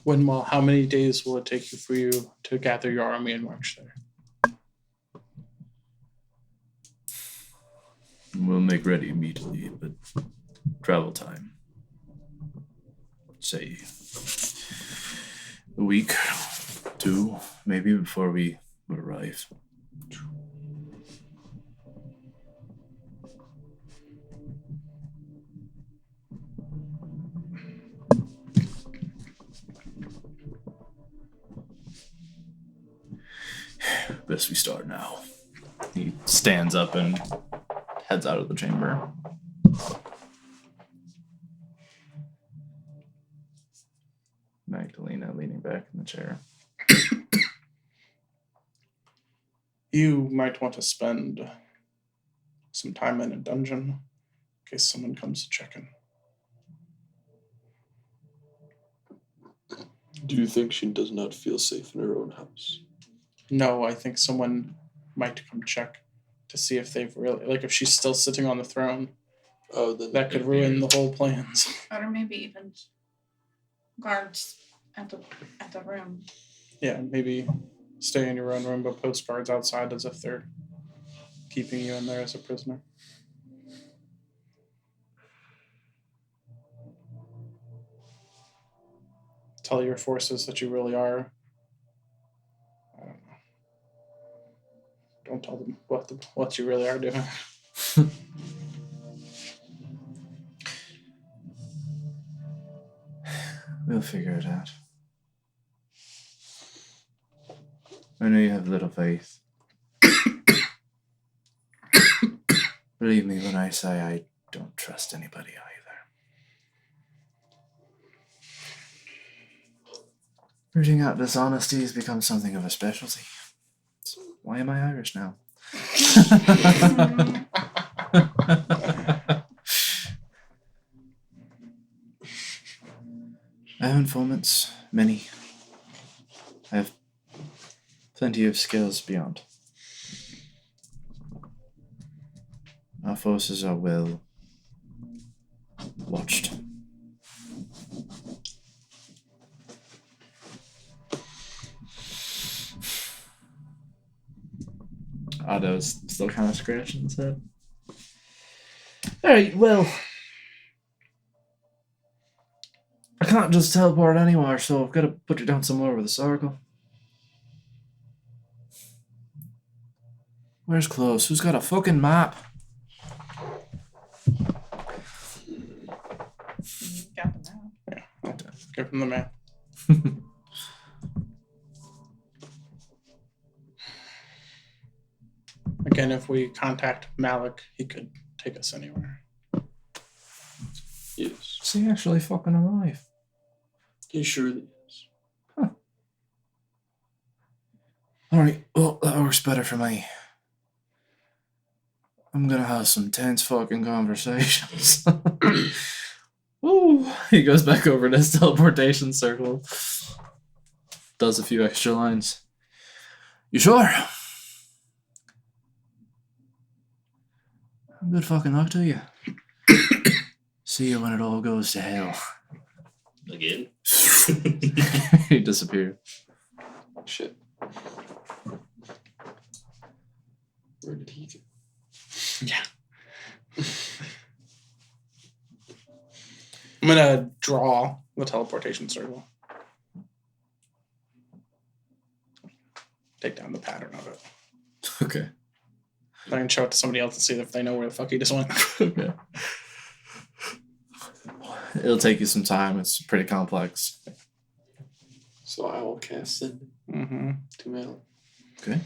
How many days will it take for you to gather your army and march there?
We'll make ready immediately, but travel time. Say a week, 2, maybe before we would arrive. Best we start now. He stands up and heads out of the chamber. Magdalena leaning back in the chair.
You might want to spend some time in a dungeon in case someone comes to check in.
Do you think she does not feel safe in her own house?
No, I think someone might come check to see if they've really, like, if she's still sitting on the throne,
Oh, then
that could ruin the whole plans.
Or maybe even guards at the room.
Yeah, maybe stay in your own room, but post guards outside as if they're keeping you in there as a prisoner. Tell your forces that you really are. I don't know. Don't tell them what you really are doing.
We'll figure it out. I know you have little faith. Believe me when I say I don't trust anybody either. Rooting out dishonesty has become something of a specialty. Why am I Irish now? I have informants, many. I have plenty of skills beyond. Our forces are well watched. Otto's still kind of scratching his head. Alright, well, I can't just teleport anywhere, so I've got to put you down somewhere with a circle. Where's close? Who's got a fucking map?
Got the map.
Yeah, give them the map. Again, if we contact Malik, he could take us anywhere.
Yes.
Is he actually fucking alive?
He surely is.
Alright, well, that works better for me. I'm gonna have some tense fucking conversations. Ooh, he goes back over to his teleportation circle. Does a few extra lines. You sure? Good fucking luck to you. See you when it all goes to hell.
Again?
He disappeared.
Shit. Where did he go?
Yeah. I'm gonna draw the teleportation circle. Take down the pattern of it.
Okay.
I can show it to somebody else and see if they know where the fuck he just went.
Okay. It'll take you some time. It's pretty complex.
So I will cast send
Mm-hmm.
to Mal.
Okay.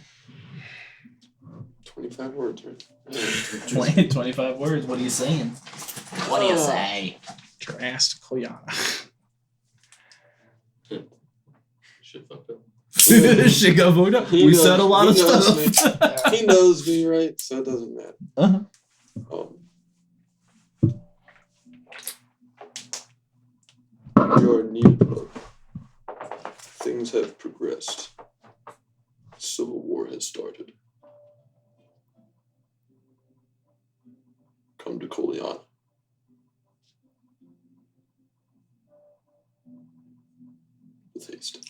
25 words, right?
25 words. What are you saying? What do you say?
Drastical Yana.
Shit fucked up.
Shit got fucked up.
He
We
knows-
said a lot of
he knows
stuff.
He knows me, right? So it doesn't matter.
Uh-huh.
You are needed, brother. Things have progressed. Civil war has started. Come to Koliana. With haste.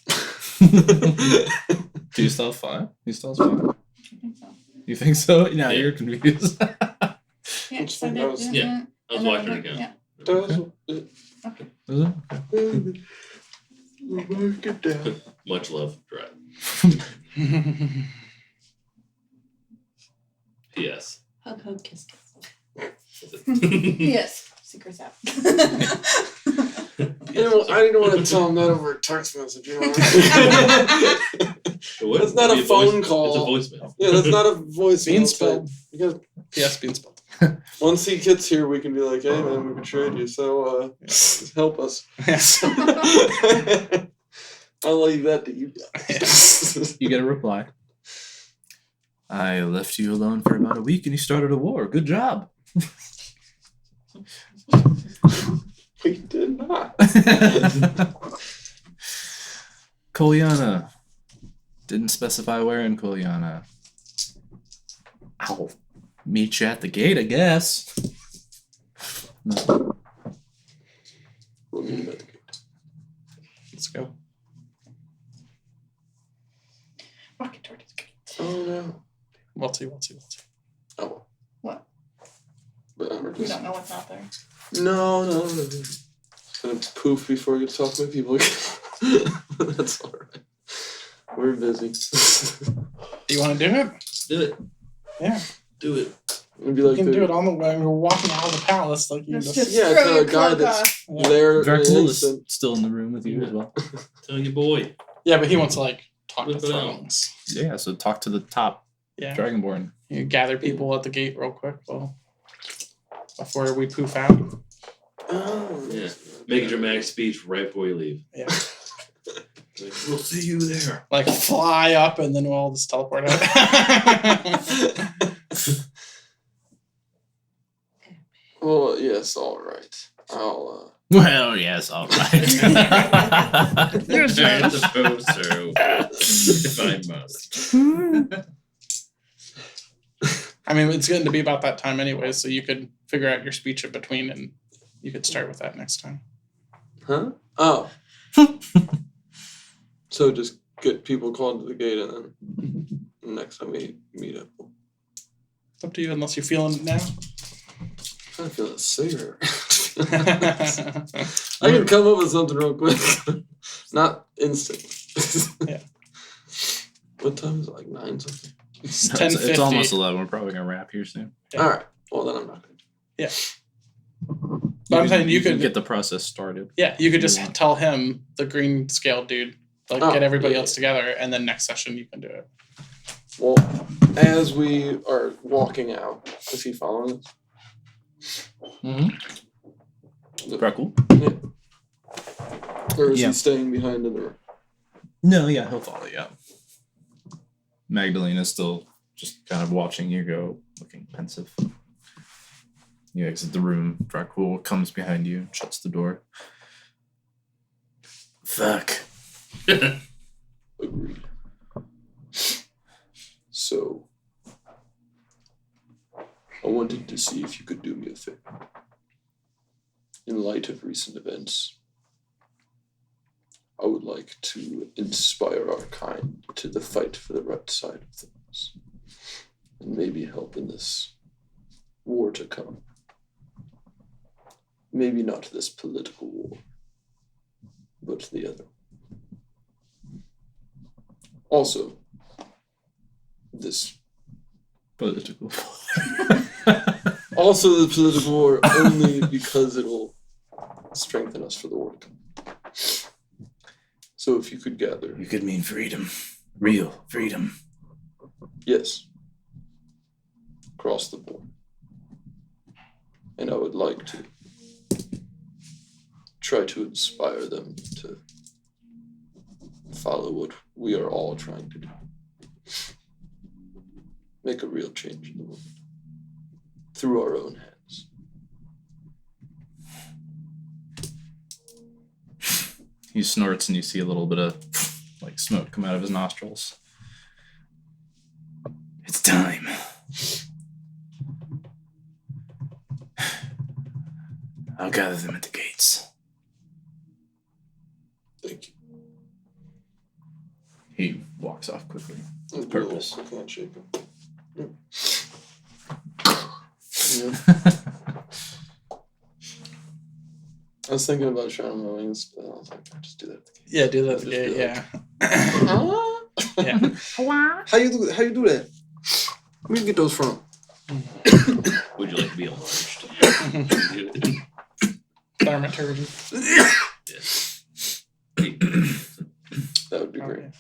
Do you still have fire? You still have fire?
I think so.
You think so? Now
Yeah.
you're confused.
Yeah,
It's
so
fine,
they-
I was-
yeah, I was
and then
watching
I
it
think-
again.
Yeah.
Is it?
Mark it down.
Much love, Drat. P.S.
Hug, hug, kiss, kiss.
That's it.
Yes, secrets out.
I didn't want to tell him that over a text message. You know what I mean?
What?
That's not a
It'd be
phone
voice-
call.
It's a voicemail.
Yeah, that's not a voice.
Being spelled.
Because
Yes, being spelled.
once he gets here, we can be like, "Hey, man, we can trade you. So, help us."
Yes.
I'll leave that to you guys.
You get a reply. I left you alone for about a week and you started a war. Good job.
We did not.
Koliana. Didn't specify where in Koliana. I'll meet you at the gate, I guess. No.
We'll meet him at the gate.
Let's go.
Rocket towards the gate.
Oh no.
Waltzy.
Oh.
What?
But I'm
We
just
don't know what's out there.
no. Gonna poof before I get to talk to my people again. That's all right. We're busy.
Do you want to do it?
Do it.
Yeah.
Do it.
It'd be
You
like
can
the-
do it on the way. We're walking out of the palace. Like you
Let's
just.
just
Yeah,
throw
to
your
a guy
cloak
that's-
off.
Yeah.
there.
Dracul is
instant.
still in the room with you as well.
Tell your boy.
Yeah, but he wants to like talk to
Whip it out.
throngs.
Yeah, so talk to the top
Yeah.
Dragonborn.
You gather people at the gate real quick. Well, before we poof out.
Oh.
Yeah. Make a dramatic speech right before you leave.
Yeah.
Like, we'll see you there.
Like fly up and then we'll all just teleport out.
Well, yes, all right. I'll.
Well, yes, all right.
I suppose so. If I must.
I mean, it's going to be about that time anyway, so you could figure out your speech in between and you could start with that next time.
Huh? Oh. So just get people called to the gate, and then next time we meet up, we'll
It's up to you unless you're feeling it now.
kind of feel a cigarette. I can come up with something real quick. Not instantly.
Yeah.
What time is it? Like 9 something?
It's
No,
10:50.
it's almost 11. We're probably going to wrap here soon.
Yeah.
All right. Well, then I'm not going to.
But I'm saying you
can
could-
get the process started.
Yeah, you could just
Yeah.
tell him, the green scale dude, like
Oh,
get everybody
yeah.
else together, and then next session you can do it.
Well, as we are walking out, is he following us?
Mm-hmm. Dracul?
Or is
Yeah.
he staying behind in the room?
No, yeah, he'll follow you out. Magdalena's still just kind of watching you go, looking pensive. You exit the room. Dracul comes behind you and shuts the door. Fuck.
Agreed. So, I wanted to see if you could do me a favor. In light of recent events, I would like to inspire our kind to the fight for the right side of things, and maybe help in this war to come. Maybe not this political war, but the other. Also, this
Political.
also the political war only because it'll strengthen us for the work. So if you could gather,
You could mean freedom. Real freedom.
yes, across the board. And I would like to try to inspire them to follow what we are all trying to do. Make a real change in the world through our own hands.
He snorts and you see a little bit of like smoke come out of his nostrils. It's time. I'll gather them at the gates.
Thank you.
He walks off quickly.
With
purpose.
Quick handshake. Yep. I was thinking about showing my wings, but I was like, I'll just do that at the gate.
Yeah, do that.
Just
Yeah,
be
yeah. Yeah.
How you do that? Where'd you get those from?
Would you like to be enlarged?
Thaumaturgy.
Yes.
That would be great.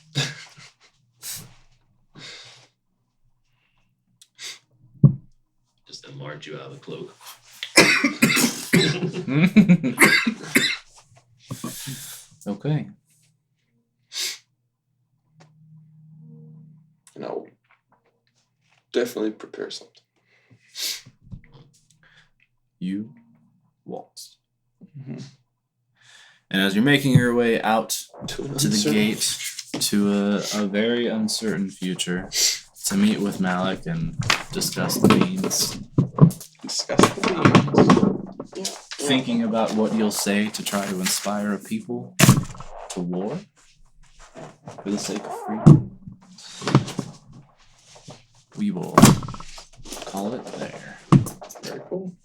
Just enlarge you out of the cloak.
Okay.
And I'll definitely prepare something.
You waltz.
Mhm.
And as you're making your way out
To an
to the
uncertain
gate
future.
to a very uncertain future to meet with Malik and discuss the beans.
Discuss the beans.
Thinking about what you'll say to try to inspire a people to war for the sake of freedom. We will call it there.
Very cool.